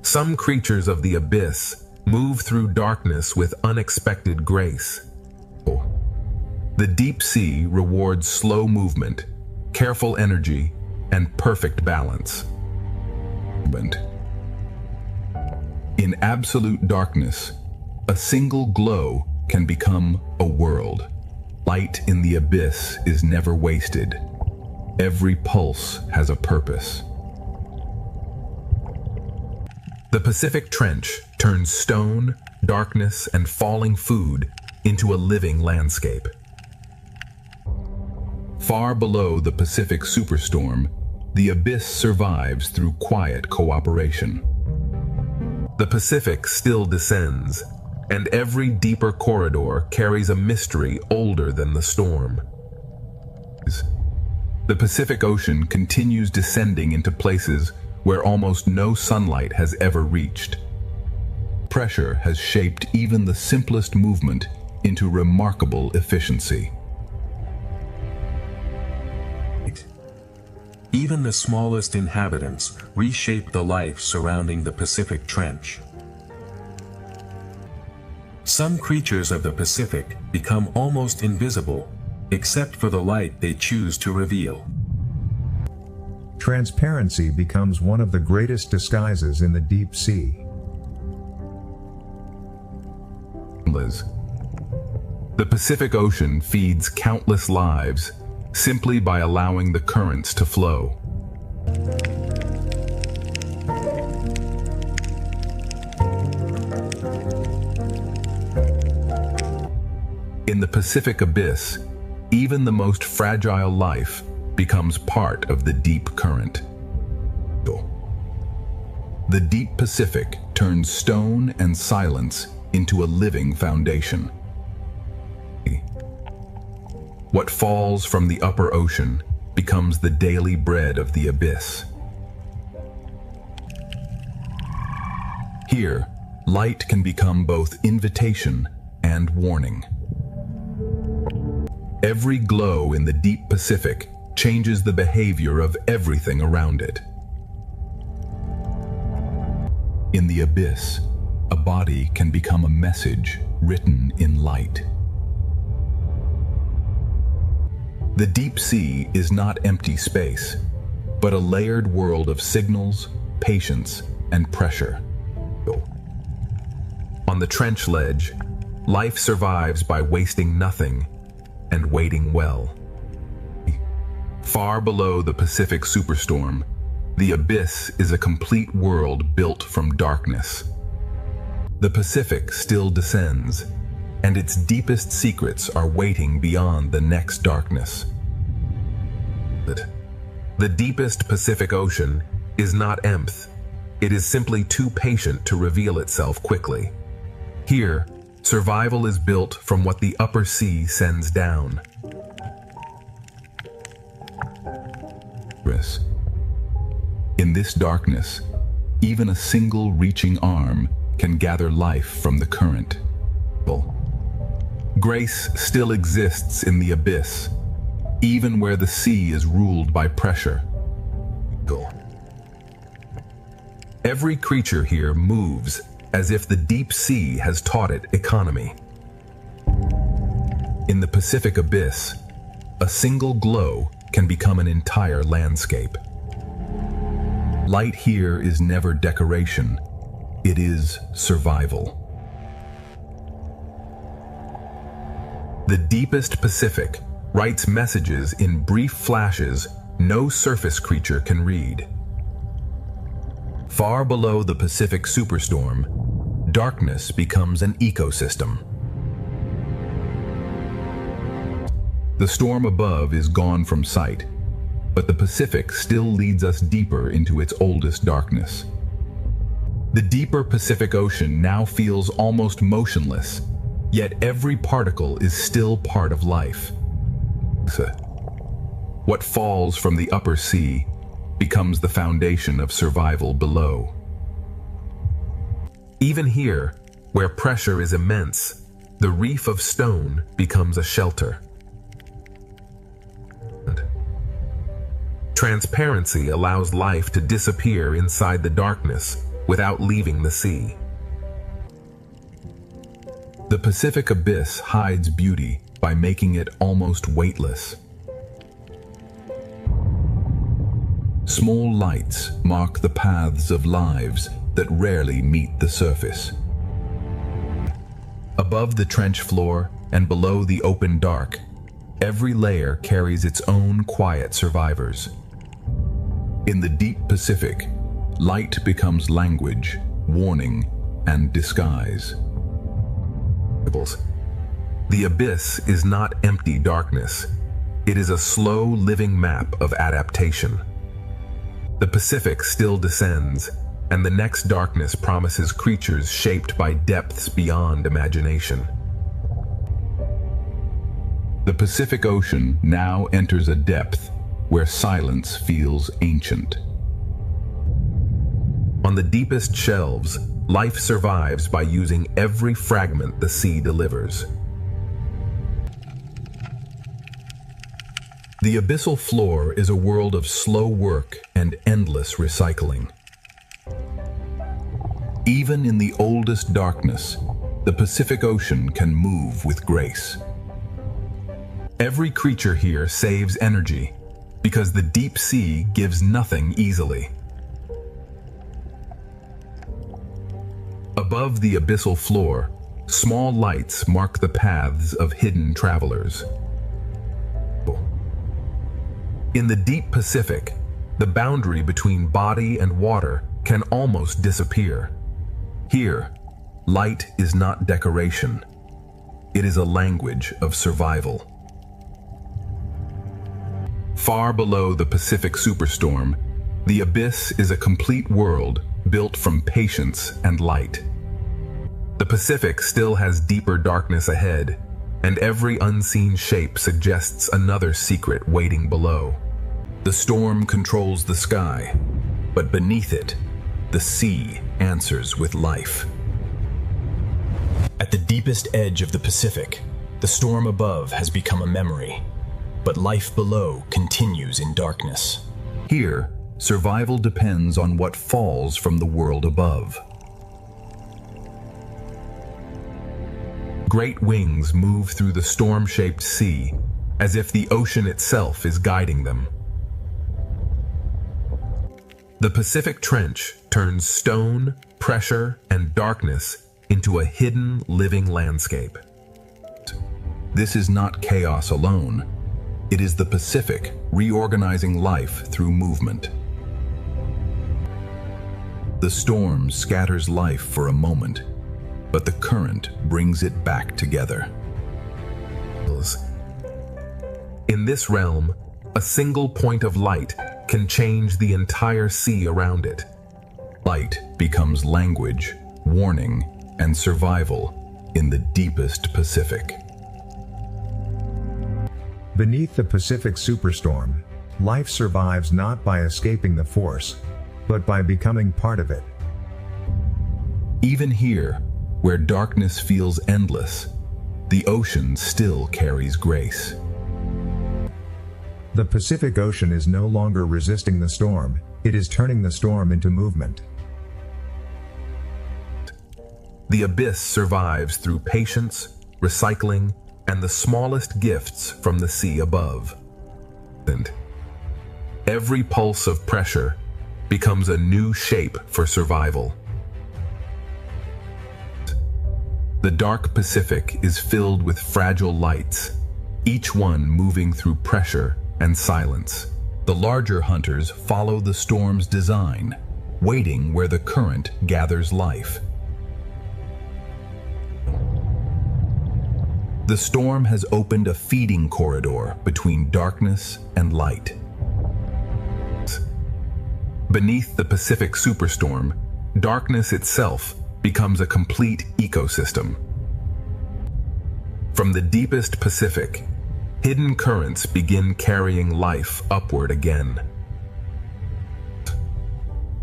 Some creatures of the abyss move through darkness with unexpected grace. The deep sea rewards slow movement, careful energy, and perfect balance. In absolute darkness, a single glow can become a world. Light in the abyss is never wasted. Every pulse has a purpose. The Pacific Trench turns stone, darkness, and falling food into a living landscape. Far below the Pacific superstorm, the abyss survives through quiet cooperation. The Pacific still descends, and every deeper corridor carries a mystery older than the storm. The Pacific Ocean continues descending into places where almost no sunlight has ever reached. Pressure has shaped even the simplest movement into remarkable efficiency. Even the smallest inhabitants reshape the life surrounding the Pacific Trench. Some creatures of the Pacific become almost invisible, except for the light they choose to reveal. Transparency becomes one of the greatest disguises in the deep sea. The Pacific Ocean feeds countless lives simply by allowing the currents to flow. In the Pacific Abyss, even the most fragile life becomes part of the deep current. The deep Pacific turns stone and silence into a living foundation. What falls from the upper ocean becomes the daily bread of the abyss. Here, light can become both invitation and warning. Every glow in the deep Pacific changes the behavior of everything around it. In the abyss, a body can become a message written in light. The deep sea is not empty space, but a layered world of signals, patience, and pressure. On the trench ledge, life survives by wasting nothing and waiting well. Far below the Pacific superstorm, the abyss is a complete world built from darkness. The Pacific still descends, and its deepest secrets are waiting beyond the next darkness. The deepest Pacific Ocean is not empty. It is simply too patient to reveal itself quickly. Here, survival is built from what the upper sea sends down. In this darkness, even a single reaching arm can gather life from the current. Grace still exists in the abyss, even where the sea is ruled by pressure. Every creature here moves as if the deep sea has taught it economy. In the Pacific Abyss, a single glow can become an entire landscape. Light here is never decoration, it is survival. The deepest Pacific writes messages in brief flashes no surface creature can read. Far below the Pacific superstorm, darkness becomes an ecosystem. The storm above is gone from sight, but the Pacific still leads us deeper into its oldest darkness. The deeper Pacific Ocean now feels almost motionless, yet every particle is still part of life. What falls from the upper sea becomes the foundation of survival below. Even here, where pressure is immense, the reef of stone becomes a shelter. Transparency allows life to disappear inside the darkness without leaving the sea. The Pacific abyss hides beauty by making it almost weightless. Small lights mark the paths of lives that rarely meet the surface. Above the trench floor and below the open dark, every layer carries its own quiet survivors. In the deep Pacific, light becomes language, warning, and disguise. The abyss is not empty darkness. It is a slow living map of adaptation. The Pacific still descends, and the next darkness promises creatures shaped by depths beyond imagination. The Pacific Ocean now enters a depth where silence feels ancient. On the deepest shelves, life survives by using every fragment the sea delivers. The abyssal floor is a world of slow work and endless recycling. Even in the oldest darkness, the Pacific Ocean can move with grace. Every creature here saves energy because the deep sea gives nothing easily. Above the abyssal floor, small lights mark the paths of hidden travelers. In the deep Pacific, the boundary between body and water can almost disappear. Here, light is not decoration. It is a language of survival. Far below the Pacific superstorm, the abyss is a complete world built from patience and light. The Pacific still has deeper darkness ahead, and every unseen shape suggests another secret waiting below. The storm controls the sky, but beneath it, the sea answers with life. At the deepest edge of the Pacific, the storm above has become a memory, but life below continues in darkness. Here, survival depends on what falls from the world above. Great wings move through the storm-shaped sea, as if the ocean itself is guiding them. The Pacific Trench turns stone, pressure, and darkness into a hidden, living landscape. This is not chaos alone. It is the Pacific reorganizing life through movement. The storm scatters life for a moment, but the current brings it back together. In this realm, a single point of light can change the entire sea around it. Light becomes language, warning, and survival in the deepest Pacific. Beneath the Pacific superstorm, life survives not by escaping the force, but by becoming part of it. Even here, where darkness feels endless, the ocean still carries grace. The Pacific Ocean is no longer resisting the storm, it is turning the storm into movement. The abyss survives through patience, recycling, and the smallest gifts from the sea above. And every pulse of pressure becomes a new shape for survival. The dark Pacific is filled with fragile lights, each one moving through pressure and silence. The larger hunters follow the storm's design, waiting where the current gathers life. The storm has opened a feeding corridor between darkness and light. Beneath the Pacific superstorm, darkness itself becomes a complete ecosystem. From the deepest Pacific, hidden currents begin carrying life upward again.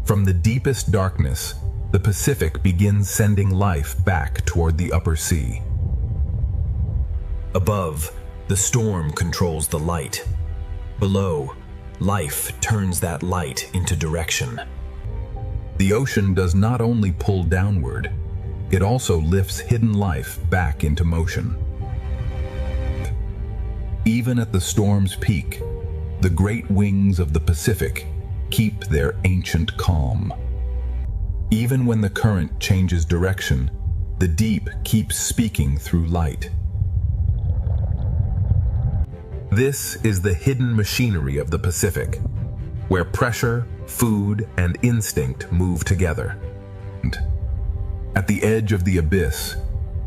From the deepest darkness, the Pacific begins sending life back toward the upper sea. Above, the storm controls the light. Below, life turns that light into direction. The ocean does not only pull downward, it also lifts hidden life back into motion. Even at the storm's peak, the great wings of the Pacific keep their ancient calm. Even when the current changes direction, the deep keeps speaking through light. This is the hidden machinery of the Pacific, where pressure, food, and instinct move together. At the edge of the abyss,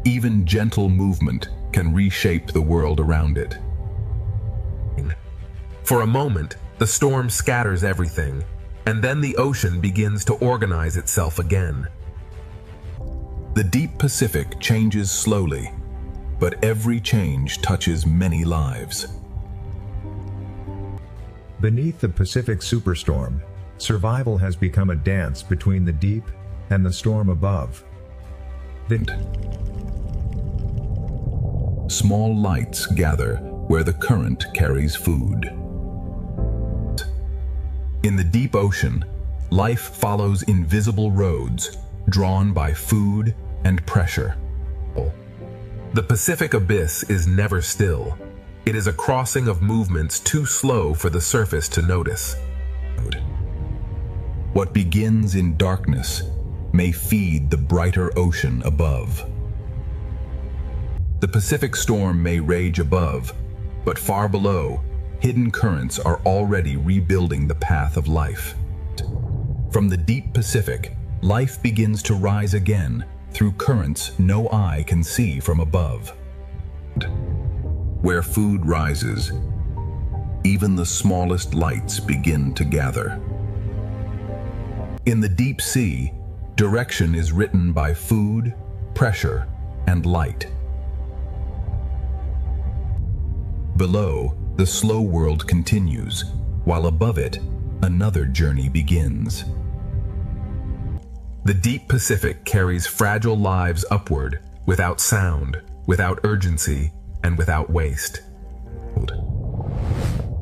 even gentle movement can reshape the world around it. For a moment, the storm scatters everything, and then the ocean begins to organize itself again. The deep Pacific changes slowly, but every change touches many lives. Beneath the Pacific superstorm, survival has become a dance between the deep and the storm above. Small lights gather where the current carries food. In the deep ocean, life follows invisible roads drawn by food and pressure. The Pacific abyss is never still. It is a crossing of movements too slow for the surface to notice. What begins in darkness may feed the brighter ocean above. The Pacific storm may rage above, but far below, hidden currents are already rebuilding the path of life. From the deep Pacific, life begins to rise again through currents no eye can see from above. Where food rises, even the smallest lights begin to gather. In the deep sea, direction is written by food, pressure, and light. Below, the slow world continues, while above it, another journey begins. The deep Pacific carries fragile lives upward, without sound, without urgency, and without waste.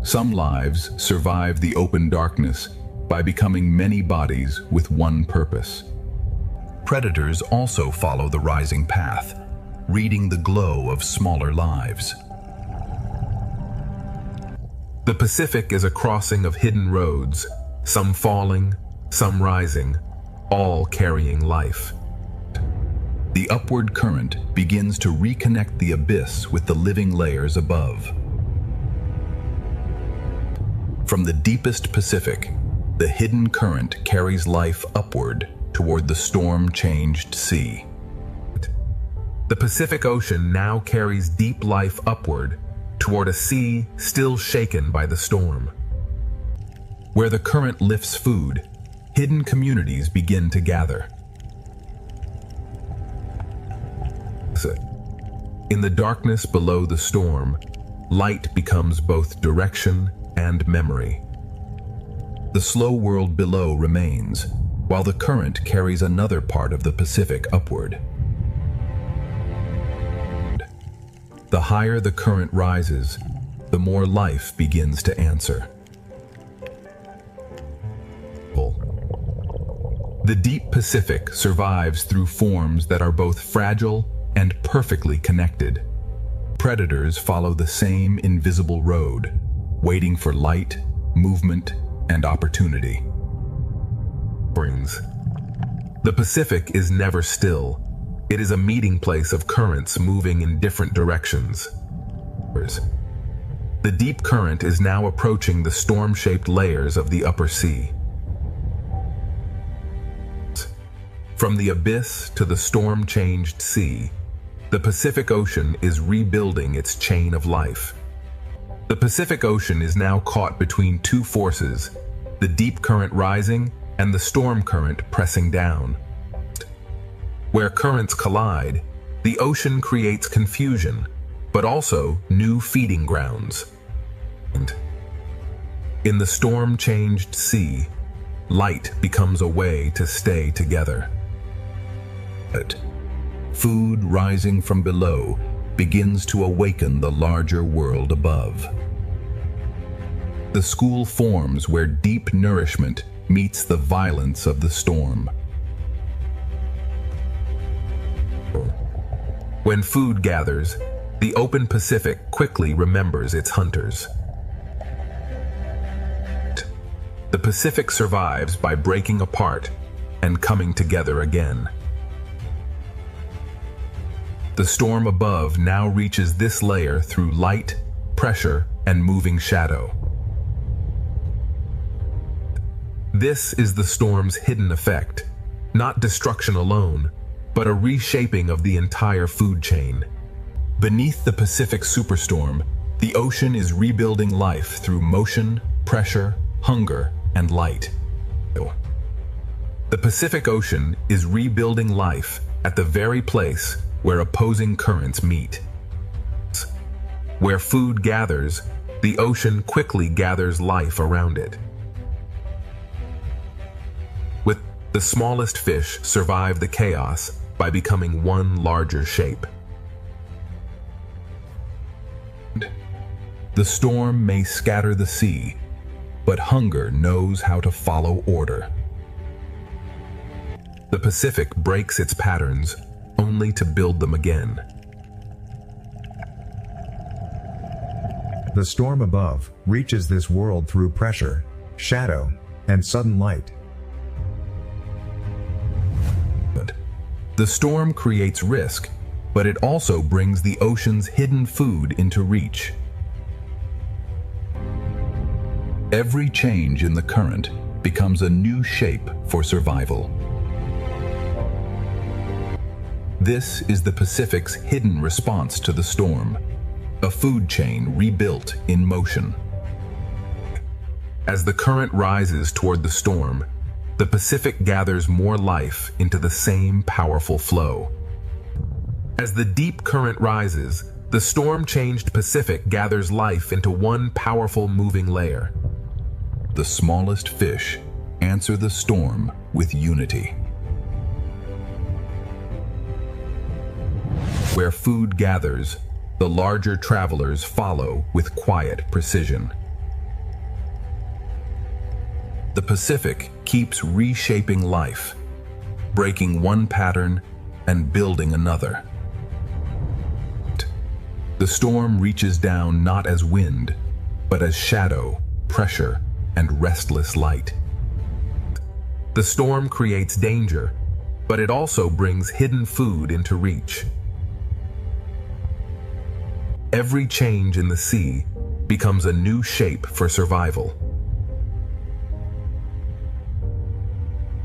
Some lives survive the open darkness by becoming many bodies with one purpose. Predators also follow the rising path, reading the glow of smaller lives. The Pacific is a crossing of hidden roads, some falling, some rising, all carrying life. The upward current begins to reconnect the abyss with the living layers above. From the deepest Pacific, the hidden current carries life upward toward the storm-changed sea. The Pacific Ocean now carries deep life upward toward a sea still shaken by the storm. Where the current lifts food, hidden communities begin to gather. In the darkness below the storm, light becomes both direction and memory. The slow world below remains, while the current carries another part of the Pacific upward. The higher the current rises, the more life begins to answer. The deep Pacific survives through forms that are both fragile and perfectly connected. Predators follow the same invisible road, waiting for light, movement, and opportunity. The Pacific is never still. It is a meeting place of currents moving in different directions. The deep current is now approaching the storm-shaped layers of the upper sea. From the abyss to the storm-changed sea, the Pacific Ocean is rebuilding its chain of life. The Pacific Ocean is now caught between two forces, the deep current rising and the storm current pressing down. Where currents collide, the ocean creates confusion, but also new feeding grounds. In the storm-changed sea, light becomes a way to stay together. Food rising from below begins to awaken the larger world above. The school forms where deep nourishment meets the violence of the storm. When food gathers, the open Pacific quickly remembers its hunters. The Pacific survives by breaking apart and coming together again. The storm above now reaches this layer through light, pressure, and moving shadow. This is the storm's hidden effect, not destruction alone, but a reshaping of the entire food chain. Beneath the Pacific superstorm, the ocean is rebuilding life through motion, pressure, hunger, and light. The Pacific Ocean is rebuilding life at the very place where opposing currents meet. Where food gathers, the ocean quickly gathers life around it. With the smallest fish survive the chaos by becoming one larger shape. The storm may scatter the sea, but hunger knows how to follow order. The Pacific breaks its patterns only to build them again. The storm above reaches this world through pressure, shadow, and sudden light. The storm creates risk, but it also brings the ocean's hidden food into reach. Every change in the current becomes a new shape for survival. This is the Pacific's hidden response to the storm, a food chain rebuilt in motion. As the current rises toward the storm, the Pacific gathers more life into the same powerful flow. As the deep current rises, the storm-changed Pacific gathers life into one powerful moving layer. The smallest fish answer the storm with unity. Where food gathers, the larger travelers follow with quiet precision. The Pacific keeps reshaping life, breaking one pattern and building another. The storm reaches down not as wind, but as shadow, pressure, and restless light. The storm creates danger, but it also brings hidden food into reach. Every change in the sea becomes a new shape for survival.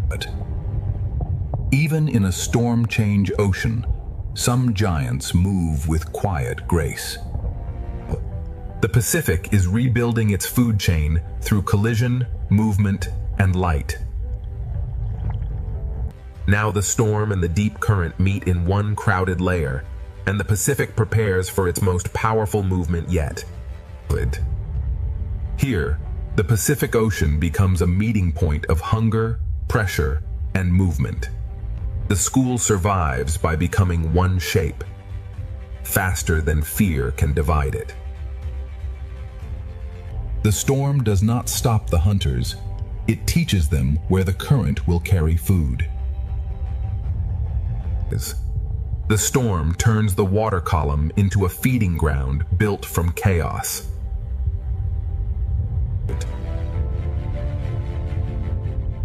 But even in a storm-change ocean, some giants move with quiet grace. The Pacific is rebuilding its food chain through collision, movement, and light. Now the storm and the deep current meet in one crowded layer, and the Pacific prepares for its most powerful movement yet. Here, the Pacific Ocean becomes a meeting point of hunger, pressure, and movement. The school survives by becoming one shape, faster than fear can divide it. The storm does not stop the hunters. It teaches them where the current will carry food. The storm turns the water column into a feeding ground built from chaos.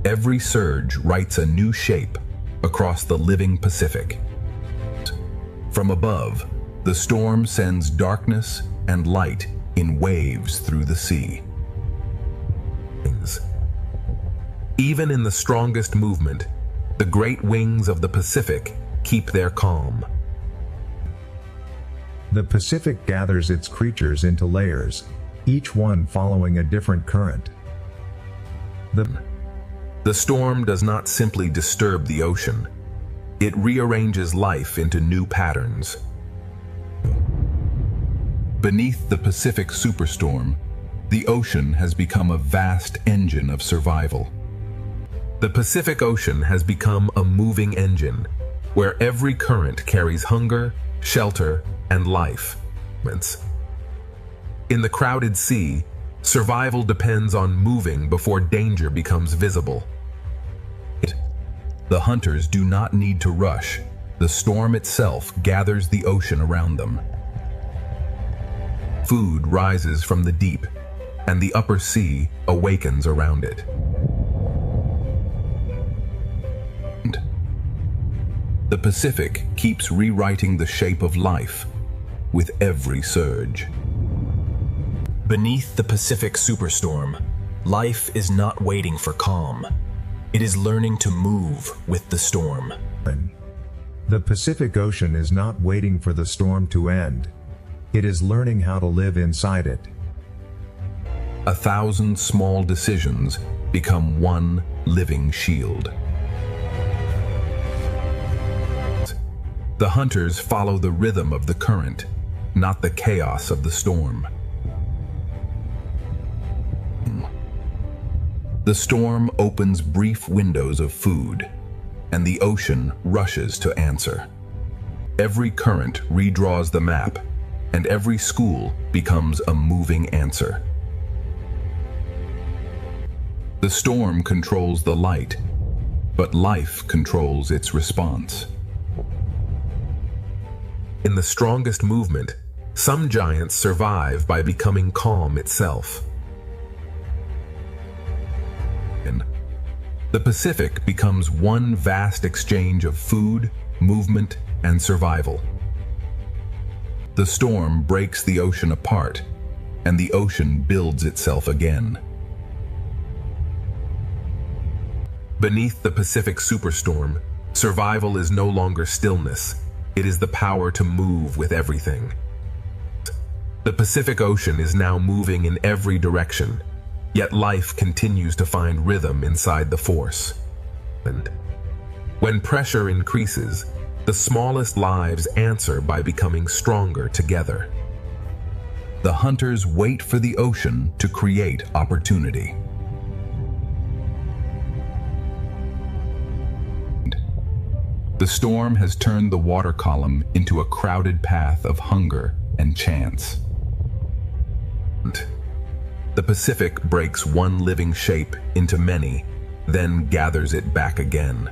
Every surge writes a new shape across the living Pacific. From above, the storm sends darkness and light in waves through the sea. Even in the strongest movement, The great wings of the Pacific keep their calm. The Pacific gathers its creatures into layers, each one following a different current. The storm does not simply disturb the ocean. It rearranges life into new patterns. Beneath the Pacific superstorm, the ocean has become a vast engine of survival. The Pacific Ocean has become a moving engine, where every current carries hunger, shelter, and life. In the crowded sea, survival depends on moving before danger becomes visible. The hunters do not need to rush. The storm itself gathers the ocean around them. Food rises from the deep, and the upper sea awakens around it. The Pacific keeps rewriting the shape of life with every surge. Beneath the Pacific superstorm, life is not waiting for calm. It is learning to move with the storm. The Pacific Ocean is not waiting for the storm to end. It is learning how to live inside it. 1,000 small decisions become one living shield. The hunters follow the rhythm of the current, not the chaos of the storm. The storm opens brief windows of food, and the ocean rushes to answer. Every current redraws the map, and every school becomes a moving answer. The storm controls the light, but life controls its response. In the strongest movement, some giants survive by becoming calm itself. The Pacific becomes one vast exchange of food, movement, and survival. The storm breaks the ocean apart, and the ocean builds itself again. Beneath the Pacific superstorm, survival is no longer stillness. It is the power to move with everything. The Pacific Ocean is now moving in every direction, yet life continues to find rhythm inside the force. And when pressure increases, the smallest lives answer by becoming stronger together. The hunters wait for the ocean to create opportunity. The storm has turned the water column into a crowded path of hunger and chance. The Pacific breaks one living shape into many, then gathers it back again.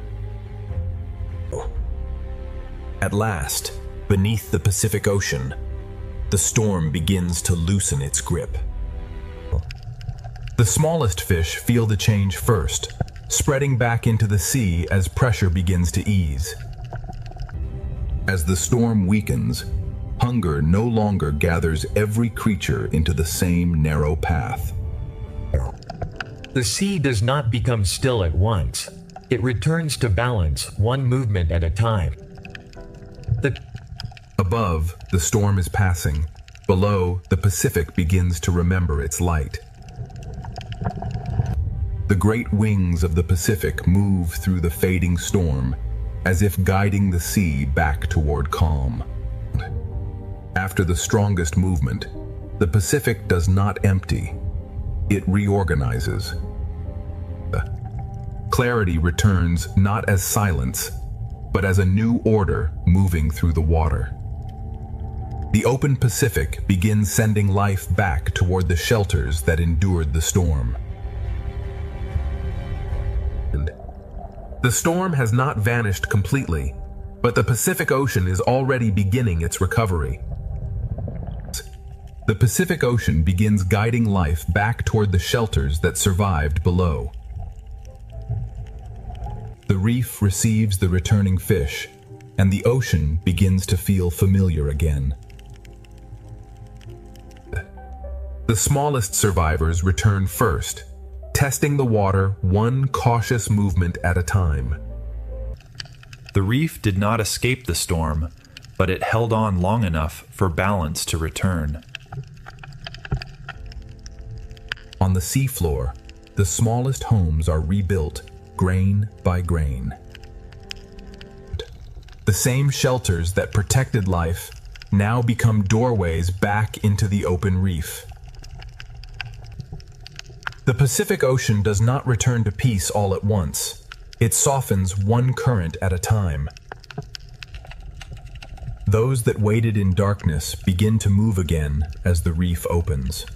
At last, beneath the Pacific Ocean, the storm begins to loosen its grip. The smallest fish feel the change first, spreading back into the sea as pressure begins to ease. As the storm weakens, hunger no longer gathers every creature into the same narrow path. The sea does not become still at once. It returns to balance, one movement at a time. Above, the storm is passing. Below, the Pacific begins to remember its light. The great wings of the Pacific move through the fading storm, as if guiding the sea back toward calm. After the strongest movement, the Pacific does not empty. It reorganizes. Clarity returns not as silence, but as a new order moving through the water. The open Pacific begins sending life back toward the shelters that endured the storm. The storm has not vanished completely, but the Pacific Ocean is already beginning its recovery. The Pacific Ocean begins guiding life back toward the shelters that survived below. The reef receives the returning fish, and the ocean begins to feel familiar again. The smallest survivors return first, testing the water one cautious movement at a time. The reef did not escape the storm, but it held on long enough for balance to return. On the seafloor, the smallest homes are rebuilt, grain by grain. The same shelters that protected life now become doorways back into the open reef. The Pacific Ocean does not return to peace all at once. It softens one current at a time. Those that waited in darkness begin to move again as the reef opens.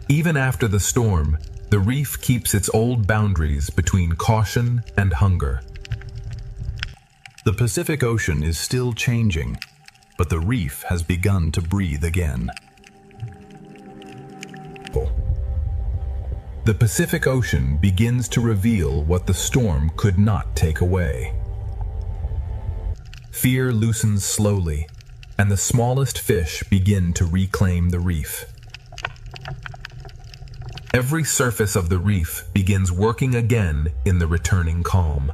Even after the storm, the reef keeps its old boundaries between caution and hunger. The Pacific Ocean is still changing, but the reef has begun to breathe again. The Pacific Ocean begins to reveal what the storm could not take away. Fear loosens slowly, and the smallest fish begin to reclaim the reef. Every surface of the reef begins working again in the returning calm.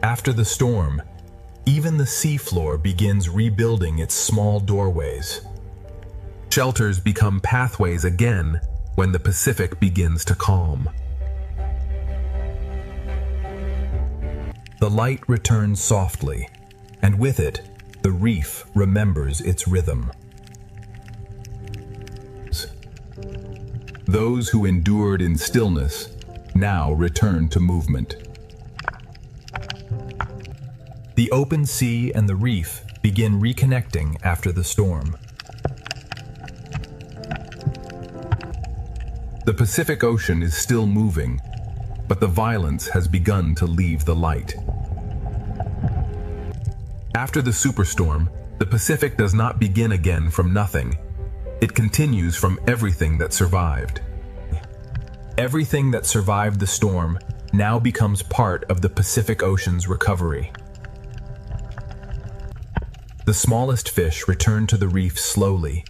After the storm, even the seafloor begins rebuilding its small doorways. Shelters become pathways again when the Pacific begins to calm. The light returns softly, and with it, the reef remembers its rhythm. Those who endured in stillness now return to movement. The open sea and the reef begin reconnecting after the storm. The Pacific Ocean is still moving, but the violence has begun to leave the light. After the superstorm, the Pacific does not begin again from nothing. It continues from everything that survived. Everything that survived the storm now becomes part of the Pacific Ocean's recovery. The smallest fish return to the reef slowly,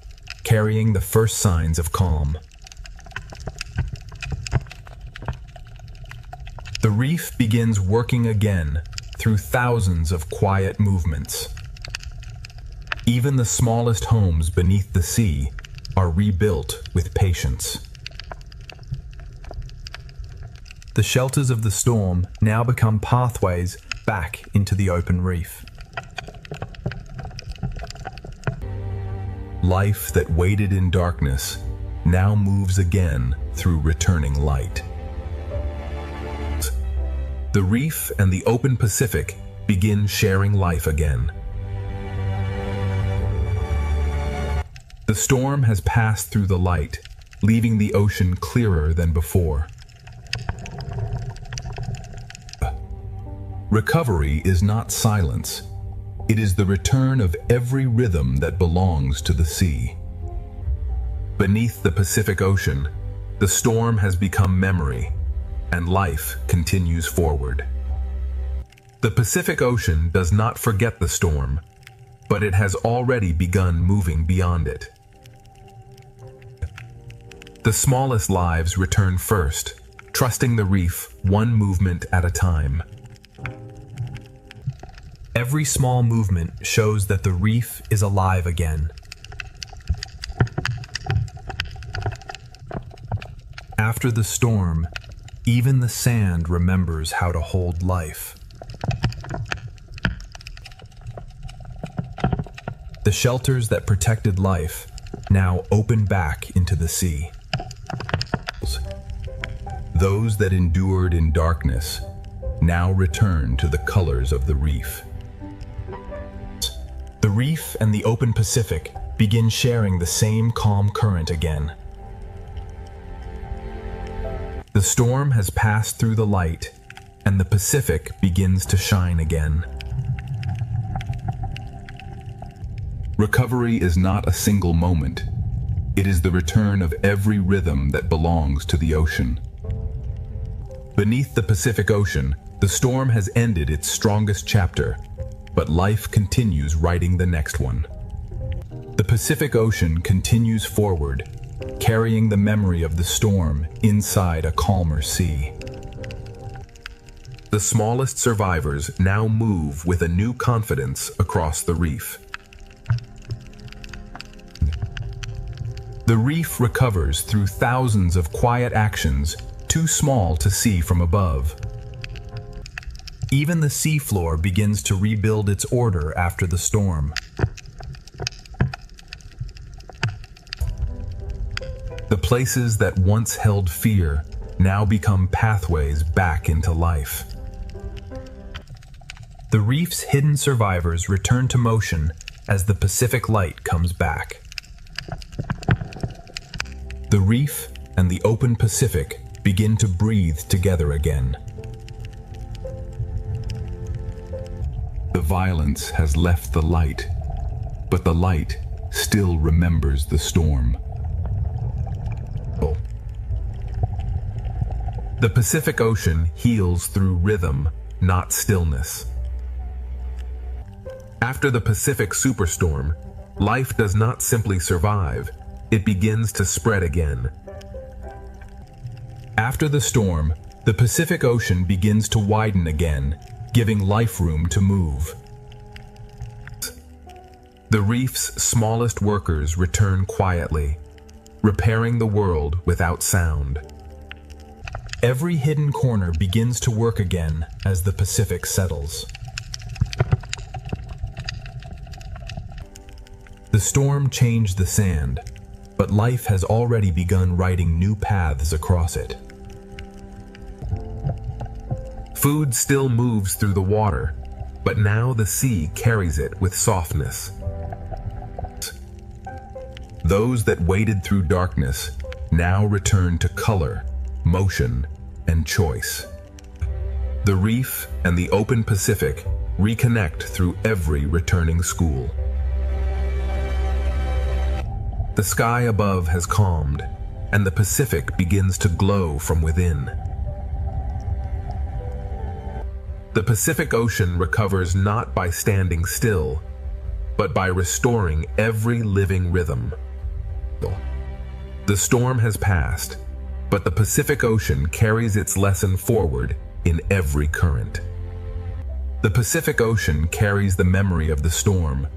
carrying the first signs of calm. The reef begins working again through thousands of quiet movements. Even the smallest homes beneath the sea are rebuilt with patience. The shelters of the storm now become pathways back into the open reef. Life that waited in darkness now moves again through returning light. The reef and the open Pacific begin sharing life again. The storm has passed through the light, leaving the ocean clearer than before. Recovery is not silence. It is the return of every rhythm that belongs to the sea. Beneath the Pacific Ocean, the storm has become memory, and life continues forward. The Pacific Ocean does not forget the storm, but it has already begun moving beyond it. The smallest lives return first, trusting the reef one movement at a time. Every small movement shows that the reef is alive again. After the storm, even the sand remembers how to hold life. The shelters that protected life now open back into the sea. Those that endured in darkness now return to the colors of the reef. The reef and the open Pacific begin sharing the same calm current again. The storm has passed through the light, and the Pacific begins to shine again. Recovery is not a single moment. It is the return of every rhythm that belongs to the ocean. Beneath the Pacific Ocean, the storm has ended its strongest chapter, but life continues writing the next one. The Pacific Ocean continues forward, carrying the memory of the storm inside a calmer sea. The smallest survivors now move with a new confidence across the reef. The reef recovers through thousands of quiet actions too small to see from above. Even the seafloor begins to rebuild its order after the storm. The places that once held fear now become pathways back into life. The reef's hidden survivors return to motion as the Pacific light comes back. The reef and the open Pacific begin to breathe together again. The violence has left the light, but the light still remembers the storm. The Pacific Ocean heals through rhythm, not stillness. After the Pacific superstorm, life does not simply survive, it begins to spread again. After the storm, the Pacific Ocean begins to widen again, giving life room to move. The reef's smallest workers return quietly, repairing the world without sound. Every hidden corner begins to work again as the Pacific settles. The storm changed the sand, but life has already begun writing new paths across it. Food still moves through the water, but now the sea carries it with softness. Those that waded through darkness now return to color, motion, and choice. The reef and the open Pacific reconnect through every returning school. The sky above has calmed, and the Pacific begins to glow from within. The Pacific Ocean recovers not by standing still, but by restoring every living rhythm. The storm has passed, but the Pacific Ocean carries its lesson forward in every current. The Pacific Ocean carries the memory of the storm,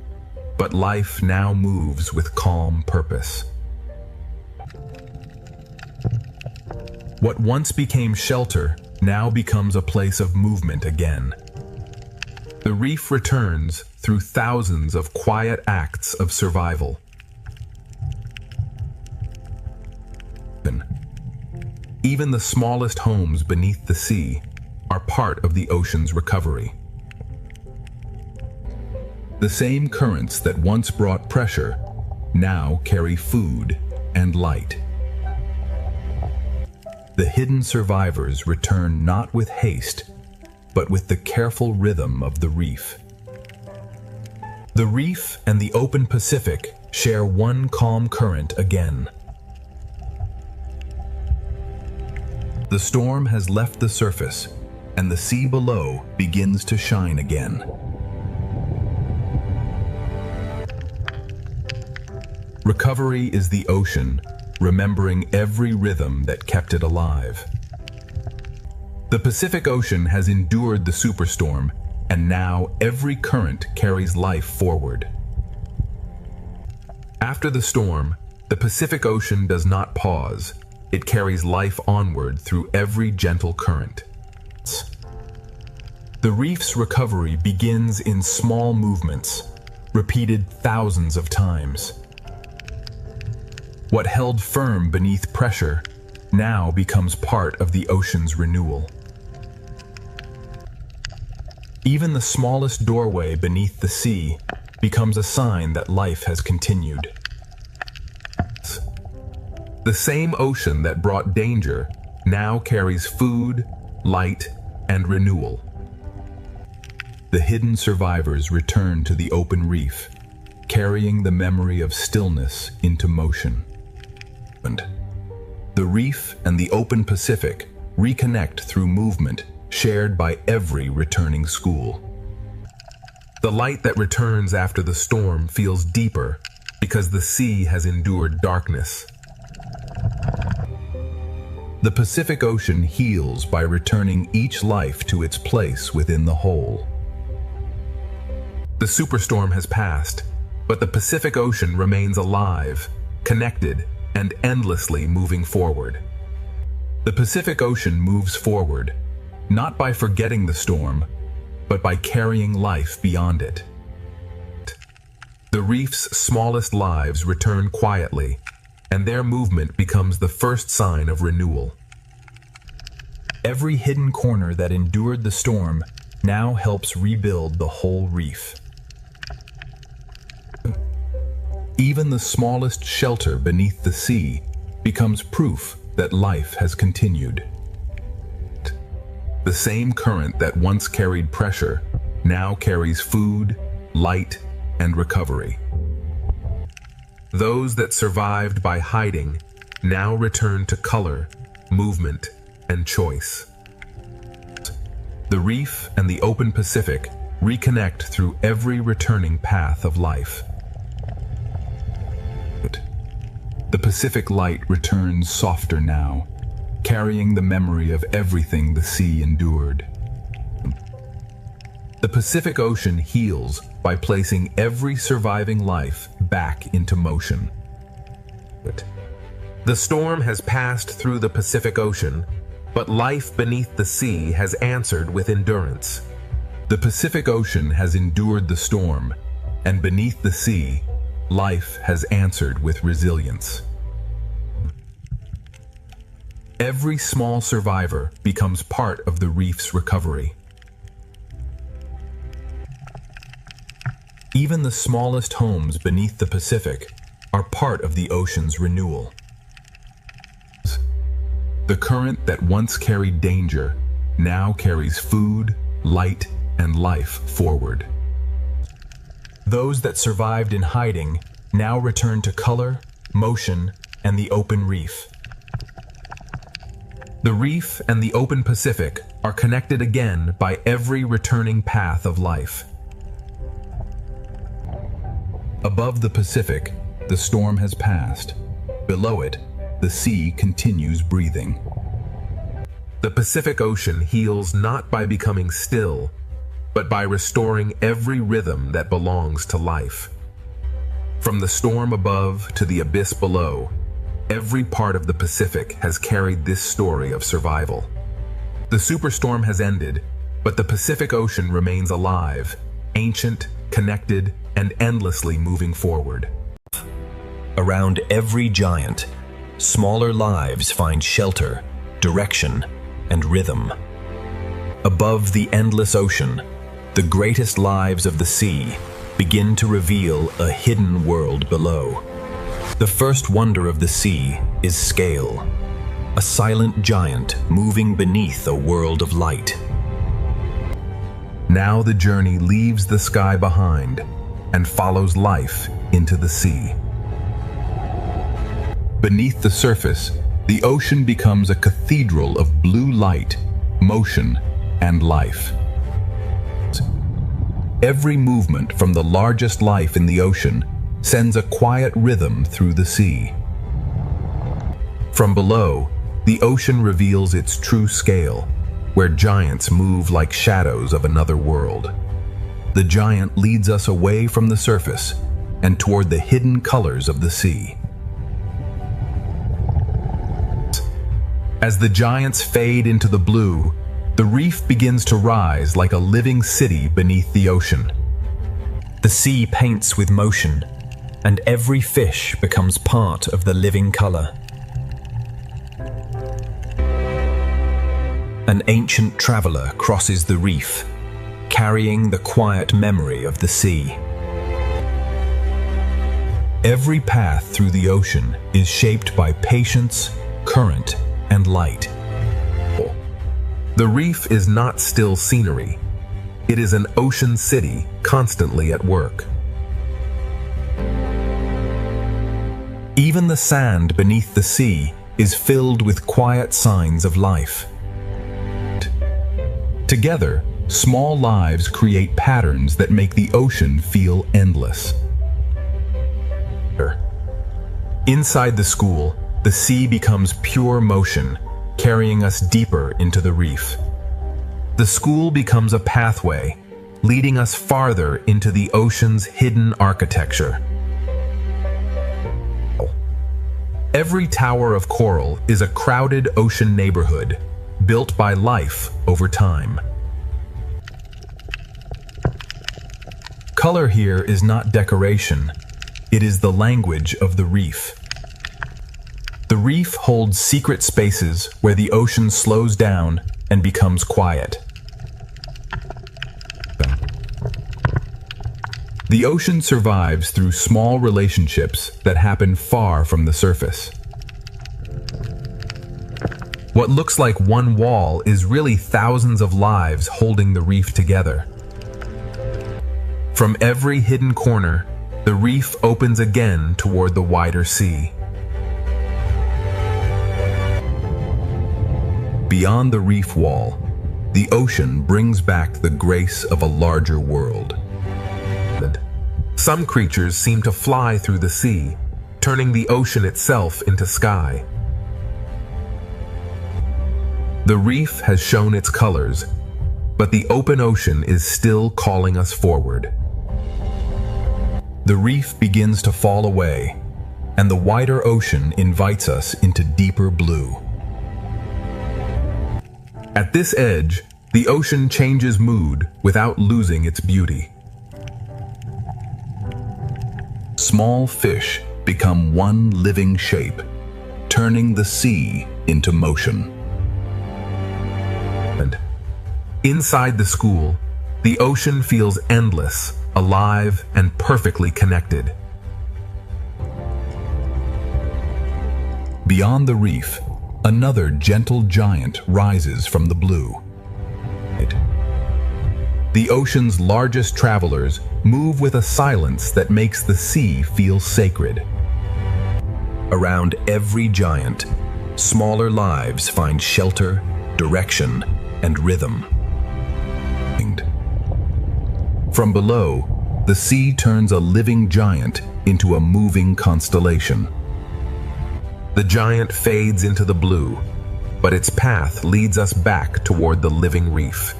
but life now moves with calm purpose. What once became shelter now becomes a place of movement again. The reef returns through thousands of quiet acts of survival. Even the smallest homes beneath the sea are part of the ocean's recovery. The same currents that once brought pressure now carry food and light. The hidden survivors return not with haste, but with the careful rhythm of the reef. The reef and the open Pacific share one calm current again. The storm has left the surface, and the sea below begins to shine again. Recovery is the ocean, remembering every rhythm that kept it alive. The Pacific Ocean has endured the superstorm, and now every current carries life forward. After the storm, the Pacific Ocean does not pause. It carries life onward through every gentle current. The reef's recovery begins in small movements, repeated thousands of times. What held firm beneath pressure now becomes part of the ocean's renewal. Even the smallest doorway beneath the sea becomes a sign that life has continued. The same ocean that brought danger now carries food, light, and renewal. The hidden survivors return to the open reef, carrying the memory of stillness into motion. The reef and the open Pacific reconnect through movement shared by every returning school. The light that returns after the storm feels deeper because the sea has endured darkness. The Pacific Ocean heals by returning each life to its place within the whole. The superstorm has passed, but the Pacific Ocean remains alive, connected, and endlessly moving forward. The Pacific Ocean moves forward, not by forgetting the storm, but by carrying life beyond it. The reef's smallest lives return quietly, and their movement becomes the first sign of renewal. Every hidden corner that endured the storm now helps rebuild the whole reef. Even the smallest shelter beneath the sea becomes proof that life has continued. The same current that once carried pressure now carries food, light, and recovery. Those that survived by hiding now return to color, movement, and choice. The reef and the open Pacific reconnect through every returning path of life. The Pacific light returns softer now, carrying the memory of everything the sea endured. The Pacific Ocean heals by placing every surviving life back into motion. The storm has passed through the Pacific Ocean, but life beneath the sea has answered with endurance. The Pacific Ocean has endured the storm, and beneath the sea, life has answered with resilience. Every small survivor becomes part of the reef's recovery. Even the smallest homes beneath the Pacific are part of the ocean's renewal. The current that once carried danger now carries food, light, and life forward. Those that survived in hiding now return to color, motion, and the open reef. The reef and the open Pacific are connected again by every returning path of life. Above the Pacific, the storm has passed. Below it, the sea continues breathing. The Pacific Ocean heals not by becoming still, but by restoring every rhythm that belongs to life. From the storm above to the abyss below, every part of the Pacific has carried this story of survival. The superstorm has ended, but the Pacific Ocean remains alive, ancient, connected, and endlessly moving forward. Around every giant, smaller lives find shelter, direction, and rhythm. Above the endless ocean, the greatest lives of the sea begin to reveal a hidden world below. The first wonder of the sea is scale, a silent giant moving beneath a world of light. Now the journey leaves the sky behind and follows life into the sea. Beneath the surface, the ocean becomes a cathedral of blue light, motion, and life. Every movement from the largest life in the ocean sends a quiet rhythm through the sea. From below, the ocean reveals its true scale, where giants move like shadows of another world. The giant leads us away from the surface and toward the hidden colors of the sea. As the giants fade into the blue, the reef begins to rise like a living city beneath the ocean. The sea paints with motion, and every fish becomes part of the living color. An ancient traveler crosses the reef, carrying the quiet memory of the sea. Every path through the ocean is shaped by patience, current, and light. The reef is not still scenery. It is an ocean city constantly at work. Even the sand beneath the sea is filled with quiet signs of life. Together, small lives create patterns that make the ocean feel endless. Inside the school, the sea becomes pure motion, carrying us deeper into the reef. The school becomes a pathway, leading us farther into the ocean's hidden architecture. Every tower of coral is a crowded ocean neighborhood, built by life over time. Color here is not decoration, it is the language of the reef. The reef holds secret spaces where the ocean slows down and becomes quiet. The ocean survives through small relationships that happen far from the surface. What looks like one wall is really thousands of lives holding the reef together. From every hidden corner, the reef opens again toward the wider sea. Beyond the reef wall, the ocean brings back the grace of a larger world. Some creatures seem to fly through the sea, turning the ocean itself into sky. The reef has shown its colors, but the open ocean is still calling us forward. The reef begins to fall away, and the wider ocean invites us into deeper blue. At this edge, the ocean changes mood without losing its beauty. Small fish become one living shape, turning the sea into motion. And inside the school, the ocean feels endless, alive, and perfectly connected. Beyond the reef, another gentle giant rises from the blue. The ocean's largest travelers move with a silence that makes the sea feel sacred. Around every giant, smaller lives find shelter, direction, and rhythm. From below, the sea turns a living giant into a moving constellation. The giant fades into the blue, but its path leads us back toward the living reef.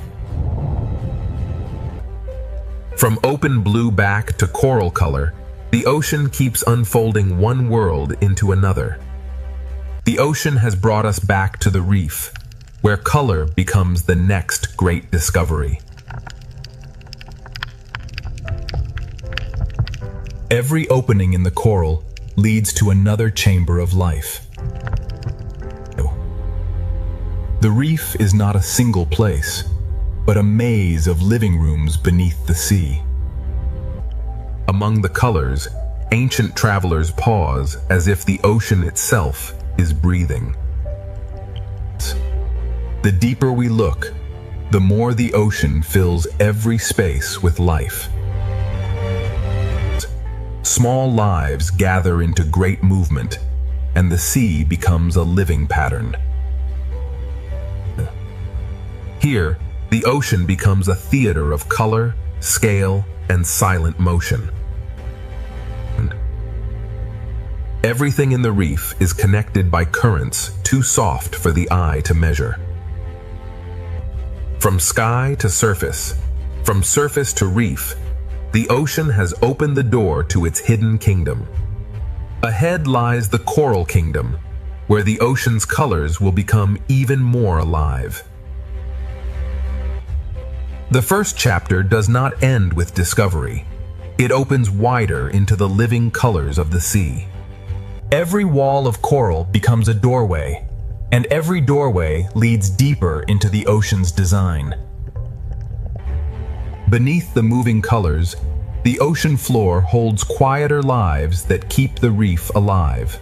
From open blue back to coral color, the ocean keeps unfolding one world into another. The ocean has brought us back to the reef, where color becomes the next great discovery. Every opening in the coral leads to another chamber of life. The reef is not a single place, but a maze of living rooms beneath the sea. Among the colors, ancient travelers pause as if the ocean itself is breathing. The deeper we look, the more the ocean fills every space with life. Small lives gather into great movement, and the sea becomes a living pattern. Here, the ocean becomes a theater of color, scale, and silent motion. Everything in the reef is connected by currents too soft for the eye to measure. From sky to surface, from surface to reef, the ocean has opened the door to its hidden kingdom. Ahead lies the coral kingdom, where the ocean's colors will become even more alive. The first chapter does not end with discovery. It opens wider into the living colors of the sea. Every wall of coral becomes a doorway, and every doorway leads deeper into the ocean's design. Beneath the moving colors, the ocean floor holds quieter lives that keep the reef alive.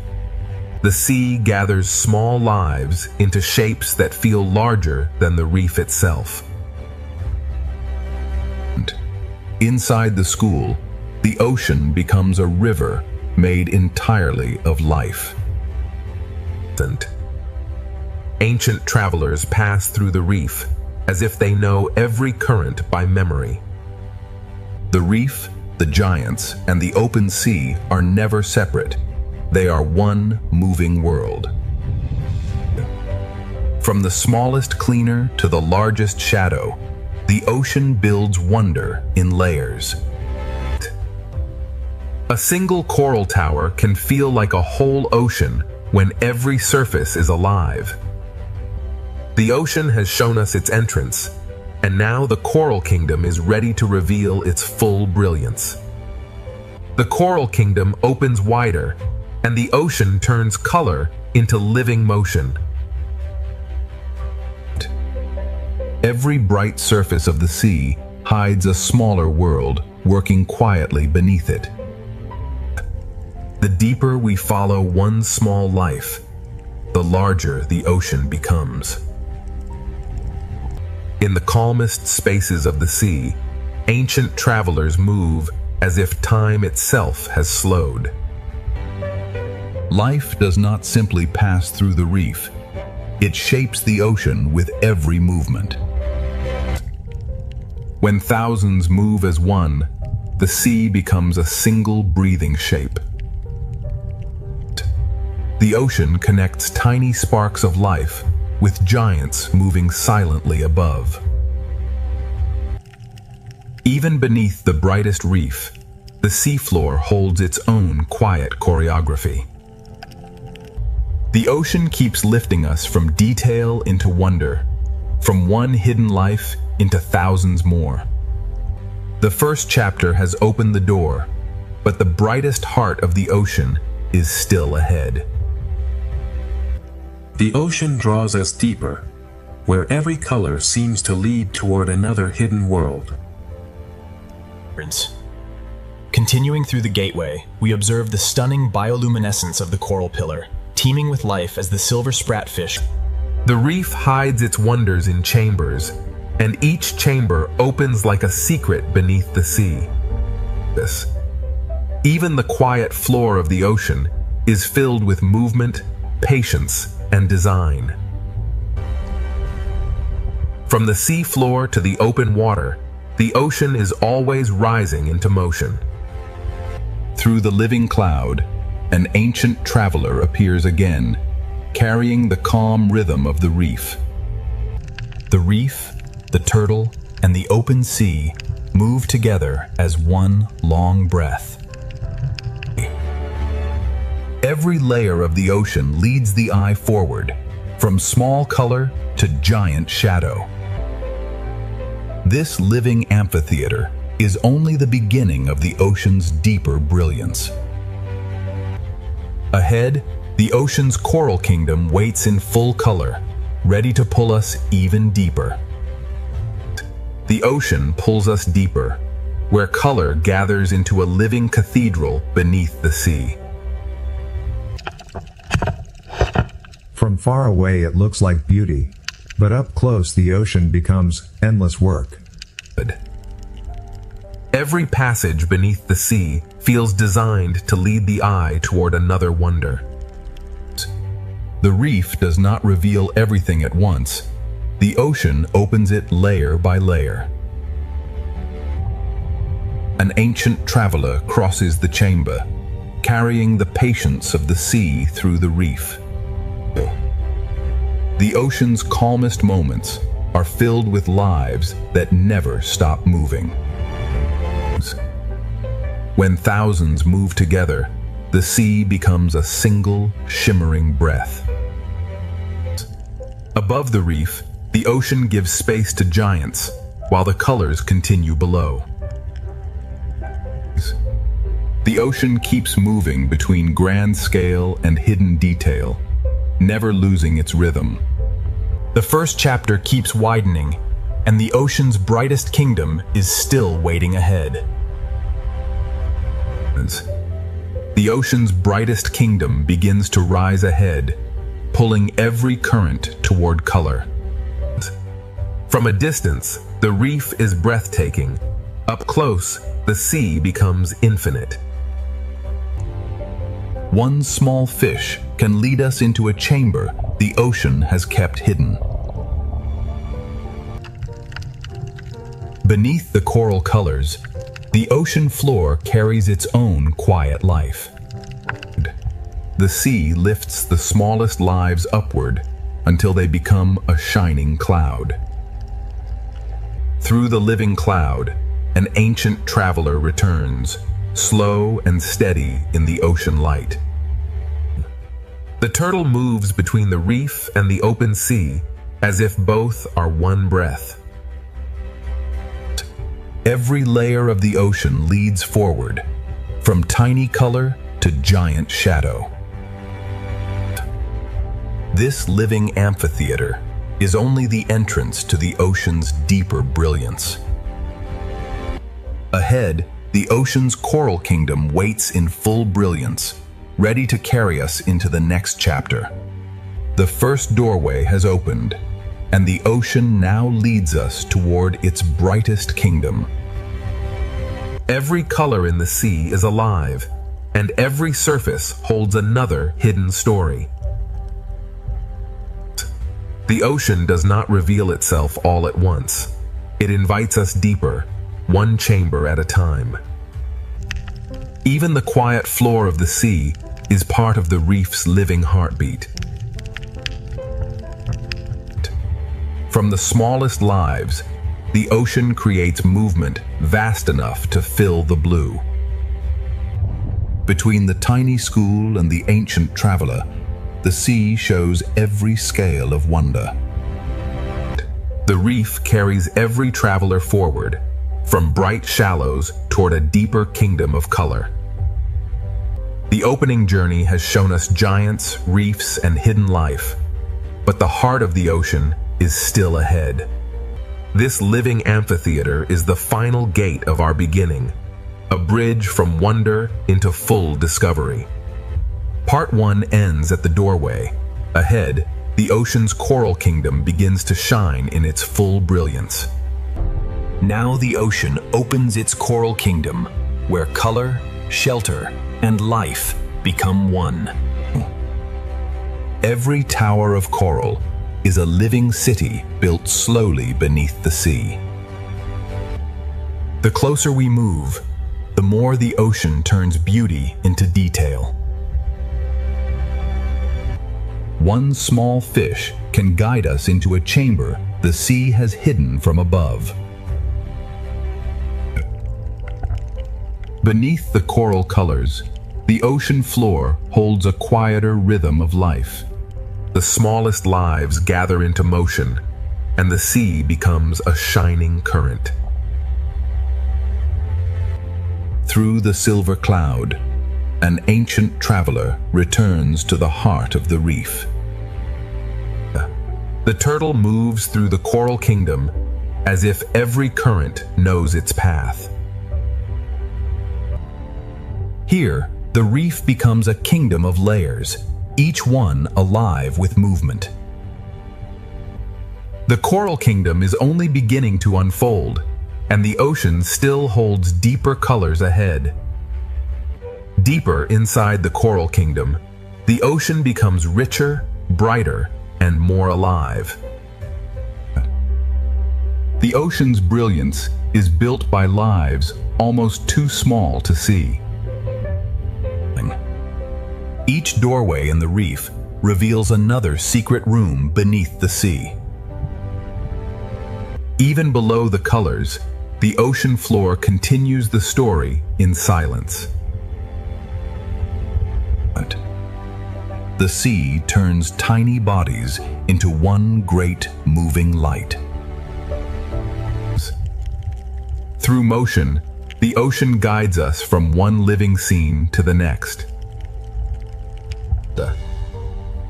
The sea gathers small lives into shapes that feel larger than the reef itself. Inside the school, the ocean becomes a river made entirely of life. Ancient travelers pass through the reef as if they know every current by memory. The reef, the giants, and the open sea are never separate. They are one moving world. From the smallest cleaner to the largest shadow, the ocean builds wonder in layers. A single coral tower can feel like a whole ocean when every surface is alive. The ocean has shown us its entrance, and now the Coral Kingdom is ready to reveal its full brilliance. The Coral Kingdom opens wider, and the ocean turns color into living motion. Every bright surface of the sea hides a smaller world working quietly beneath it. The deeper we follow one small life, the larger the ocean becomes. In the calmest spaces of the sea, ancient travelers move as if time itself has slowed. Life does not simply pass through the reef. It shapes the ocean with every movement. When thousands move as one, the sea becomes a single breathing shape. The ocean connects tiny sparks of life with giants moving silently above. Even beneath the brightest reef, the seafloor holds its own quiet choreography. The ocean keeps lifting us from detail into wonder, from one hidden life into thousands more. The first chapter has opened the door, but the brightest heart of the ocean is still ahead. The ocean draws us deeper, where every color seems to lead toward another hidden world. Continuing through the gateway, we observe the stunning bioluminescence of the coral pillar, teeming with life as the silver spratfish. The reef hides its wonders in chambers, and each chamber opens like a secret beneath the sea. Even the quiet floor of the ocean is filled with movement, patience, and design. From the sea floor to the open water, the ocean is always rising into motion. Through the living cloud, an ancient traveler appears again, carrying the calm rhythm of the reef. The reef, the turtle, and the open sea move together as one long breath. Every layer of the ocean leads the eye forward, from small color to giant shadow. This living amphitheater is only the beginning of the ocean's deeper brilliance. Ahead, the ocean's coral kingdom waits in full color, ready to pull us even deeper. The ocean pulls us deeper, where color gathers into a living cathedral beneath the sea. From far away it looks like beauty, but up close the ocean becomes endless work. Every passage beneath the sea feels designed to lead the eye toward another wonder. The reef does not reveal everything at once. The ocean opens it layer by layer. An ancient traveler crosses the chamber, carrying the patience of the sea through the reef. The ocean's calmest moments are filled with lives that never stop moving. When thousands move together, the sea becomes a single, shimmering breath. Above the reef, the ocean gives space to giants, while the colors continue below. The ocean keeps moving between grand scale and hidden detail, never losing its rhythm. The first chapter keeps widening, and the ocean's brightest kingdom is still waiting ahead. The ocean's brightest kingdom begins to rise ahead, pulling every current toward color. From a distance, the reef is breathtaking. Up close, the sea becomes infinite. One small fish can lead us into a chamber the ocean has kept hidden. Beneath the coral colors, the ocean floor carries its own quiet life. The sea lifts the smallest lives upward, until they become a shining cloud. Through the living cloud, an ancient traveler returns, slow and steady in the ocean light. The turtle moves between the reef and the open sea as if both are one breath. Every layer of the ocean leads forward, from tiny color to giant shadow. This living amphitheater is only the entrance to the ocean's deeper brilliance. Ahead, the ocean's coral kingdom waits in full brilliance, ready to carry us into the next chapter. The first doorway has opened, and the ocean now leads us toward its brightest kingdom. Every color in the sea is alive, and every surface holds another hidden story. The ocean does not reveal itself all at once. It invites us deeper, one chamber at a time. Even the quiet floor of the sea is part of the reef's living heartbeat. From the smallest lives, the ocean creates movement vast enough to fill the blue. Between the tiny school and the ancient traveler, the sea shows every scale of wonder. The reef carries every traveler forward, from bright shallows toward a deeper kingdom of color. The opening journey has shown us giants, reefs, and hidden life, but the heart of the ocean is still ahead. This living amphitheater is the final gate of our beginning, a bridge from wonder into full discovery. Part 1 ends at the doorway. Ahead, the ocean's coral kingdom begins to shine in its full brilliance. Now the ocean opens its coral kingdom, where color, shelter, and life become one. Every tower of coral is a living city built slowly beneath the sea. The closer we move, the more the ocean turns beauty into detail. One small fish can guide us into a chamber the sea has hidden from above. Beneath the coral colors, the ocean floor holds a quieter rhythm of life. The smallest lives gather into motion, and the sea becomes a shining current. Through the silver cloud, an ancient traveler returns to the heart of the reef. The turtle moves through the coral kingdom as if every current knows its path. Here, the reef becomes a kingdom of layers, each one alive with movement. The coral kingdom is only beginning to unfold, and the ocean still holds deeper colors ahead. Deeper inside the coral kingdom, the ocean becomes richer, brighter, and more alive. The ocean's brilliance is built by lives almost too small to see. Each doorway in the reef reveals another secret room beneath the sea. Even below the colors, the ocean floor continues the story in silence. The sea turns tiny bodies into one great moving light. Through motion, the ocean guides us from one living scene to the next.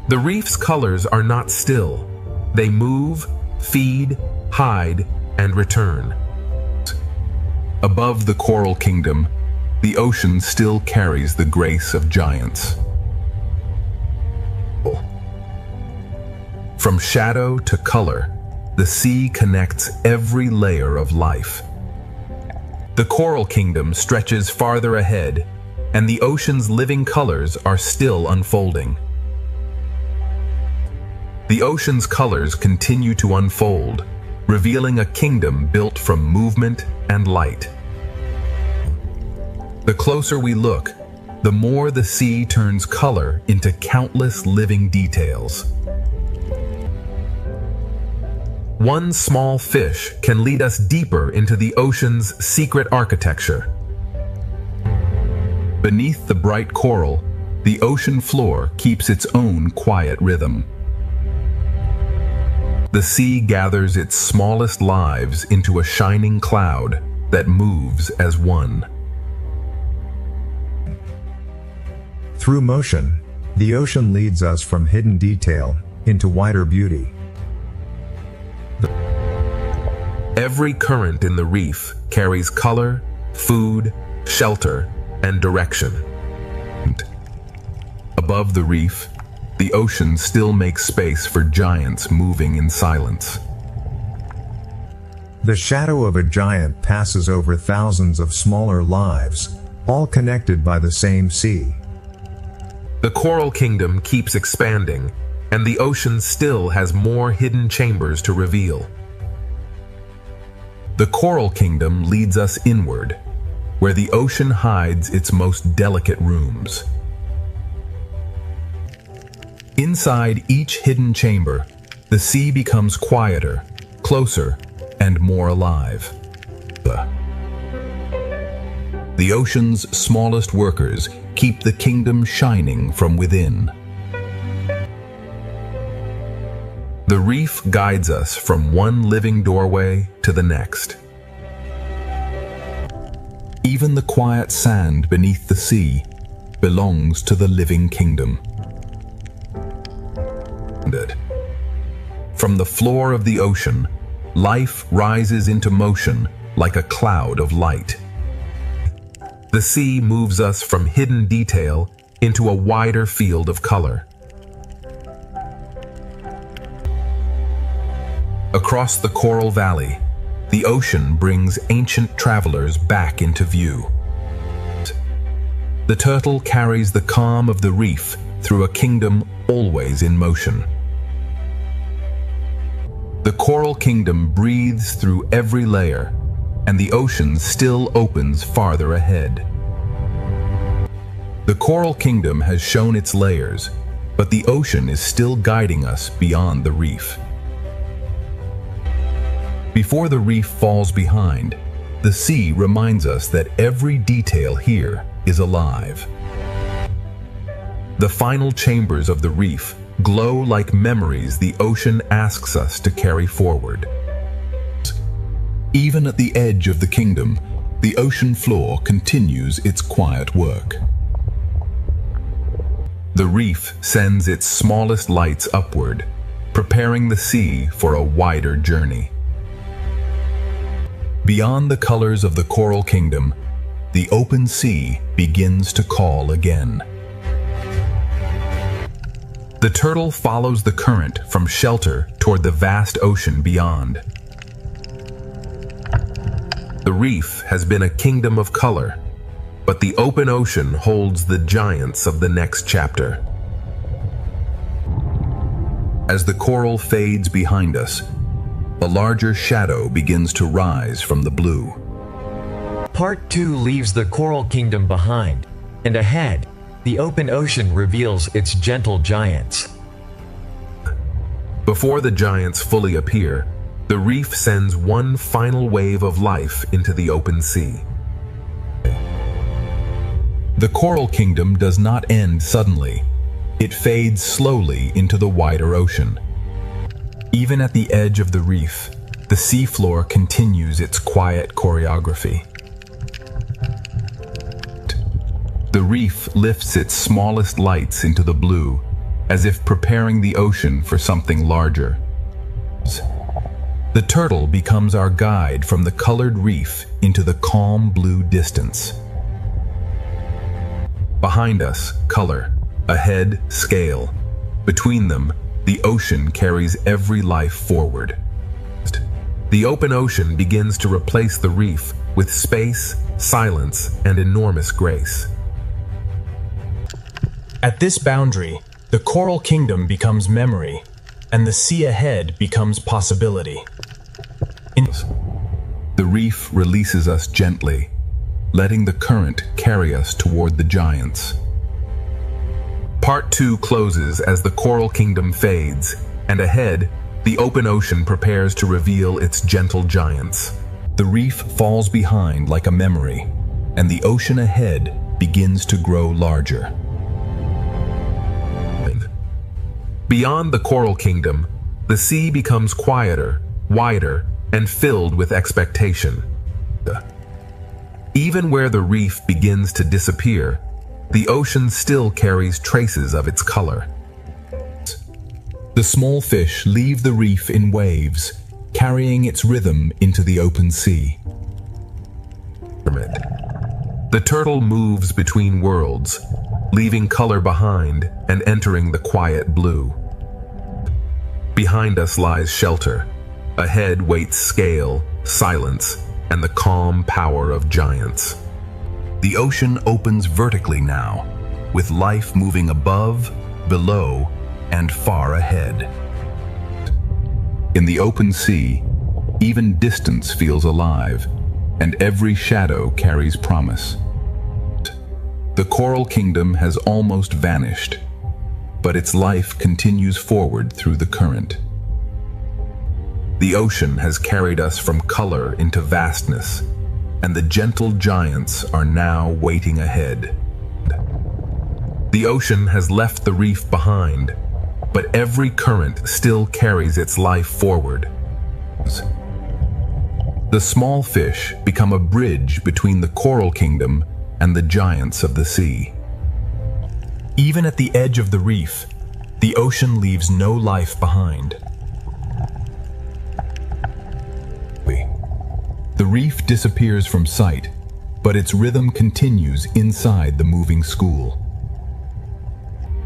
The reef's colors are not still. They move, feed, hide, and return. Above the coral kingdom, the ocean still carries the grace of giants. From shadow to color, the sea connects every layer of life. The coral kingdom stretches farther ahead, and the ocean's living colors are still unfolding. The ocean's colors continue to unfold, revealing a kingdom built from movement and light. The closer we look, the more the sea turns color into countless living details. one small fish can lead us deeper into the ocean's secret architecture. Beneath the bright coral, the ocean floor keeps its own quiet rhythm. The sea gathers its smallest lives into a shining cloud that moves as one. Through motion, the ocean leads us from hidden detail into wider beauty. Every current in the reef carries color, food, shelter, and direction. Above the reef, the ocean still makes space for giants moving in silence. The shadow of a giant passes over thousands of smaller lives, all connected by the same sea. The coral kingdom keeps expanding, and the ocean still has more hidden chambers to reveal. The coral kingdom leads us inward, where the ocean hides its most delicate rooms. Inside each hidden chamber, the sea becomes quieter, closer, and more alive. The ocean's smallest workers keep the kingdom shining from within. The reef guides us from one living doorway to the next. Even the quiet sand beneath the sea belongs to the living kingdom. From the floor of the ocean, life rises into motion like a cloud of light. The sea moves us from hidden detail into a wider field of color. Across the Coral Valley, the ocean brings ancient travelers back into view. The turtle carries the calm of the reef through a kingdom always in motion. The coral kingdom breathes through every layer, and the ocean still opens farther ahead. The coral kingdom has shown its layers, but the ocean is still guiding us beyond the reef. Before the reef falls behind, the sea reminds us that every detail here is alive. The final chambers of the reef glow like memories the ocean asks us to carry forward. Even at the edge of the kingdom, the ocean floor continues its quiet work. The reef sends its smallest lights upward, preparing the sea for a wider journey. Beyond the colors of the coral kingdom, the open sea begins to call again. The turtle follows the current from shelter toward the vast ocean beyond. The reef has been a kingdom of color, but the open ocean holds the giants of the next chapter. As the coral fades behind us, a larger shadow begins to rise from the blue. Part 2 leaves the coral kingdom behind, and ahead, the open ocean reveals its gentle giants. Before the giants fully appear, the reef sends one final wave of life into the open sea. The coral kingdom does not end suddenly. It fades slowly into the wider ocean. Even at the edge of the reef, the seafloor continues its quiet choreography. The reef lifts its smallest lights into the blue, as if preparing the ocean for something larger. The turtle becomes our guide from the colored reef into the calm blue distance. Behind us, color. Ahead, scale. Between them, the ocean carries every life forward. The open ocean begins to replace the reef with space, silence, and enormous grace. At this boundary, the coral kingdom becomes memory, and the sea ahead becomes possibility. The reef releases us gently, letting the current carry us toward the giants. Part 2 closes as the coral kingdom fades, and ahead, The open ocean prepares to reveal its gentle giants. The reef falls behind like a memory, and the ocean ahead begins to grow larger. Beyond the coral kingdom, the sea becomes quieter, wider, and filled with expectation. Even where the reef begins to disappear, the ocean still carries traces of its color. The small fish leave the reef in waves, carrying its rhythm into the open sea. The turtle moves between worlds, leaving color behind and entering the quiet blue. Behind us lies shelter. Ahead waits scale, silence, and the calm power of giants. The ocean opens vertically now, with life moving above, below, and far ahead. In the open sea, even distance feels alive, and every shadow carries promise. The coral kingdom has almost vanished, but its life continues forward through the current. The ocean has carried us from color into vastness, and the gentle giants are now waiting ahead. The ocean has left the reef behind, but every current still carries its life forward. The small fish become a bridge between the coral kingdom and the giants of the sea. Even at the edge of the reef, the ocean leaves no life behind. The reef disappears from sight, but its rhythm continues inside the moving school.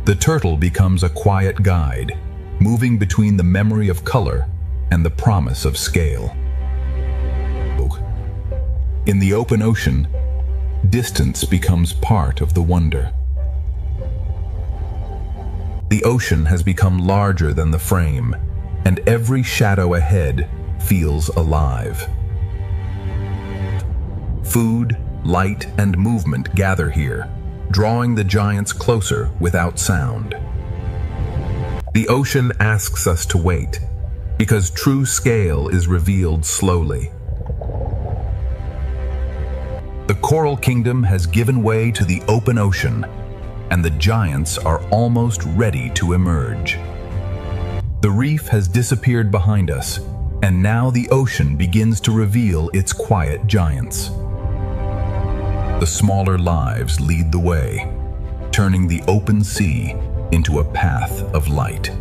The turtle becomes a quiet guide, moving between the memory of color and the promise of scale. In the open ocean, distance becomes part of the wonder. The ocean has become larger than the frame, and every shadow ahead feels alive. Food, light, and movement gather here, drawing the giants closer without sound. The ocean asks us to wait, because true scale is revealed slowly. The coral kingdom has given way to the open ocean, and the giants are almost ready to emerge. The reef has disappeared behind us, and now the ocean begins to reveal its quiet giants. The smaller lives lead the way, turning the open sea into a path of light.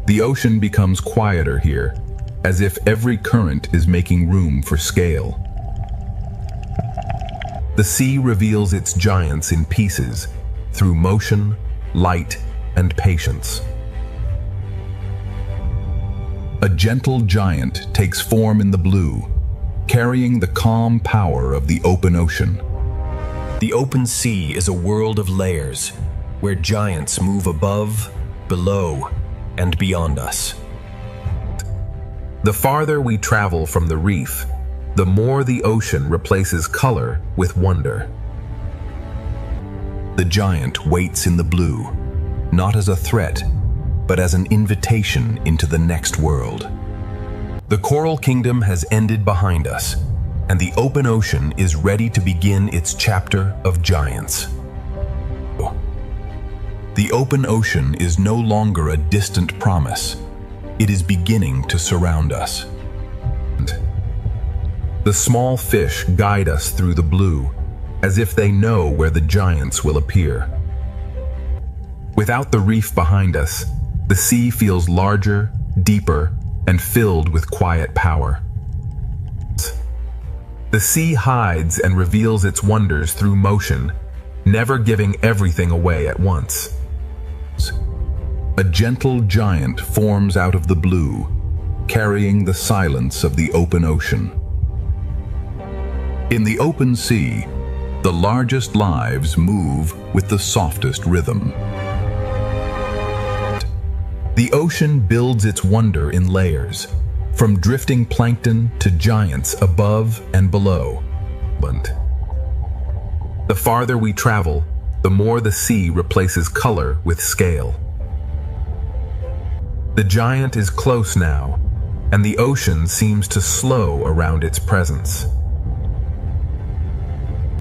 The ocean becomes quieter here, as if every current is making room for scale. The sea reveals its giants in pieces through motion, light, and patience. A gentle giant takes form in the blue, carrying the calm power of the open ocean. The open sea is a world of layers, where giants move above, below, and beyond us. The farther we travel from the reef, the more the ocean replaces color with wonder. The giant waits in the blue, not as a threat, but as an invitation into the next world. The coral kingdom has ended behind us, and the open ocean is ready to begin its chapter of giants. The open ocean is no longer a distant promise. It is beginning to surround us. The small fish guide us through the blue, as if they know where the giants will appear. Without the reef behind us, the sea feels larger, deeper, and filled with quiet power. The sea hides and reveals its wonders through motion, never giving everything away at once. A gentle giant forms out of the blue, carrying the silence of the open ocean. In the open sea, the largest lives move with the softest rhythm. The ocean builds its wonder in layers, from drifting plankton to giants above and below. The farther we travel, the more the sea replaces color with scale. The giant is close now, and the ocean seems to slow around its presence.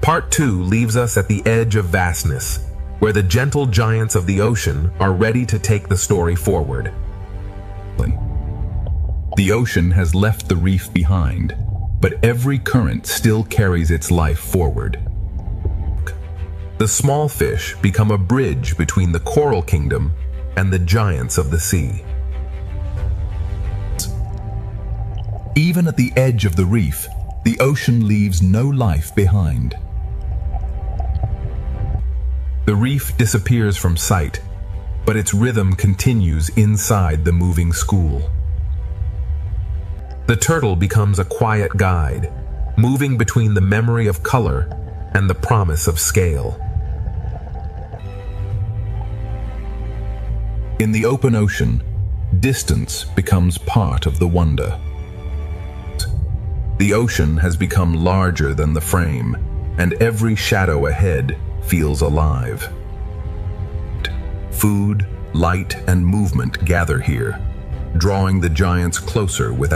Part 2 leaves us at the edge of vastness, where the gentle giants of the ocean are ready to take the story forward. The ocean has left the reef behind, but every current still carries its life forward. The small fish become a bridge between the coral kingdom and the giants of the sea. Even at the edge of the reef, the ocean leaves no life behind. The reef disappears from sight, but its rhythm continues inside the moving school. The turtle becomes a quiet guide, moving between the memory of color and the promise of scale. In the open ocean, distance becomes part of the wonder. The ocean has become larger than the frame, and every shadow ahead feels alive. Food, light, and movement gather here, drawing the giants closer without